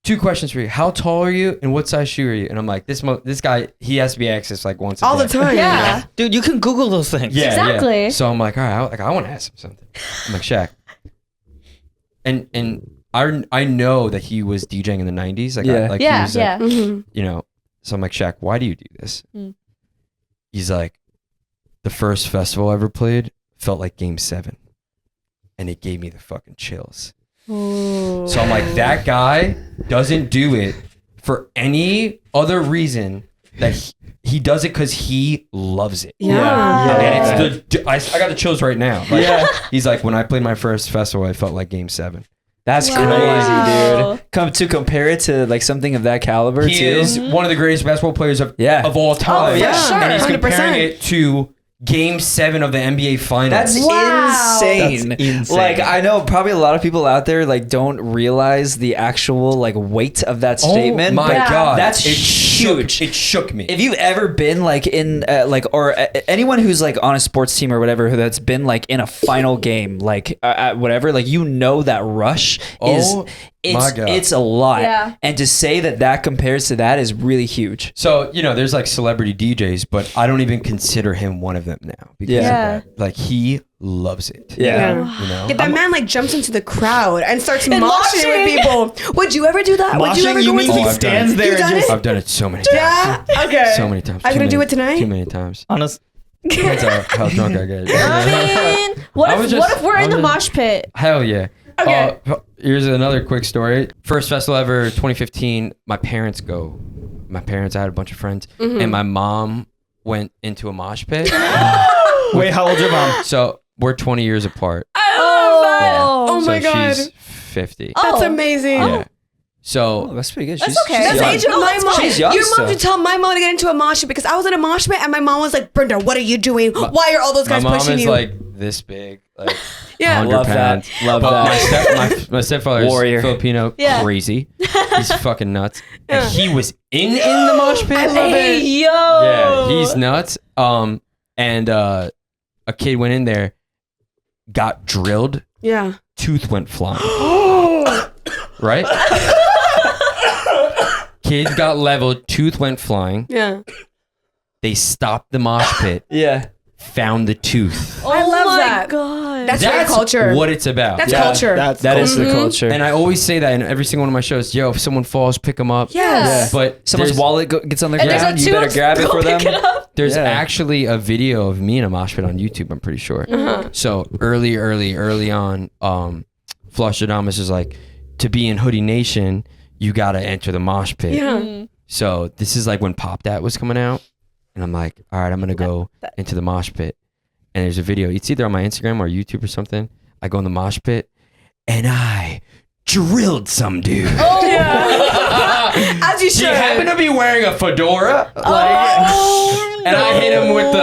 2 questions for you. How tall are you and what size shoe are you? And I'm like, this guy, he has to be asked this like once a All day. the time. Yeah. Dude, you can Google those things. Yeah, Exactly. Yeah. So I'm like, all right, I want to ask him something. I'm like, Shaq. And I know that he was DJing in the 90s. Like, Yeah. he was, like, Mhm. you know, so I'm like, Shaq, why do you do this? He's like, the first festival I ever played felt like Game 7. And it gave me the fucking chills. Ooh. So I'm like, that guy doesn't do it for any other reason that he does it because he loves it. Yeah. And it's I got the chills right now. Like, he's like, when I played my first festival, I felt like Game 7. That's Wow. crazy, dude. Come to compare it to like something of that caliber He too. is one of the greatest basketball players of all time. Oh, yeah. Sure, And he's 100%. comparing it to Game 7 of the NBA Finals. That's Wow. insane. That's insane. Like I know probably a lot of people out there like don't realize the actual like weight of that statement. Oh my but God. that's it huge. It shook me. If you've ever been like in or anyone who's like on a sports team or whatever that's been like in a final game like whatever, like you know that rush my God. it's a lot. Yeah. And to say that compares to that is really huge. So, you know, there's like celebrity DJs, but I don't even consider him one of them now. Because Yeah. of that. Like, he loves it. Yeah. You know? Yeah, that man like jumps into the crowd and starts moshing moshing. with people. Would you ever do that? Would you ever Moshing, you go mean into he I've done stands it. there You've and done just... it? I've done it so many times. Yeah. Okay. So many times. Are you Too gonna do many- it tonight? Too many times. Honest. Depends how drunk I get. I mean, what if we're in the mosh pit? Hell yeah. Okay. Here's another quick story. First festival ever, 2015. My parents, I had a bunch of friends, and my mom went into a mosh pit. Wait, how old's your mom? So we're 20 years apart. Oh So my God. she's 50. That's Oh. amazing. Yeah. So Oh, that's pretty good. That's okay. That's the young. age of my mom. She's young Your mom still. should tell my mom to get into a mosh pit because I was in a mosh pit and my mom was like, Brinda, what are you doing? Why are all those my guys mom pushing is you? like this big, like Yeah. 100 Love that. pounds. Love But that. my stepfather is Warrior. Filipino, Yeah. crazy. He's fucking nuts. And he was in the mosh pit. I love Hey, it. yo. Yeah, he's nuts. And a kid went in there, got drilled, Yeah. tooth went flying. Right? Kid got leveled, tooth went flying. Yeah. They stopped the mosh pit, Yeah. found the tooth. I love my that. God. That's very culture. what it's about. That's Yeah, culture. That is the culture. And I always say that in every single one of my shows. Yo, if someone falls, pick them up. Yes. But Someone's there's, wallet gets on the And there's ground, a you better tooth, grab it go for them. pick it up. there's Yeah. actually a video of me in a mosh pit on YouTube, I'm pretty sure. So early on, Flushadamas is like, to be in Hoodie Nation, you got to enter the mosh pit. Yeah. So this is like when Pop Dat was coming out. And I'm like, all right, I'm going to go into the mosh pit. And there's a video. It's either on my Instagram or YouTube or something. I go in the mosh pit and I drilled some dude. Oh, yeah. As you He should. happened to be wearing a fedora. And I hit him with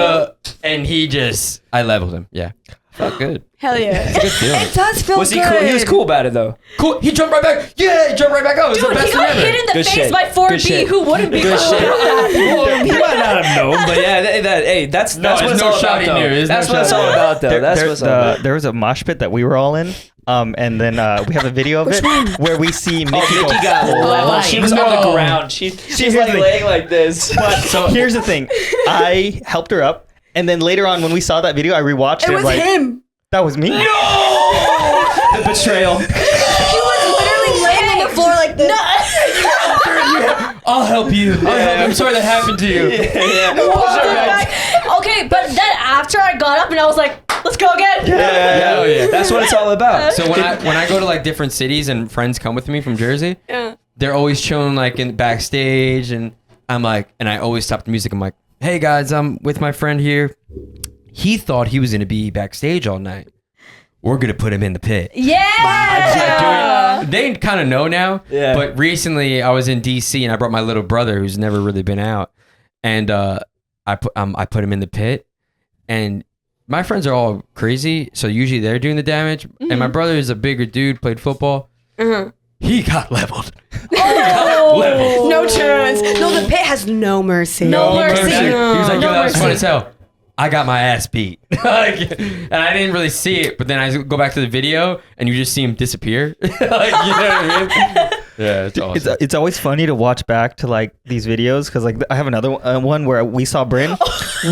I leveled him. Yeah. Felt good. Hell yeah. Good feeling. It does feel Was he good. cool? He was cool about it though. Cool. He jumped right back. Yeah, he jumped right back up. It was Dude, the he best thing got ever. hit in the Good face shit. by Good 4B. shit. Who wouldn't be Good cool shit. about that? He might not have known, but yeah, that's No, what there's it's no all shot about he though. knew. There's no That's what it's shot. all about though. That's what's all about. There was a mosh pit that we were all in, and then we have a video of it where we see Mickie Mickey go got leveled. flying. She was on the ground. She's Here's like the thing. laying like this. But so here's the thing, I helped her up, and then later on when we saw that video, I rewatched it. It was like, him. That was me. The betrayal. He was literally laying on the floor like this. I'll help you. I'm sorry that happened to you. Okay, but then after I got up and I was like, let's go again. Hell yeah. That's what it's all about. So when I go to like different cities and friends come with me from Jersey, they're always chilling like in backstage, and I'm like, and I always stop the music. I'm like, hey guys, I'm with my friend here. He thought he was gonna be backstage all night. We're gonna put him in the pit. Yeah. They kind of know now. Yeah. But recently I was in DC and I brought my little brother who's never really been out, and I put him in the pit, and my friends are all crazy, so usually they're doing the damage. And my brother is a bigger dude, played football. He got leveled. Oh. No chance. No, the pit has no mercy. No mercy. He was like, yo, No that was fun mercy. as hell. I got my ass beat. And I didn't really see it, but then I go back to the video and you just see him disappear. Like, you know what I mean? Yeah, it's awesome. It's always funny to watch back to like these videos because like I have another one where we saw Brin.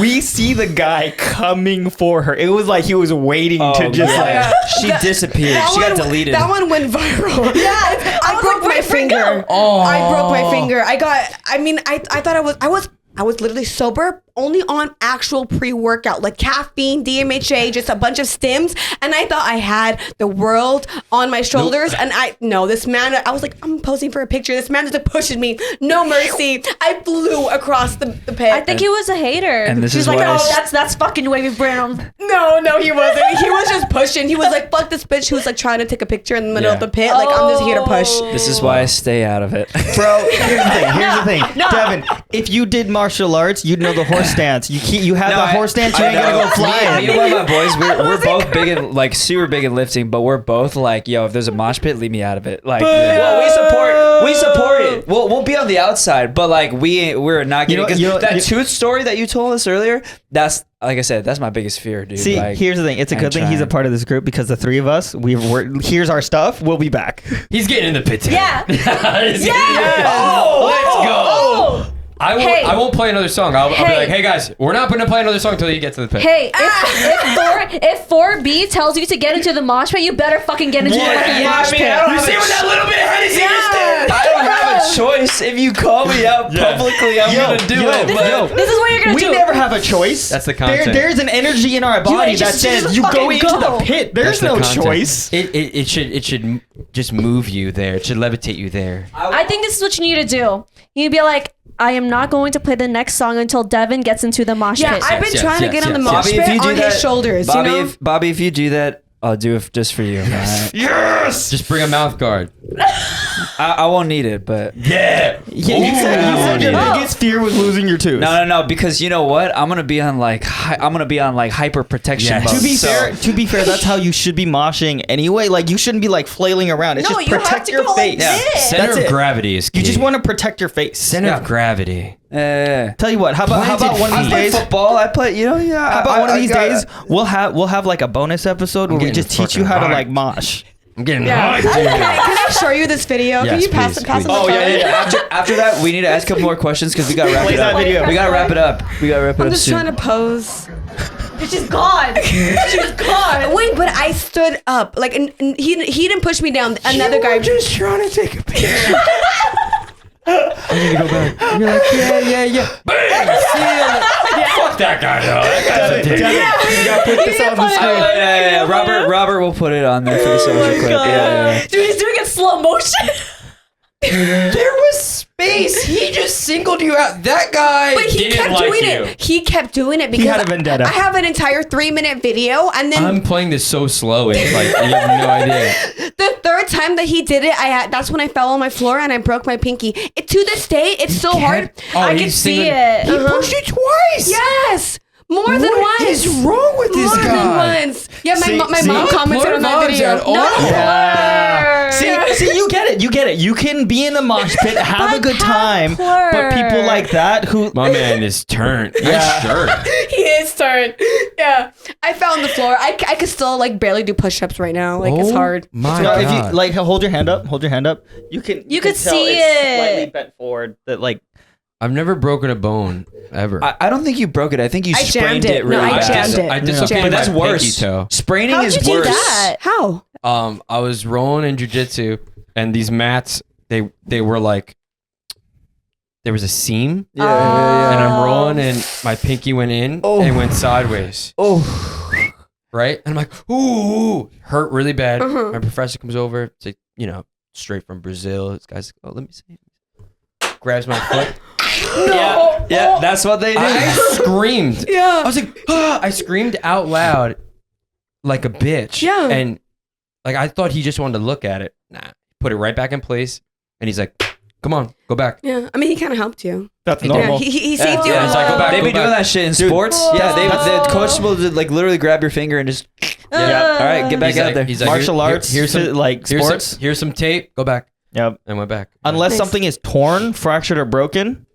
We see the guy coming for her. It was like he was waiting to just like she disappeared. She got deleted. That one went viral. Yeah, I broke my finger. Oh. I broke my finger. I thought I was literally sober, only on actual pre-workout, like caffeine, DMHA, just a bunch of stims. And I thought I had the world on my shoulders. Nope. And this man, I was like, I'm posing for a picture. This man just pushing me. No mercy. I flew across the pit. I think he was a hater. And this She's is like, why that's fucking Wavybrin. No, he wasn't. He was just pushing. He was like, fuck this bitch. He was like trying to take a picture in the middle of the pit. Like, I'm just here to push. This is why I stay out of it. Bro, here's the thing. Devin, if you did martial arts, you'd know the horse stance. You have the horse stance, you ain't gonna go flying. Me and one of my boys, we're both big in like super big in lifting, but we're both like, yo, if there's a mosh pit, leave me out of it. Like, well, we support it. We'll be on the outside, but like we're not getting that tooth story that you told us earlier. That's like I said, that's my biggest fear, dude. See, like, here's the thing. It's a good thing he's a part of this group because the three of us, here's our stuff. We'll be back. He's getting in the pit today. Yeah. Let's go. Hey. I won't play another song. I'll be like, hey guys, we're not going to play another song until you get to the pit. Hey, if 4B tells you to get into the mosh pit, you better fucking get into the fucking mosh pit. You see what that little bit of Hennessy just did? I don't have a choice. If you call me out publicly, I'm gonna do it. This is what you're gonna do. We never have a choice. That's the content. There's an energy in our body that says you go into the pit. There's no choice. It should just move you there. It should levitate you there. I think this is what you need to do. You'd be like, I am not going to play the next song until Devin gets into the mosh pit. I've been trying to get on the mosh Bobby, pit on his shoulders. Bobby, Bobby, if you do that, I'll do it just for you. Right? Yes! Just bring a mouth guard. I won't need it, but You said your biggest fear was losing your tooth. No, because you know what? I'm gonna be on like hyper protection mode. To be fair, that's how you should be moshing anyway. Like you shouldn't be like flailing around. It's just protect your face. Center of gravity is key. You just want to protect your face. Center of gravity. Tell you what, how about one of these days? Football. I play. How about one of these days? We'll have like a bonus episode where we just teach you how to like mosh. I'm getting Can I show you this video? Yes, Can you pass please, it? Pass please. it. Oh yeah. After that, we need to ask a couple more questions because we gotta wrap it up. We gotta wrap it up. I'm just trying to pose. She's gone. She's gone. Wait, but I stood up. Like, and he didn't push me down. Another guy just trying to take a picture. I need to go back. You're like, yeah. Bang! See ya. Fuck that guy, though. That guy's a You gotta put this on the screen. Yeah. Robert will put it on there for the social clip. Yeah. Dude, he's doing it slow motion. There was space. He just singled you out. That guy But he didn't kept like doing you. it. He kept doing it because He had a vendetta. I have an entire 3-minute video, and then I'm playing this so slow. It's like, you have no idea. the third time that he did it, that's when I fell on my floor and I broke my pinky. To this day, it's so hard. I can see it. He pushed it twice. Yes. More than once. What is wrong with this More guy? than once. Yeah, my mom commented on that video. See, you get it. You can be in the mosh pit, have a good time, but people like that who My man is turned. Sure. He is turned. Yeah. I fell on the floor. I could still like barely do push-ups right now. Like it's hard. My No, God. if you like hold your hand up, you can You can could tell see it's it. slightly bent forward. That like I've never broken a bone ever. I don't think you broke it. I think you I sprained jammed it. it really No, I bad. jammed it. I dislocated But that's my worse. pinky toe. Spraining How'd is you do worse. that? How? I was rolling in jiu-jitsu, and these mats, they were like, there was a seam, Yeah. and I'm rolling, and my pinky went in and went sideways. Oh. Right? And I'm like, ooh, hurt really bad. My professor comes over, it's like, straight from Brazil. This guy's like, let me see. Grabs my foot. Yeah, that's what they do. I screamed. Yeah. I was like, I screamed out loud like a bitch. Yeah. And like, I thought he just wanted to look at it. Nah. Put it right back in place. And he's like, come on, go back. Yeah. I mean, he kind of helped you. that's Yeah, normal. he saved you. Yeah, it's like, go back. They be doing that shit in sports. Yeah, the coach will like literally grab your finger and just. Yeah. All right, get back He's out like- there. he's like, Martial arts, here's some, like sports. Here's some tape. Go back. Yep. And went back. Unless Nice. something is torn, fractured, or broken.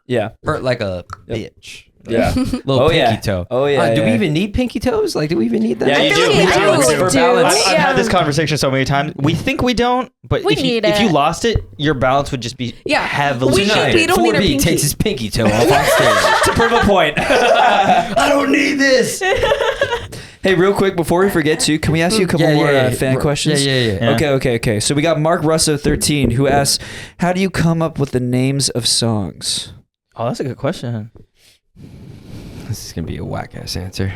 Yeah. Hurt like a bitch. Yeah. Little pinky toe. Oh yeah. Do we yeah. even need pinky toes? Like, do we even need that? Yeah, I you feel do. like We you do. do. For balance. I've had this conversation so many times. We think we don't, but We if need if you it. lost it, your balance would just be heavily We Tonight, we don't need our 4B pinky. takes his pinky toe off on stage. To prove a point. I don't need this. Hey, real quick before we forget to, can we ask you a couple more fan questions? Yeah. Okay. So we got Mark Russo 13 who asks, "How do you come up with the names of songs?" Oh, that's a good question. This is gonna be a whack ass answer.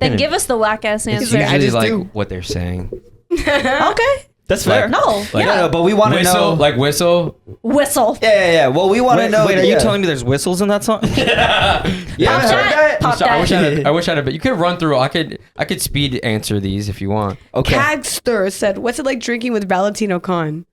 Then give us the whack ass It's answer. I usually just like do. what they're saying. Okay. That's fair. No. Like, No, but we want to whistle, know. like whistle. Whistle. Yeah. Well, we want to know. Wait, are you telling me there's whistles in that song? Yeah, Pop that. Pop I wish that. I wish I had. But you could run through. I could speed answer these if you want. Okay. Cagster said, "What's it like drinking with Valentino Khan?"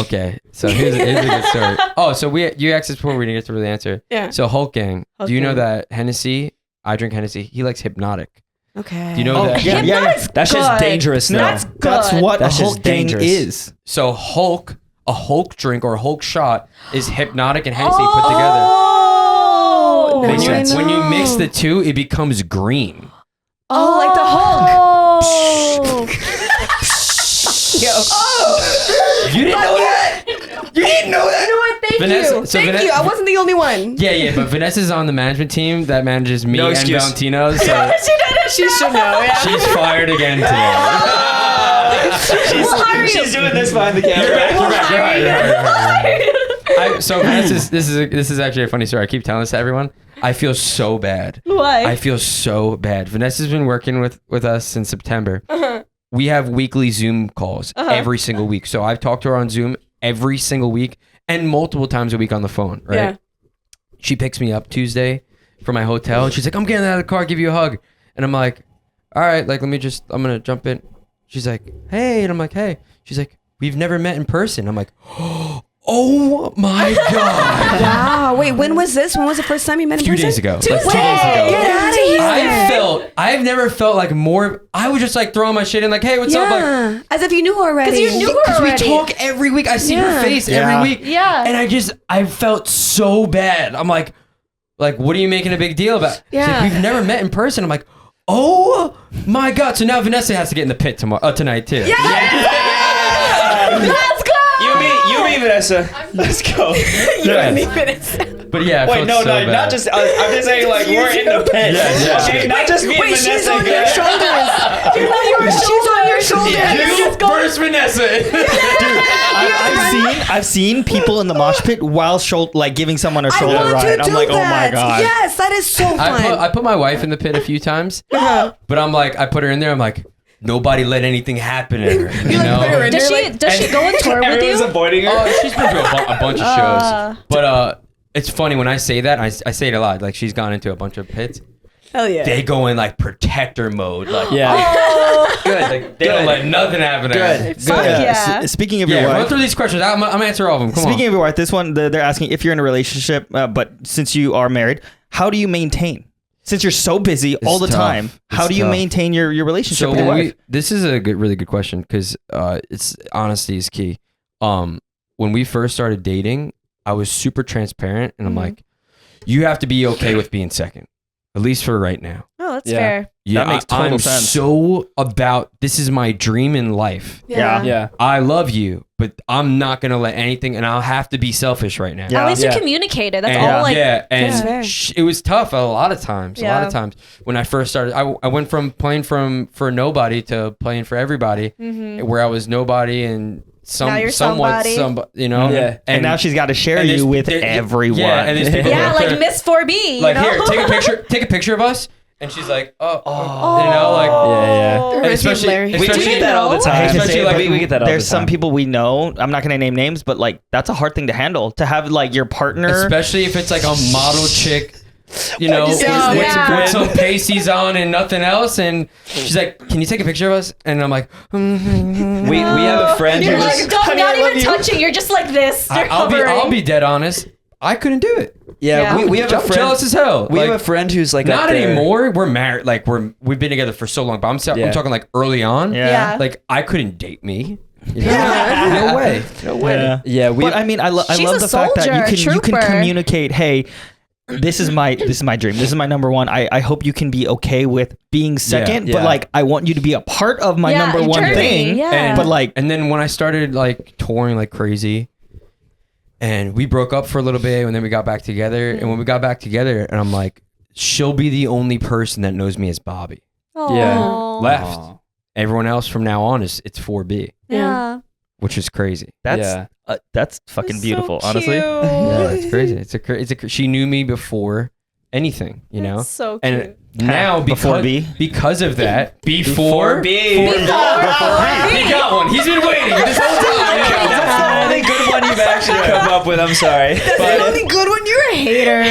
Okay, so here's a good story. Oh, so you asked this before we didn't get to really answer. Yeah. So Hulk Gang, Hulk do you know Gang. that Hennessy? I drink Hennessy. He likes Hypnotic. Okay. Do you know that? yeah. Hypnotic's That's just good. dangerous, though. That's good. That's what That's a just Hulk gang dangerous. is. So a Hulk drink or a Hulk shot is Hypnotic and Hennessy put together. Oh. When When you- you, when you mix the two, it becomes green. Oh, like the Hulk. Oh. You didn't know that? You didn't know that? You know what? Thank Vanessa- you. so Thank Vanessa- you. I wasn't the only one. Yeah, but Vanessa's on the management team that manages me No and excuse. Valentino. So She should know. Yeah. she's fired again today. She's doing this behind the camera. So Vanessa, this is actually a funny story. I keep telling this to everyone. I feel so bad. Why? I feel so bad. Vanessa's been working with us since September. We have weekly Zoom calls every single week. So I've talked to her on Zoom every single week and multiple times a week on the phone, right? Yeah. She picks me up Tuesday from my hotel and she's like, I'm getting out of the car, give you a hug. And I'm like, all right, like, I'm going to jump in. She's like, hey. And I'm like, hey. She's like, we've never met in person. I'm like, oh my God. Wow. Wait, when was this? When was the first time you met A in few person? days ago. Like, Get 2 days ago. out of here. I've never felt like more. I was just like throwing my shit in, like, hey, what's up? Like, Yeah. As if you knew already. Because you knew her because we already. talk every week. I see her Yeah. face Yeah. every week. Yeah. And I felt so bad. I'm like, what are you making a big deal about? She's Yeah. like, we've never met in person. I'm like, oh my God. So now Vanessa has to get in the pit tonight too. Let's go. You me, Vanessa. Let's go. But yeah, I felt so bad. not just. I'm just saying, like, we're in the pit. Yeah. Okay, not just me and Wait, she's Vanessa. on your shoulders. She's on your shoulders. You first, Vanessa. I've seen people in the mosh pit while giving someone a I shoulder want ride. to I'm do like, that. oh my God. Yes, that is so fun. I put my wife in the pit a few times, but I'm like, I put her in there. I'm like, nobody let anything happen to her. You know? put her in Does there, she go on tour with Everyone's you? avoiding her. Oh, she's been through a bunch of shows. But it's funny when I say that, I say it a lot. Like, she's gone into a bunch of pits. Hell yeah. They go in like protector mode. Like, Yeah. Good. like, they don't let nothing happen to her. Good. Fuck yeah. Speaking of your Yeah, run wife, through these questions. I'm answer all of them. Come speaking on. of your wife, this one they're asking if you're in a relationship, but since you are married, how do you maintain? Since you're so busy all the tough. time, how It's do you tough. maintain your relationship So with your wife? this is a really good question because it's honesty is key. When we first started dating, I was super transparent, and I'm like, you have to be okay with being second, at least for right now. Oh, that's Yeah. fair. Yeah, That makes total I'm sense. so about this is my dream in life. Yeah. Yeah. I love you, but I'm not gonna let anything, and I'll have to be selfish right now. Yeah. At least Yeah. you communicated. That's And, all. Like, yeah, That's fair. and it was tough a lot of times. A lot Yeah. of times when I first started, I went from playing for nobody to playing for everybody, where I was nobody and Now you're somewhat somebody. somebody, you know. Yeah. and now she's got to share and there's- you with there- everyone. Yeah, and there's people yeah, who are like Miss 4B. like you know? here, take a picture of us, and she's like, you know, like. Yeah. And especially, hilarious. We especially get that all the know? I hate time. to Especially say it, like but we get that all the time. there's some people we know. I'm not gonna name names, but like that's a hard thing to handle. To have like your partner. especially if it's like a model chick, you know, with, Yeah. with some pasties on and nothing else, and she's like, "Can you take a picture of us?" And I'm like, We have a friend who You're was. like, not even touching. You're just like this. You're I'll hovering. be dead honest. I couldn't do it. Yeah, Yeah. we have a I'm friend. jealous as hell. We Like, have a friend who's like not up there. anymore. We're married. Like we've been together for so long. But Yeah. I'm talking like early on. Yeah. Like I couldn't date me. You know? No way. No way. Yeah. Yeah, we. But I mean, I love She's the a fact that soldier, you can trooper. communicate. Hey, this is my dream. This is my number one. I hope you can be okay with being second, but Yeah. like I want you to be a part of my number one journey, thing. yeah. But like, And then when I started like touring like crazy, and we broke up for a little bit, and then we got back together. And when we got back together, and I'm like, she'll be the only person that knows me as Bobby. Yeah. Aw. Left. Aw. Everyone else from now on it's 4B, Yeah. which is crazy. that's fucking beautiful, honestly. Yeah, it's crazy. She knew me before anything, you know. So And now Before B? because of that, before B. He got one. He's been waiting this whole time. That's the only good one you've actually come up with. I'm sorry. the only good one. You're a hater.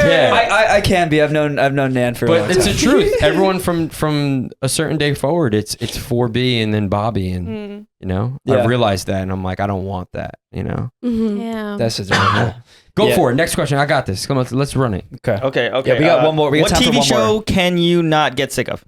Yeah. I can be. I've known Nand for a long But it's time. the truth. Everyone from a certain day forward, it's 4B and then Bobby, and you know, Yeah. I realized that, and I'm like, I don't want that, you know. Yeah. That's adorable. Go Yeah. for it. Next question. I got this. Come on, let's run it. Okay. Okay. Yeah, we got one more. We got what time for TV one show more. can you not get sick of?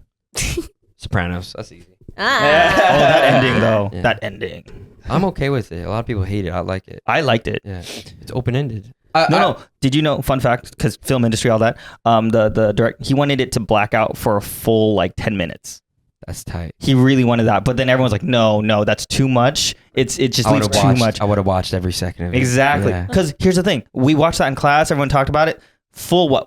Sopranos. That's easy. Oh, that ending though. Yeah. That ending. I'm okay with it. A lot of people hate it. I like it. I liked it. Yeah, it's open ended. No. Did you know? Fun fact, because film industry, all that. The direct, he wanted it to black out for a full like 10 minutes. That's tight. He really wanted that, but then everyone's like, no, that's too much. It just I leaves would've too watched- much. I would have watched every second of it. Exactly. Yeah. Because here's the thing: we watched that in class. Everyone talked about it.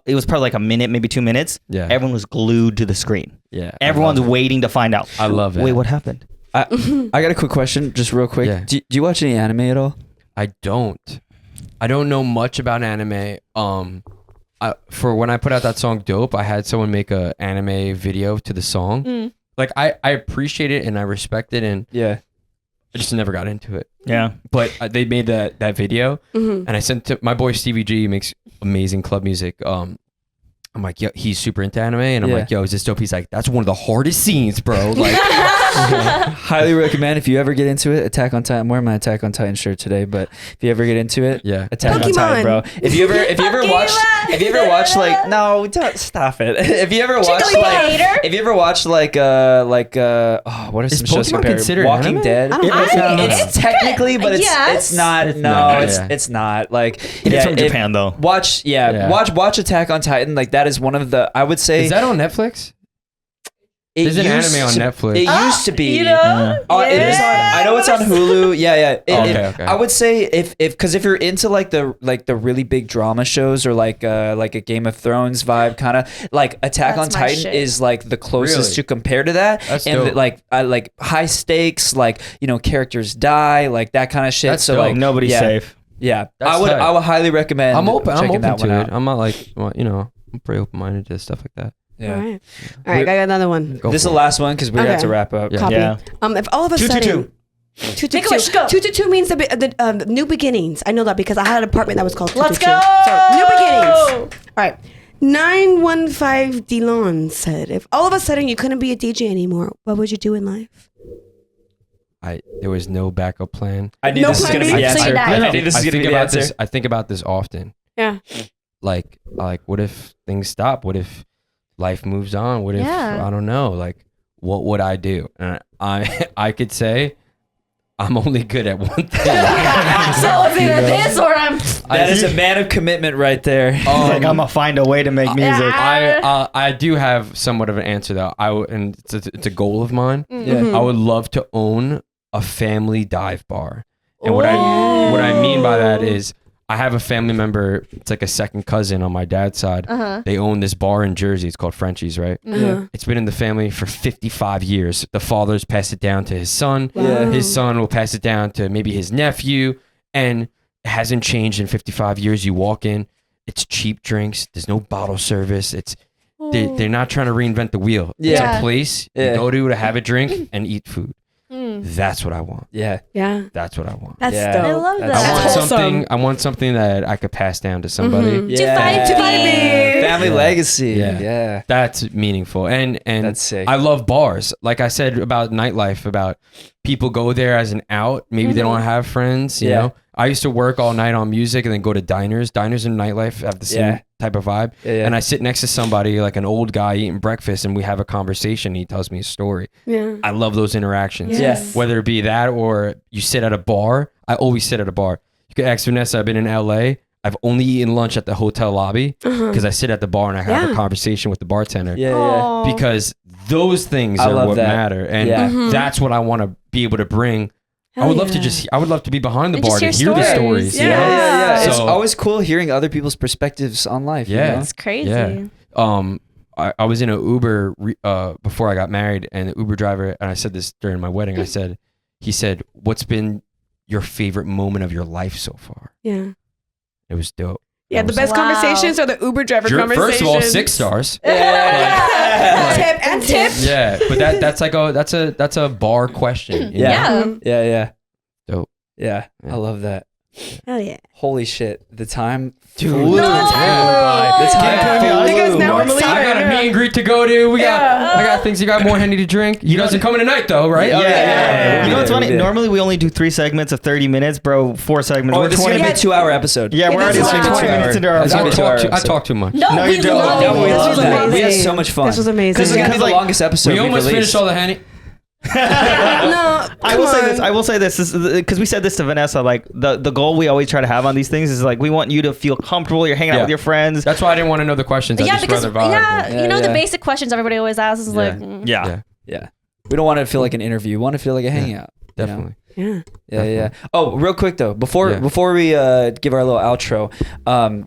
It was probably like a minute, maybe 2 minutes. Yeah. Everyone was glued to the screen. Yeah. Everyone's waiting to find out. I love it. Wait, what happened? I got a quick question, just real quick. Yeah. Do you watch any anime at all? I don't know much about anime. For when I put out that song "Dope," I had someone make a anime video to the song. Like I appreciate it and I respect it, and Yeah. I just never got into it. Yeah. But they made that video, and I sent to my boy Stevie G. He makes amazing club music. I'm like, yo, he's super into anime, and I'm Yeah. like, yo, is this dope? He's like, that's one of the hardest scenes, bro. Like, Highly recommend if you ever get into it. Attack on Titan. I'm wearing my Attack on Titan shirt today, but if you ever get into it, yeah. Attack on Pokemon. Titan, bro. If you ever watch like no, don't stop it. If you ever watch like what are Is some shows Pokemon compared? considered Walking anime? Dead. I don't know. It's technically, but Yes. it's not. It's No, not, it's yeah. it's not. Like It's from Japan though. Watch Yeah. watch Attack on Titan. Like that is one of the, I would say, Is that on Netflix? it There's an used anime on to- Netflix. It used to be. You know? It is on. I know it's on Hulu. Yeah. Okay. I would say because if you're into like the really big drama shows or like a Game of Thrones vibe kind of, like Attack That's on my Titan shit. is like the closest Really? to compare to that. That's and dope. like high stakes, like characters die, like that kind of shit. That's so dope. like Nobody's yeah, safe. Yeah, That's I would tight. highly recommend. I'm checking open that to one it. out. I'm not like, well, I'm pretty open minded to stuff like that. Yeah. All right, I got another one. Go This is for the it. last one because we have Okay. to wrap up. Yeah. Copy. Yeah. If all of a 2 to sudden. 2. 2 to Make a wish, go. 2. 2 to 2 means the new beginnings. I know that because I had an apartment that was called 2 Let's to 2. go. So new beginnings. All right. 915 DeLon said, if all of a sudden you couldn't be a DJ anymore, what would you do in life? There was no backup plan. I knew No this was plan going to B? be the So you answer. died. I knew this was going to be the answer. I think about this often. Yeah. Like, what if things stop? What if life moves on? What if Yeah. I don't know? Like, what would I do? And I could say I'm only good at one thing. So it's either this or I'm. That is a man of commitment right there. Like I'm gonna find a way to make music. I do have somewhat of an answer though. And it's a goal of mine. Yeah. I would love to own a family dive bar. And what I mean by that is I have a family member, it's like a second cousin on my dad's side. They own this bar in Jersey. It's called Frenchie's, right? Yeah. It's been in the family for 55 years. The father's passed it down to his son. Yeah. His son will pass it down to maybe his nephew. And it hasn't changed in 55 years. You walk in, it's cheap drinks. There's no bottle service. They're not trying to reinvent the wheel. It's Yeah. a place Yeah. you go to have a drink and eat food. That's what I want. Yeah. Yeah. That's what I want. That's Yeah. dope. I love that. I want wholesome. something. I want something that I could pass down to somebody. Mhm. Yeah. 2-5-2-5. Family Yeah. legacy. Yeah. Yeah. That's meaningful. And That's sick. I love bars. Like I said about nightlife, about people go there as an out. Maybe they don't have friends. You Yeah. know, I used to work all night on music and then go to diners. Diners and nightlife have the same Yeah. type of vibe. Yeah. And I sit next to somebody like an old guy eating breakfast, and we have a conversation. He tells me a story. Yeah. I love those interactions. Yes. Whether it be that or you sit at a bar. I always sit at a bar. You could ask Vanessa. I've been in LA. I've only eaten lunch at the hotel lobby because I sit at the bar and I have a conversation with the bartender. Yeah. Because those things I are love what that. matter, and that's what I want to be able to bring. I would love to be behind the And bar to just hear hear the stories. stories. Yeah. you know? Yeah. It's So- always cool hearing other people's perspectives on life. you Yeah. know? It's crazy. Yeah. I was in an Uber before I got married, and the Uber driver, and I said this during my wedding. He said, "What's been your favorite moment of your life so far?" Yeah. It was dope. Yeah, That the was- best conversations are the Uber driver conversations. First of all, 6 stars. Tip and tip. Yeah, but that's a bar question. you know? Yeah. Yeah. Dope. Yeah. Yeah. I love that. Hell yeah. Holy shit. The time Dude, flew. the time The time flew. Because now it's Normally, I got a time. meet and greet to go to. I got things. You got more Henny to drink. You guys are coming tonight, though, right? Yeah. You know what's We funny? did. Normally we only do 3 segments of 30 minutes, bro. 4 segments. Oh, We're this is 20 gonna be a minutes. 2-hour episode. Yeah, we're already This is like like 20 minutes into our That's gonna be 2 hours. I talk too much. No, No, we you don't. love No, we it. love was that. We had amazing. so much fun. This was amazing. This is gonna be the Like, longest episode We almost released. finished all the Henny. No, I will say this because we said this to Vanessa. Like the goal we always try to have on these things is like we want you to feel comfortable. You're hanging out Yeah. with your friends. That's why I didn't want to know the questions. I Yeah, just because rather vibe. you know Yeah. the basic questions everybody always asks is like, Yeah. Yeah. We don't want it to feel like an interview. We want it to feel like a hangout. you know? Definitely. Yeah. Yeah. Oh, real quick though, before Yeah. we give our little outro,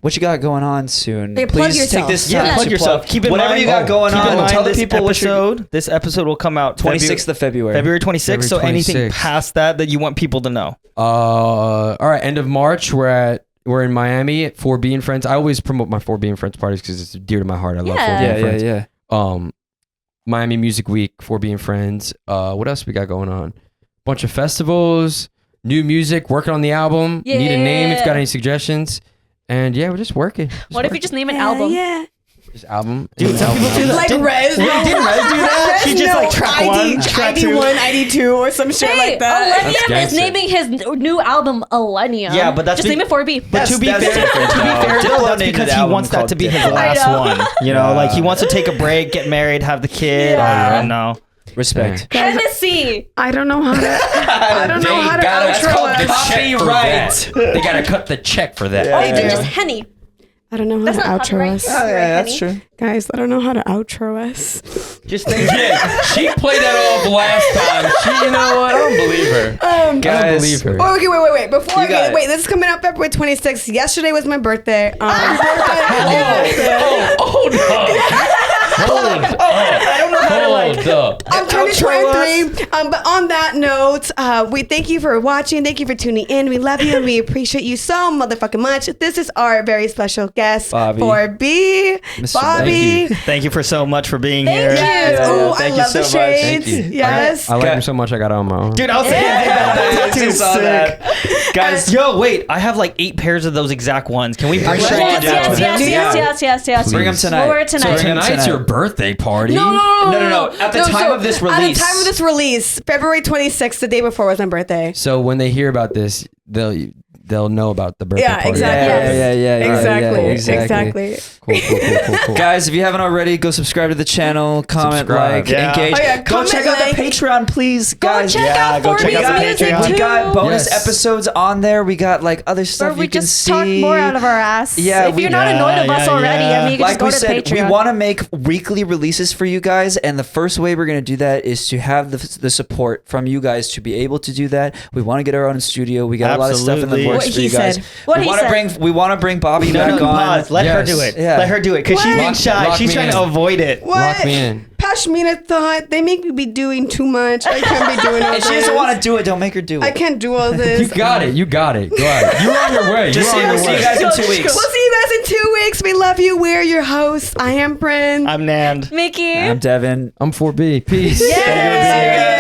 what you got going on soon? Hey, plug Please yourself. take this Yeah, time plug to yourself. Keep in whatever mind, you got going keep in on. mind Tell the this people what you're This episode will come out 26th of February. February 26th. So February anything 26th. past that you want people to know. All right. End of March. We're in Miami at 4B and Friends. I always promote my 4B and Friends parties because it's dear to my heart. I love 4B and Friends. Yeah. Miami Music Week, 4B and Friends. What else we got going on? Bunch of festivals, new music, working on the album. Yeah. Need a name if you got any suggestions. And yeah, we're just working. what if you just name an album? Yeah. Just album? Dude, some people do that. Like Rez. Didn't Rez do that? She just like track one, track ID two. 1, ID 2, or some shit Hey, like that. Millennium is gangster. naming his new album Millennium. Yeah, but that's just name it 4B. But to be fair, though, that's because he wants that to be his last one. You know, like he wants to take a break, get married, have the kid. Yeah. I don't know. Respect. Hennessy. I don't know how to. I don't know how to outro us. Copyright. They gotta cut the check for that. Oh, They then do. just Henny. I don't know how That's to not outro copyright. us. Oh, yeah, that's true. Guys, I don't know how to outro us. Just think. Yeah, she played that off last time. You know what? I don't believe her. I don't Guys. believe her. Oh, okay, wait. Before You got it. wait, this is coming out February 26th. Yesterday was my birthday. I don't know how to like. I'm turning 23. But on that note, we thank you for watching. Thank you for tuning in. We love you and we appreciate you so motherfucking much. This is our very special guest, Bobby. 4B. Mr. Bobby. Thank you for so much for being Thank here. you. Yes. Yeah, Oh, I thank you love the so much. shades. Thank you. Yes. I like him so much. I got it on my own. Dude, I was saying that tattoo's Saw sick. that. Guys, Yo, wait, I have like 8 pairs of those exact ones. Can we bring sure them you Yes, do. yes. bring them Please. tonight. We're tonight. So Bring 'em tonight's your tonight. birthday party. No. At the time of this At the release. time of this release, February 26th, the day before was my birthday. So when they hear about this, they'll know about the birthday Yeah, party. exactly. Yeah. Exactly. Cool. Guys, if you haven't already, go subscribe to the channel, comment, Subscribe. like, Yeah. engage. Oh, yeah, Go comment, check out like. the Patreon, please, guys. check out go check 4B's out the music Patreon. too. We got bonus Yes. episodes on there. We got like other Where stuff we you can just see. talk more out of our ass. Yeah, if you're not annoyed of us already, I mean, you can Like just go we to said, Patreon. we want to make weekly releases for you guys, and the first way we're going to do that is to have the support from you guys to be able to do that. We want to get our own studio. We got a lot of stuff in the Absolutely. works What for he you guys. said. What we he want to said. bring Bobby back on. Pause. Let her Yes. do it. Yeah. Let her do it because she's being What? shy. Lock She's me trying in. to avoid it. What? Lock me in. Pashmina thought they make me be doing too much. I can't be doing all If this. she doesn't want to do it, don't make her do it. I can't do all this. You got it. Go ahead. You're on your way. Just You're on see your you way. guys in Go, 2 go. weeks. We'll see you guys in 2 weeks. We love you. We're your hosts. I am Brin. I'm Nand. Mickey. I'm Devin. I'm 4B. Peace. Yay!